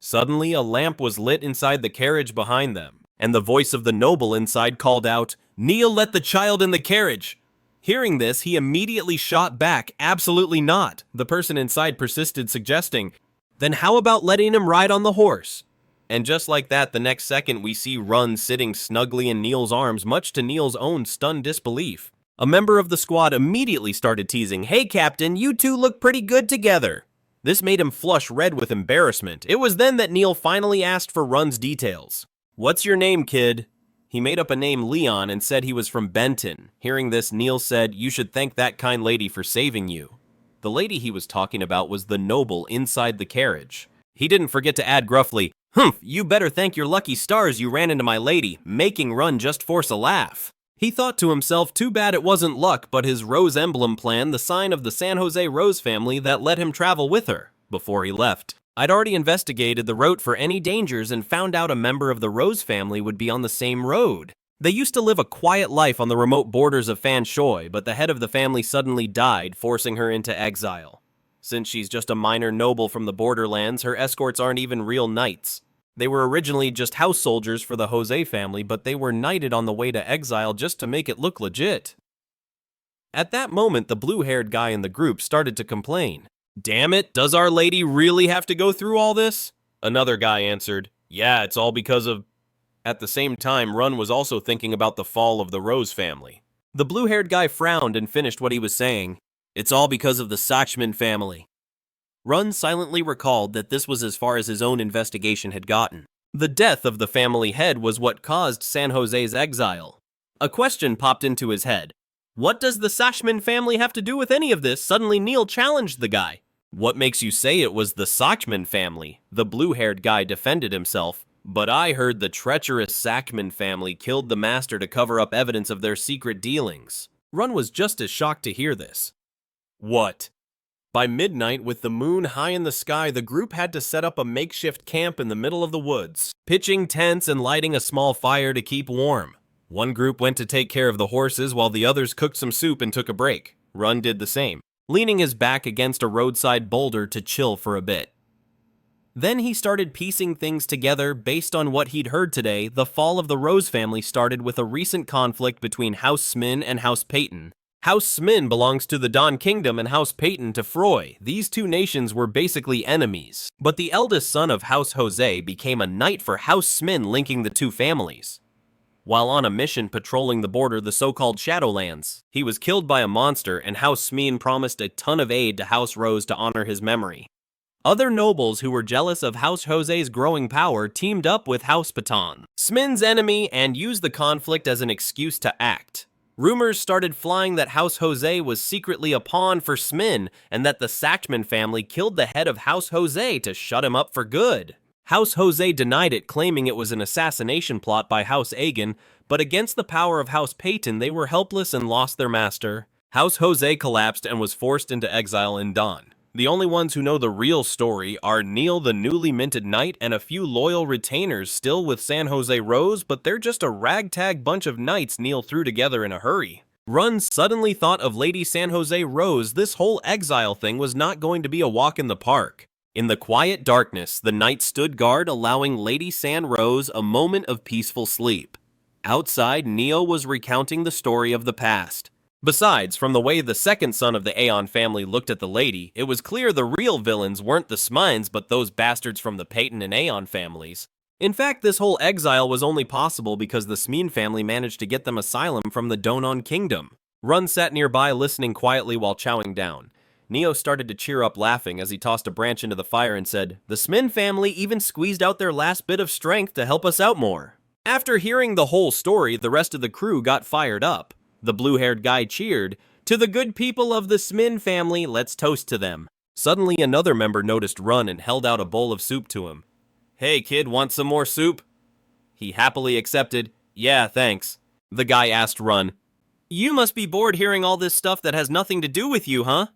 Suddenly, a lamp was lit inside the carriage behind them, and the voice of the noble inside called out, "Neil, let the child in the carriage." Hearing this, he immediately shot back, "Absolutely not." The person inside persisted, suggesting, "Then how about letting him ride on the horse?" And just like that, the next second we see Run sitting snugly in Neil's arms, much to Neil's own stunned disbelief. A member of the squad immediately started teasing, "Hey Captain, you two look pretty good together." This made him flush red with embarrassment. It was then that Neil finally asked for Run's details. "What's your name, kid?" He made up a name, Leon, and said he was from Benton. Hearing this, Neil said, "You should thank that kind lady for saving you." The lady he was talking about was the noble inside the carriage. He didn't forget to add gruffly, "Humph, you better thank your lucky stars you ran into my lady, making Run just force a laugh." He thought to himself, too bad it wasn't luck, but his rose emblem plan, the sign of the San Jose Rose family that let him travel with her. Before he left, I'd already investigated the route for any dangers and found out a member of the Rose family would be on the same road. They used to live a quiet life on the remote borders of Fan Shui, but the head of the family suddenly died, forcing her into exile. Since she's just a minor noble from the borderlands, her escorts aren't even real knights. They were originally just house soldiers for the Jose family, but they were knighted on the way to exile just to make it look legit. At that moment, the blue-haired guy in the group started to complain. "Damn it, does Our Lady really have to go through all this?" Another guy answered, "Yeah, it's all because of..." At the same time, Run was also thinking about the fall of the Rose family. The blue-haired guy frowned and finished what he was saying. "It's all because of the Sach Min family." Run silently recalled that this was as far as his own investigation had gotten. The death of the family head was what caused San Jose's exile. A question popped into his head. What does the Sach Min family have to do with any of this? Suddenly Neil challenged the guy. "What makes you say it was the Sach Min family?" The blue-haired guy defended himself. "But I heard the treacherous Sach Min family killed the master to cover up evidence of their secret dealings." Run was just as shocked to hear this. What? By midnight, with the moon high in the sky, the group had to set up a makeshift camp in the middle of the woods, pitching tents and lighting a small fire to keep warm. One group went to take care of the horses while the others cooked some soup and took a break. Run did the same, leaning his back against a roadside boulder to chill for a bit. Then he started piecing things together based on what he'd heard today. The fall of the Rose family started with a recent conflict between House Min and House Patong. House Min belongs to the Don Kingdom and House Patong to Froy. These two nations were basically enemies. But the eldest son of House Jose became a knight for House Min, linking the two families. While on a mission patrolling the border, the so-called Shadowlands, he was killed by a monster, and House Min promised a ton of aid to House Rose to honor his memory. Other nobles who were jealous of House Jose's growing power teamed up with House Patong, Smin's enemy, and used the conflict as an excuse to act. Rumors started flying that House Jose was secretly a pawn for Smin, and that the Sach Min family killed the head of House Jose to shut him up for good. House Jose denied it, claiming it was an assassination plot by House Agan, but against the power of House Patong, they were helpless and lost their master. House Jose collapsed and was forced into exile in Don. The only ones who know the real story are Neil, the newly minted knight, and a few loyal retainers still with San Jose Rose, but they're just a ragtag bunch of knights Neil threw together in a hurry. Run suddenly thought of Lady San Jose Rose. This whole exile thing was not going to be a walk in the park. In the quiet darkness, the knight stood guard, allowing Lady San Rose a moment of peaceful sleep. Outside, Neo was recounting the story of the past. Besides, from the way the second son of the Aeon family looked at the lady, it was clear the real villains weren't the Smines but those bastards from the Patong and Aeon families. In fact, this whole exile was only possible because the Smin family managed to get them asylum from the Donon Kingdom. Run sat nearby listening quietly while chowing down. Neo started to cheer up laughing as he tossed a branch into the fire and said, "The Smin family even squeezed out their last bit of strength to help us out more." After hearing the whole story, the rest of the crew got fired up. The blue-haired guy cheered, "To the good people of the Smin family, let's toast to them." Suddenly, another member noticed Run and held out a bowl of soup to him. "Hey kid, want some more soup?" He happily accepted. "Yeah, thanks." The guy asked Run, "You must be bored hearing all this stuff that has nothing to do with you, huh?"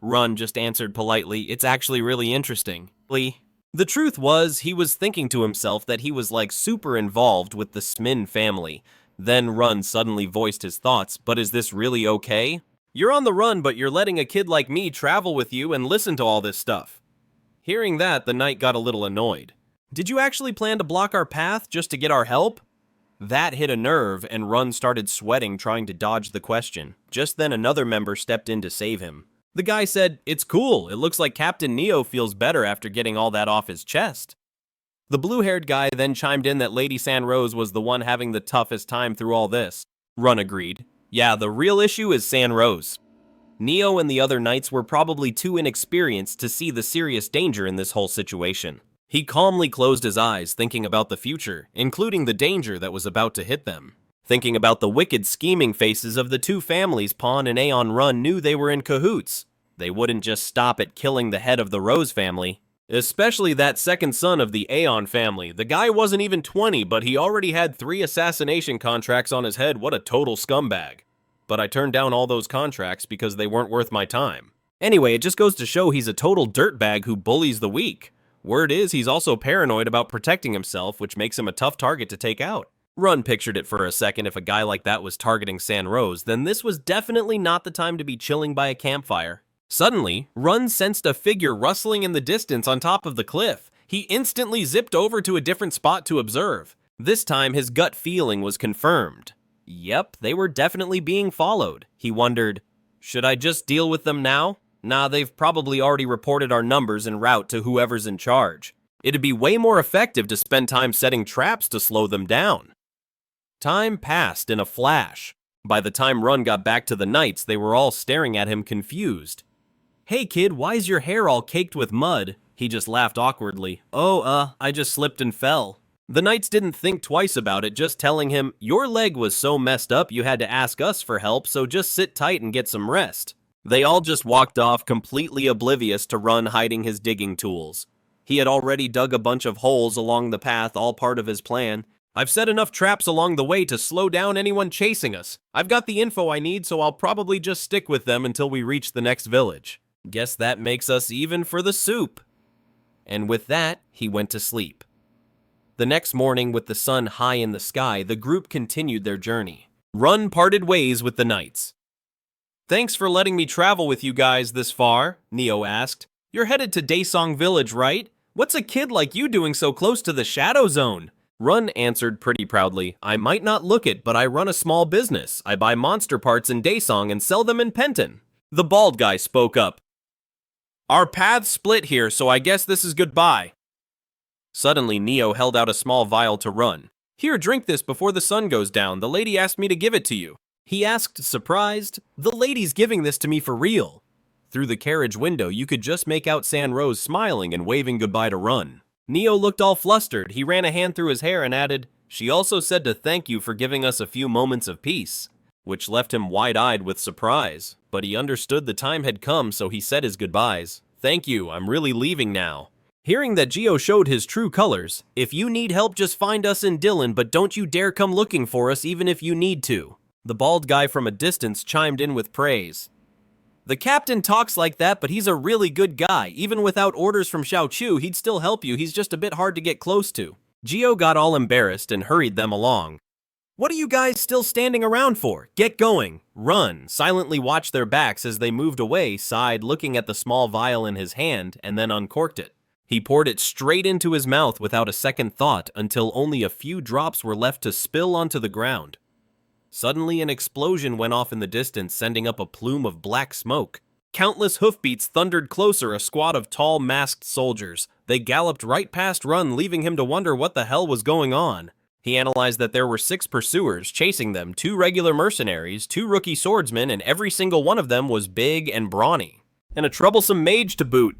Run just answered politely, "It's actually really interesting." The truth was, he was thinking to himself that he was like super involved with the Smin family. Then Run suddenly voiced his thoughts, "But is this really okay? You're on the run, but you're letting a kid like me travel with you and listen to all this stuff." Hearing that, the knight got a little annoyed. "Did you actually plan to block our path just to get our help?" That hit a nerve, and Run started sweating trying to dodge the question. Just then another member stepped in to save him. The guy said, "It's cool, it looks like Captain Neo feels better after getting all that off his chest." The blue-haired guy then chimed in that Lady San Rose was the one having the toughest time through all this. Run agreed. "Yeah, the real issue is San Rose." Neo and the other knights were probably too inexperienced to see the serious danger in this whole situation. He calmly closed his eyes, thinking about the future, including the danger that was about to hit them. Thinking about the wicked scheming faces of the two families, Pawn and Aeon Run knew they were in cahoots. They wouldn't just stop at killing the head of the Rose family. Especially that second son of the Aeon family. The guy wasn't even 20, but he already had 3 assassination contracts on his head. What a total scumbag. But I turned down all those contracts because they weren't worth my time. Anyway, it just goes to show he's a total dirtbag who bullies the weak. Word is he's also paranoid about protecting himself, which makes him a tough target to take out. Run pictured it for a second. If a guy like that was targeting San Rose, then this was definitely not the time to be chilling by a campfire. Suddenly, Run sensed a figure rustling in the distance on top of the cliff. He instantly zipped over to a different spot to observe. This time, his gut feeling was confirmed. Yep, they were definitely being followed. He wondered, should I just deal with them now? Nah, they've probably already reported our numbers en route to whoever's in charge. It'd be way more effective to spend time setting traps to slow them down. Time passed in a flash. By the time Run got back to the knights, they were all staring at him confused. "Hey kid, why's your hair all caked with mud?" He just laughed awkwardly. "Oh, I just slipped and fell." The knights didn't think twice about it, just telling him, "Your leg was so messed up you had to ask us for help, so just sit tight and get some rest." They all just walked off, completely oblivious to Run hiding his digging tools. He had already dug a bunch of holes along the path, all part of his plan. "I've set enough traps along the way to slow down anyone chasing us. I've got the info I need, so I'll probably just stick with them until we reach the next village. Guess that makes us even for the soup." And with that, he went to sleep. The next morning, with the sun high in the sky, the group continued their journey. Run parted ways with the knights. "Thanks for letting me travel with you guys this far," Neo asked. "You're headed to Daesong Village, right? What's a kid like you doing so close to the Shadow Zone?" Run answered pretty proudly, I might not look it, but I run a small business. I buy monster parts in Daesong and sell them in Penton. The bald guy spoke up. Our paths split here, so I guess this is goodbye. Suddenly, Neo held out a small vial to Run. Here, drink this before the sun goes down. The lady asked me to give it to you. He asked, surprised. The lady's giving this to me for real. Through the carriage window, you could just make out San Rose smiling and waving goodbye to Run. Neo looked all flustered. He ran a hand through his hair and added, she also said to thank you for giving us a few moments of peace, which left him wide-eyed with surprise. But he understood the time had come, so he said his goodbyes. Thank you, I'm really leaving now. Hearing that Geo showed his true colors, if you need help just find us in Dylan, but don't you dare come looking for us even if you need to. The bald guy from a distance chimed in with praise. The captain talks like that, but he's a really good guy. Even without orders from Xiao Chu, he'd still help you. He's just a bit hard to get close to. Geo got all embarrassed and hurried them along. What are you guys still standing around for? Get going. Run silently watched their backs as they moved away, sighed, looking at the small vial in his hand, and then uncorked it. He poured it straight into his mouth without a second thought until only a few drops were left to spill onto the ground. Suddenly, an explosion went off in the distance, sending up a plume of black smoke. Countless hoofbeats thundered closer, a squad of tall, masked soldiers. They galloped right past Run, leaving him to wonder what the hell was going on. He analyzed that there were 6 pursuers chasing them, 2 regular mercenaries, 2 rookie swordsmen, and every single one of them was big and brawny. And a troublesome mage to boot.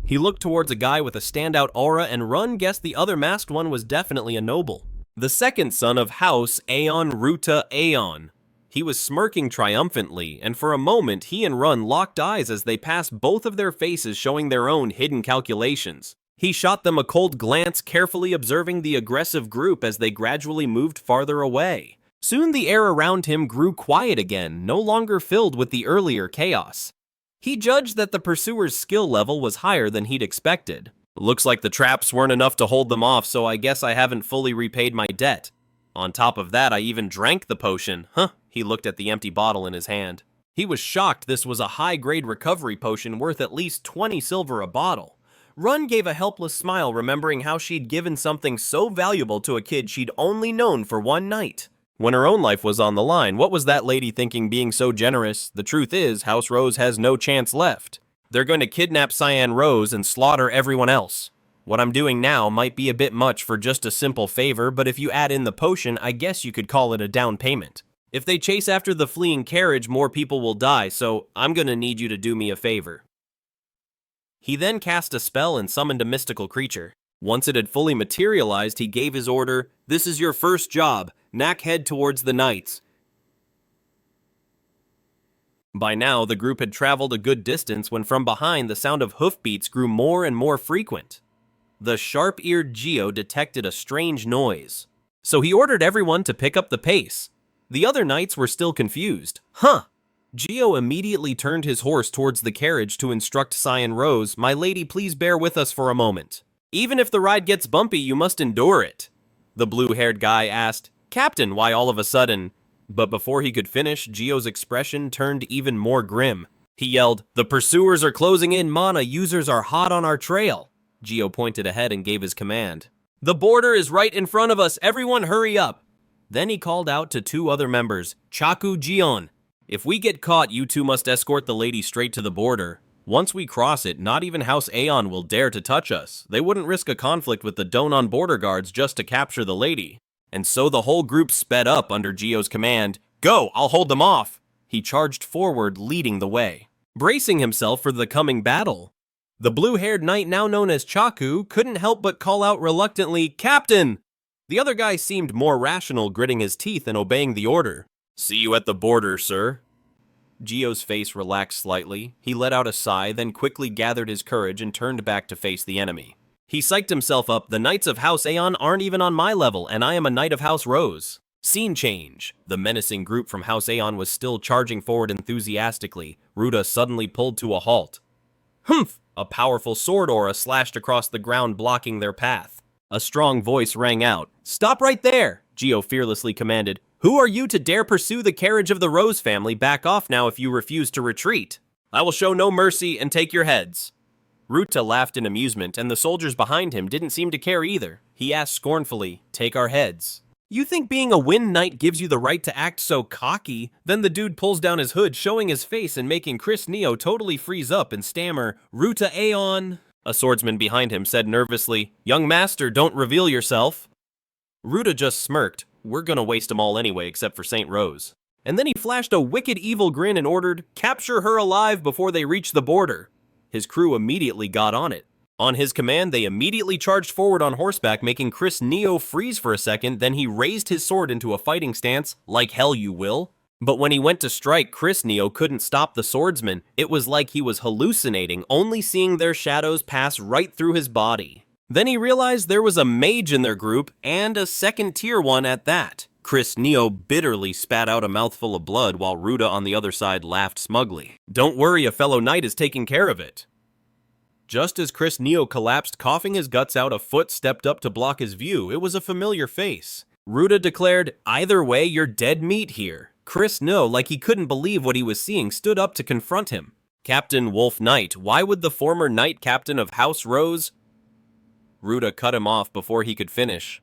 He looked towards a guy with a standout aura, and Run guessed the other masked one was definitely a noble. The second son of House Aeon Ruta Aeon. He was smirking triumphantly, and for a moment he and Run locked eyes as they passed both of their faces, showing their own hidden calculations. He shot them a cold glance, carefully observing the aggressive group as they gradually moved farther away. Soon the air around him grew quiet again, no longer filled with the earlier chaos. He judged that the pursuer's skill level was higher than he'd expected. Looks like the traps weren't enough to hold them off, so I guess I haven't fully repaid my debt. On top of that, I even drank the potion. He looked at the empty bottle in his hand. He was shocked. This was a high-grade recovery potion worth at least 20 silver a bottle. Run gave a helpless smile, remembering how she'd given something so valuable to a kid she'd only known for one night. When her own life was on the line, what was that lady thinking being so generous? The truth is, House Rose has no chance left. They're going to kidnap Cyan Rose and slaughter everyone else. What I'm doing now might be a bit much for just a simple favor, but if you add in the potion, I guess you could call it a down payment. If they chase after the fleeing carriage, more people will die, so I'm going to need you to do me a favor. He then cast a spell and summoned a mystical creature. Once it had fully materialized, he gave his order, "This is your first job. Knack head towards the knights." By now, the group had traveled a good distance when from behind the sound of hoofbeats grew more and more frequent. The sharp-eared Geo detected a strange noise, so he ordered everyone to pick up the pace. The other knights were still confused. Geo immediately turned his horse towards the carriage to instruct Cyan Rose, "My lady, please bear with us for a moment. Even if the ride gets bumpy, you must endure it." The blue-haired guy asked, "Captain, why all of a sudden?" But before he could finish, Geo's expression turned even more grim. He yelled, "The pursuers are closing in, Mana users are hot on our trail." Geo pointed ahead and gave his command. "The border is right in front of us, everyone hurry up." Then he called out to 2 other members, Chaku Jion. "If we get caught, you 2 must escort the lady straight to the border. Once we cross it, not even House Aeon will dare to touch us. They wouldn't risk a conflict with the Donon border guards just to capture the lady." And so the whole group sped up under Geo's command. "Go, I'll hold them off." He charged forward, leading the way, bracing himself for the coming battle. The blue-haired knight, now known as Chaku, couldn't help but call out reluctantly, "Captain!" The other guy seemed more rational, gritting his teeth and obeying the order. "See you at the border, sir." Geo's face relaxed slightly. He let out a sigh, then quickly gathered his courage and turned back to face the enemy. He psyched himself up. "The Knights of House Aeon aren't even on my level, and I am a Knight of House Rose." Scene change. The menacing group from House Aeon was still charging forward enthusiastically. Ruta suddenly pulled to a halt. Humph! A powerful sword aura slashed across the ground, blocking their path. A strong voice rang out. "Stop right there!" Geo fearlessly commanded. "Who are you to dare pursue the carriage of the Rose family? Back off now if you refuse to retreat. I will show no mercy and take your heads." Ruta laughed in amusement, and the soldiers behind him didn't seem to care either. He asked scornfully, "Take our heads." "You think being a Wind Knight gives you the right to act so cocky?" Then the dude pulls down his hood, showing his face and making Chris Neo totally freeze up and stammer, "Ruta Aeon." A swordsman behind him said nervously, "Young master, don't reveal yourself." Ruta just smirked. "We're gonna waste them all anyway, except for St. Rose." And then he flashed a wicked evil grin and ordered, "Capture her alive before they reach the border." His crew immediately got on it. On his command, they immediately charged forward on horseback, making Chris Neo freeze for a second. Then he raised his sword into a fighting stance, like hell you will. But when he went to strike, Chris Neo couldn't stop the swordsman. It was like he was hallucinating, only seeing their shadows pass right through his body. Then he realized there was a mage in their group, and a second-tier one at that. Chris Neo bitterly spat out a mouthful of blood while Ruta on the other side laughed smugly. "Don't worry, a fellow knight is taking care of it." Just as Chris Neo collapsed, coughing his guts out, a foot stepped up to block his view. It was a familiar face. Ruta declared, "Either way, you're dead meat here." Chris Neo, like he couldn't believe what he was seeing, stood up to confront him. "Captain Wolf Knight, why would the former knight captain of House Rose—" Ruta cut him off before he could finish.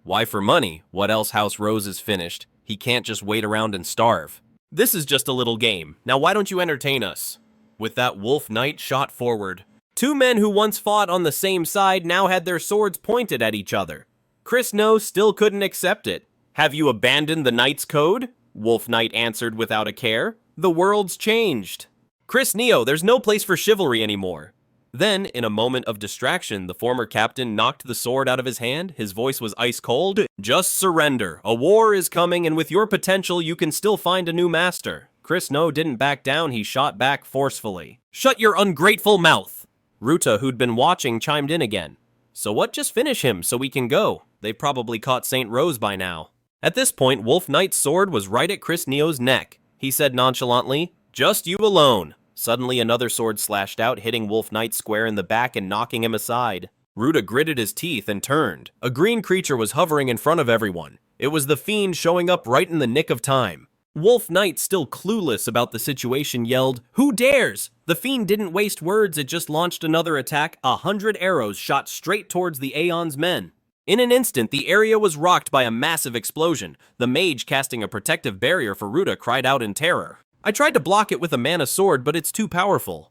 "Why for money? What else House Rose is finished? He can't just wait around and starve. This is just a little game. Now why don't you entertain us?" With that, Wolf Knight shot forward. Two men who once fought on the same side now had their swords pointed at each other. Chris No still couldn't accept it. "Have you abandoned the Knight's Code?" Wolf Knight answered without a care. "The world's changed. Chris Neo, there's no place for chivalry anymore." Then, in a moment of distraction, the former captain knocked the sword out of his hand. His voice was ice cold. "Just surrender. A war is coming, and with your potential, you can still find a new master." Chris No didn't back down. He shot back forcefully. "Shut your ungrateful mouth!" Ruta, who'd been watching, chimed in again. "So what? Just finish him so we can go. They've probably caught St. Rose by now." At this point, Wolf Knight's sword was right at Chris Neo's neck. He said nonchalantly, "Just you alone." Suddenly, another sword slashed out, hitting Wolf Knight square in the back and knocking him aside. Ruta gritted his teeth and turned. A green creature was hovering in front of everyone. It was the Fiend, showing up right in the nick of time. Wolf Knight, still clueless about the situation, yelled, "Who dares?" The Fiend didn't waste words. It just launched another attack. 100 arrows shot straight towards the Aeon's men. In an instant, the area was rocked by a massive explosion. The mage, casting a protective barrier for Ruta, cried out in terror. "I tried to block it with a mana sword, but it's too powerful."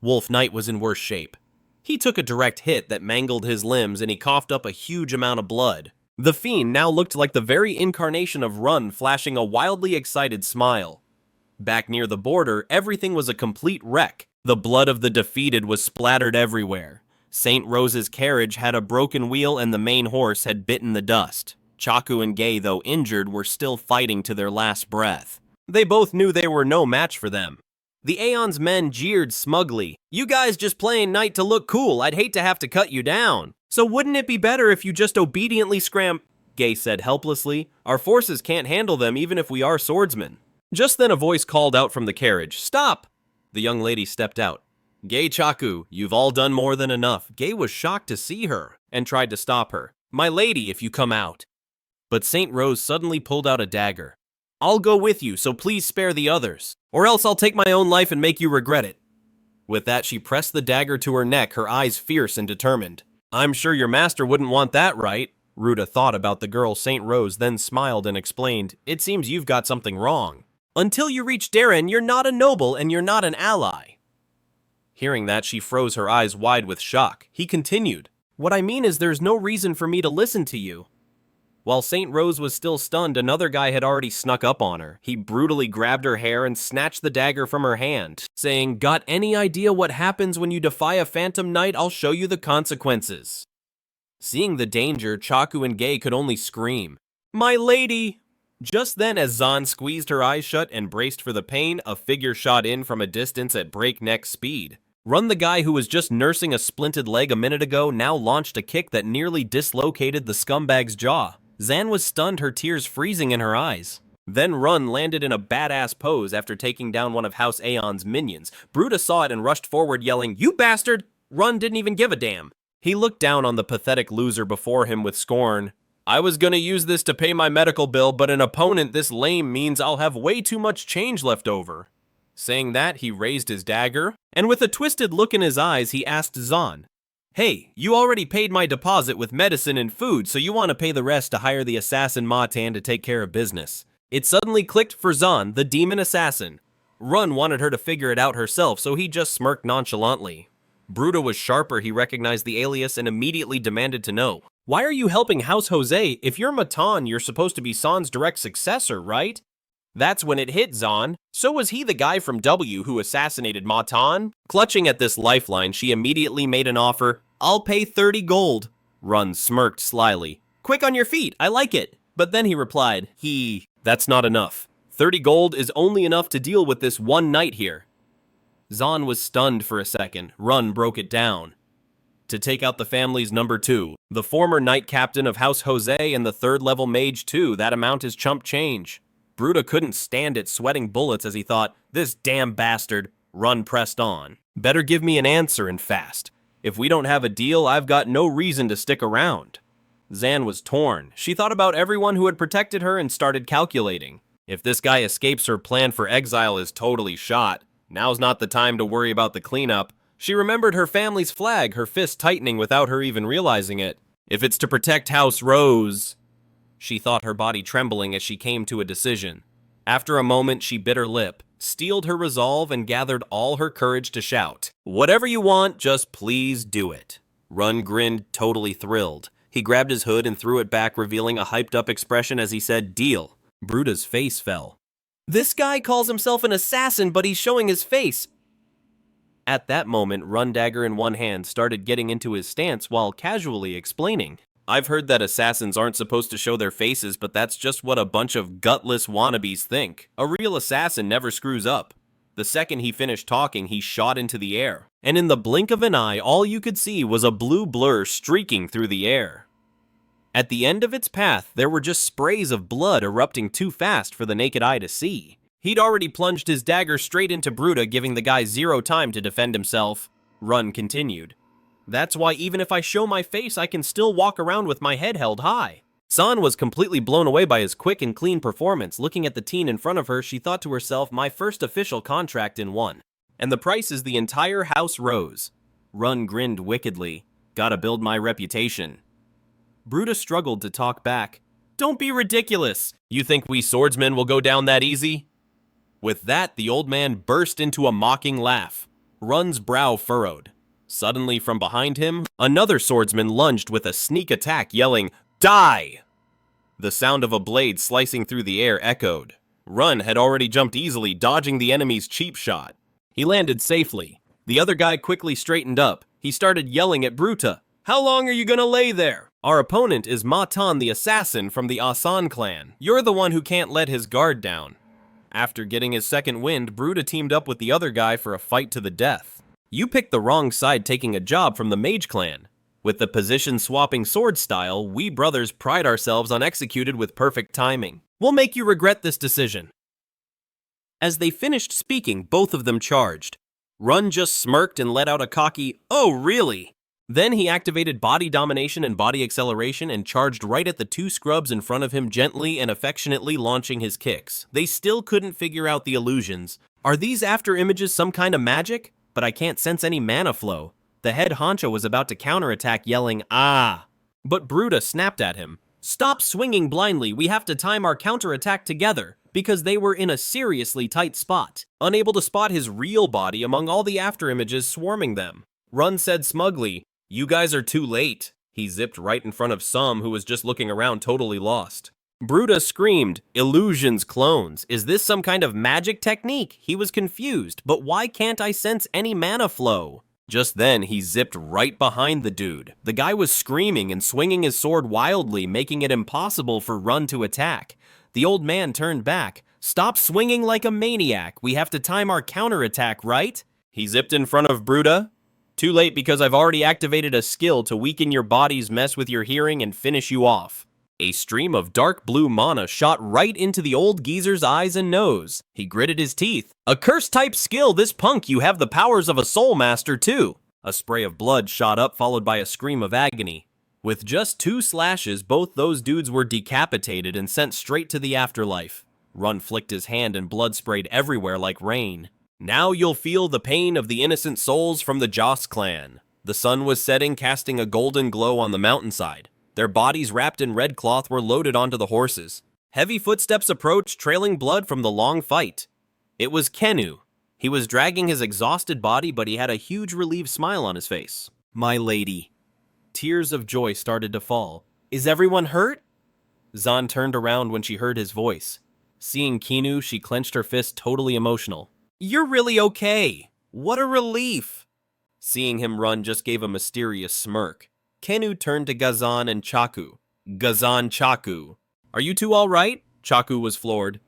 Wolf Knight was in worse shape. He took a direct hit that mangled his limbs, and he coughed up a huge amount of blood. The Fiend now looked like the very incarnation of Run, flashing a wildly excited smile. Back near the border, everything was a complete wreck. The blood of the defeated was splattered everywhere. St. Rose's carriage had a broken wheel, and the main horse had bitten the dust. Chaku and Gay, though injured, were still fighting to their last breath. They both knew they were no match for them. The Aeon's men jeered smugly. "You guys just playing knight to look cool. I'd hate to have to cut you down. So wouldn't it be better if you just obediently Gay said helplessly. "Our forces can't handle them even if we are swordsmen." Just then a voice called out from the carriage, "Stop!" The young lady stepped out. "Gay, Chaku, you've all done more than enough." Gay was shocked to see her and tried to stop her. "My lady, if you come out." But St. Rose suddenly pulled out a dagger. "I'll go with you, so please spare the others, or else I'll take my own life and make you regret it." With that, she pressed the dagger to her neck, her eyes fierce and determined. "I'm sure your master wouldn't want that, right?" Ruta thought about the girl St. Rose, then smiled and explained, "It seems you've got something wrong. Until you reach Darren, you're not a noble and you're not an ally." Hearing that, she froze her eyes wide with shock. He continued, "What I mean is there's no reason for me to listen to you." While St. Rose was still stunned, another guy had already snuck up on her. He brutally grabbed her hair and snatched the dagger from her hand, saying, "Got any idea what happens when you defy a phantom knight? I'll show you the consequences." Seeing the danger, Chaku and Gay could only scream, "My lady!" Just then, as Zan squeezed her eyes shut and braced for the pain, a figure shot in from a distance at breakneck speed. Run, the guy who was just nursing a splinted leg a minute ago, now launched a kick that nearly dislocated the scumbag's jaw. Zan was stunned, her tears freezing in her eyes. Then Run landed in a badass pose after taking down one of House Aeon's minions. Bruta saw it and rushed forward yelling, "You bastard!" Run didn't even give a damn. He looked down on the pathetic loser before him with scorn. "I was gonna use this to pay my medical bill, but an opponent this lame means I'll have way too much change left over." Saying that, he raised his dagger, and with a twisted look in his eyes, he asked Zahn, "Hey, you already paid my deposit with medicine and food, so you want to pay the rest to hire the assassin Ma-Tan to take care of business." It suddenly clicked for Zahn, the demon assassin. Run wanted her to figure it out herself, so he just smirked nonchalantly. Bruta was sharper. He recognized the alias and immediately demanded to know, "Why are you helping House Jose? If you're Ma-Tan, you're supposed to be San's direct successor, right?" That's when it hit Zahn. So was he the guy from W who assassinated Ma-Tan? Clutching at this lifeline, she immediately made an offer. "I'll pay 30 gold. Run smirked slyly. "Quick on your feet, I like it." But then he replied, "That's not enough. 30 gold is only enough to deal with this one night here." Zahn was stunned for a second. Run broke it down. "To take out the family's number 2, the former knight captain of House Jose and the 3rd level mage too, that amount is chump change." Bruta couldn't stand it, sweating bullets as he thought, "This damn bastard." Run pressed on. "Better give me an answer and fast. If we don't have a deal, I've got no reason to stick around." Zan was torn. She thought about everyone who had protected her and started calculating. If this guy escapes, her plan for exile is totally shot. Now's not the time to worry about the cleanup. She remembered her family's flag, her fist tightening without her even realizing it. If it's to protect House Rose... She thought, her body trembling as she came to a decision. After a moment, she bit her lip, steeled her resolve, and gathered all her courage to shout, "Whatever you want, just please do it." Run grinned, totally thrilled. He grabbed his hood and threw it back, revealing a hyped-up expression as he said, "Deal." Bruta's face fell. "This guy calls himself an assassin, but he's showing his face." At that moment, Run, dagger in one hand, started getting into his stance while casually explaining, "I've heard that assassins aren't supposed to show their faces, but that's just what a bunch of gutless wannabes think. A real assassin never screws up." The second he finished talking, he shot into the air, and in the blink of an eye, all you could see was a blue blur streaking through the air. At the end of its path, there were just sprays of blood erupting too fast for the naked eye to see. He'd already plunged his dagger straight into Bruta, giving the guy zero time to defend himself. Run continued, "That's why even if I show my face, I can still walk around with my head held high." San was completely blown away by his quick and clean performance. Looking at the teen in front of her, she thought to herself, "My first official contract in one. And the price is the entire House Rose." Run grinned wickedly. "Gotta build my reputation." Bruta struggled to talk back. "Don't be ridiculous. You think we swordsmen will go down that easy?" With that, the old man burst into a mocking laugh. Run's brow furrowed. Suddenly, from behind him, another swordsman lunged with a sneak attack, yelling, "Die!" The sound of a blade slicing through the air echoed. Run had already jumped easily, dodging the enemy's cheap shot. He landed safely. The other guy quickly straightened up. He started yelling at Bruta, "How long are you gonna lay there? Our opponent is Ma-Tan the assassin from the Asan clan. You're the one who can't let his guard down." After getting his second wind, Bruta teamed up with the other guy for a fight to the death. "You picked the wrong side taking a job from the Mage clan. With the position-swapping sword style, we brothers pride ourselves on executed with perfect timing. We'll make you regret this decision." As they finished speaking, both of them charged. Run just smirked and let out a cocky, "Oh, really?" Then he activated body domination and body acceleration and charged right at the two scrubs in front of him, gently and affectionately launching his kicks. They still couldn't figure out the illusions. Are these after images some kind of magic? But I can't sense any mana flow. The head honcho was about to counterattack, yelling, "Ah!" But Bruta snapped at him. "Stop swinging blindly, we have to time our counterattack together," because they were in a seriously tight spot, unable to spot his real body among all the afterimages swarming them. Run said smugly, "You guys are too late." He zipped right in front of Sum, who was just looking around totally lost. Bruta screamed, "Illusions, clones. Is this some kind of magic technique?" He was confused, "But why can't I sense any mana flow?" Just then, he zipped right behind the dude. The guy was screaming and swinging his sword wildly, making it impossible for Run to attack. The old man turned back. "Stop swinging like a maniac. We have to time our counterattack, right?" He zipped in front of Bruta. "Too late because I've already activated a skill to weaken your bodies, mess with your hearing, and finish you off." A stream of dark blue mana shot right into the old geezer's eyes and nose. He gritted his teeth. "A curse-type skill, this punk, you have the powers of a soul master too." A spray of blood shot up, followed by a scream of agony. With just 2 slashes, both those dudes were decapitated and sent straight to the afterlife. Run flicked his hand and blood sprayed everywhere like rain. Now you'll feel the pain of the innocent souls from the Joss clan. The sun was setting, casting a golden glow on the mountainside. Their bodies wrapped in red cloth were loaded onto the horses. Heavy footsteps approached, trailing blood from the long fight. It was Kennu. He was dragging his exhausted body, but he had a huge relieved smile on his face. My lady. Tears of joy started to fall. Is everyone hurt? Zan turned around when she heard his voice. Seeing Kennu, she clenched her fist, totally emotional. You're really okay. What a relief. Seeing him run just gave a mysterious smirk. Kennu turned to Gazan and Chaku. Gazan, Chaku. Are you two all right? Chaku was floored.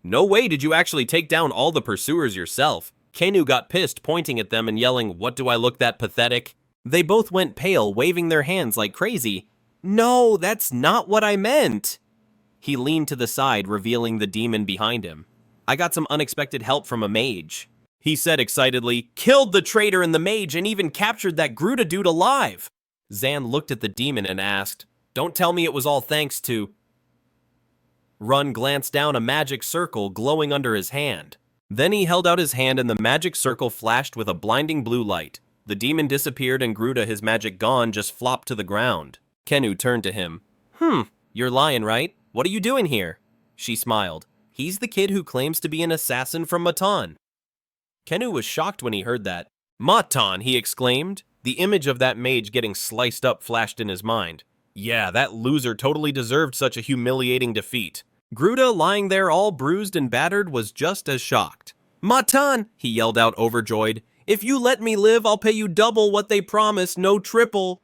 No way did you actually take down all the pursuers yourself. Kennu got pissed, pointing at them and yelling, what do I look that pathetic? They both went pale, waving their hands like crazy. No, that's not what I meant. He leaned to the side, revealing the demon behind him. I got some unexpected help from a mage. He said excitedly, killed the traitor and the mage and even captured that Gruta dude alive. Zan looked at the demon and asked, don't tell me it was all thanks to... Run glanced down a magic circle glowing under his hand. Then he held out his hand and the magic circle flashed with a blinding blue light. The demon disappeared and Gruta, his magic gone, just flopped to the ground. Kennu turned to him. You're lying, right? What are you doing here? She smiled. He's the kid who claims to be an assassin from Matan. Kennu was shocked when he heard that. Matan, he exclaimed. The image of that mage getting sliced up flashed in his mind. Yeah, that loser totally deserved such a humiliating defeat. Gruta, lying there all bruised and battered, was just as shocked. Matan, he yelled out overjoyed. If you let me live, I'll pay you double what they promised, no triple.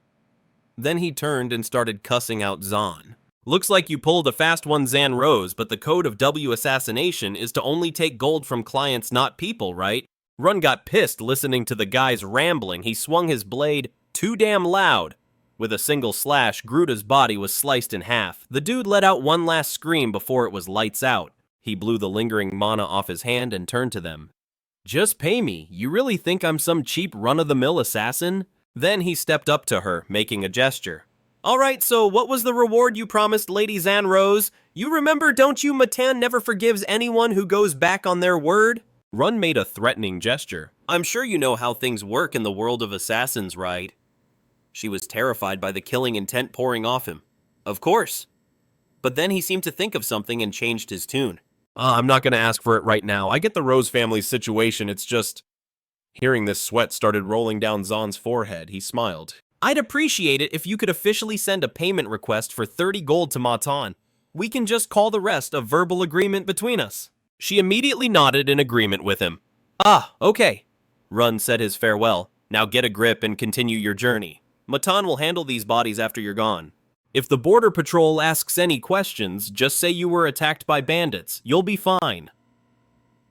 Then he turned and started cussing out Zan. Looks like you pulled a fast one, Zan Rose, but the code of W assassination is to only take gold from clients, not people, right? Run got pissed listening to the guy's rambling. He swung his blade too damn loud. With a single slash, Gruta's body was sliced in half. The dude let out one last scream before it was lights out. He blew the lingering mana off his hand and turned to them. Just pay me. You really think I'm some cheap run-of-the-mill assassin? Then he stepped up to her, making a gesture. Alright, so what was the reward you promised Lady Zan Rose? You remember, don't you, Matan never forgives anyone who goes back on their word? Run made a threatening gesture. I'm sure you know how things work in the world of assassins, right? She was terrified by the killing intent pouring off him. Of course. But then he seemed to think of something and changed his tune. I'm not going to ask for it right now. I get the Rose family's situation, it's just... Hearing this, sweat started rolling down Zan's forehead. He smiled. I'd appreciate it if you could officially send a payment request for 30 gold to Matan. We can just call the rest a verbal agreement between us. She immediately nodded in agreement with him. Ah, okay. Run said his farewell. Now get a grip and continue your journey. Matan will handle these bodies after you're gone. If the border patrol asks any questions, just say you were attacked by bandits. You'll be fine.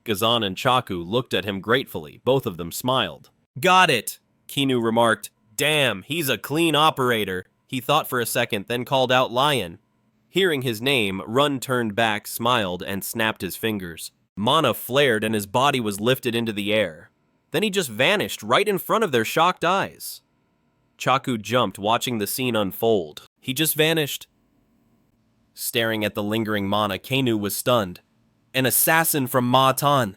Gazan and Chaku looked at him gratefully. Both of them smiled. Got it, Kennu remarked. Damn, he's a clean operator. He thought for a second, then called out Lion. Hearing his name, Run turned back, smiled, and snapped his fingers. Mana flared and his body was lifted into the air. Then he just vanished right in front of their shocked eyes. Chaku jumped, watching the scene unfold. He just vanished. Staring at the lingering mana, Kennu was stunned. An assassin from Matan.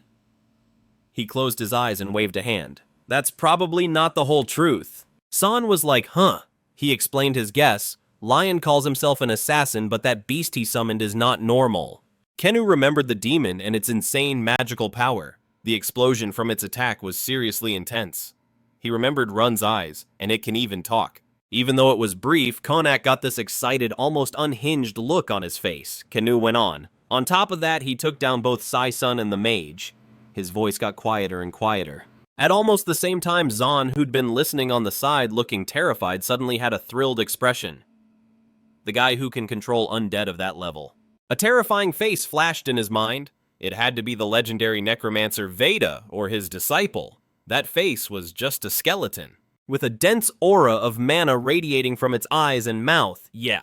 He closed his eyes and waved a hand. That's probably not the whole truth. San was like, huh. He explained his guess. Lion calls himself an assassin, but that beast he summoned is not normal. Kennu remembered the demon and its insane magical power. The explosion from its attack was seriously intense. He remembered Run's eyes, and it can even talk. Even though it was brief, Konak got this excited, almost unhinged look on his face. Kennu went on. On top of that, he took down both Sai-sun and the mage. His voice got quieter and quieter. At almost the same time, Zan, who'd been listening on the side looking terrified, suddenly had a thrilled expression. The guy who can control undead of that level. A terrifying face flashed in his mind. It had to be the legendary necromancer Veda, or his disciple. That face was just a skeleton, with a dense aura of mana radiating from its eyes and mouth. Yeah,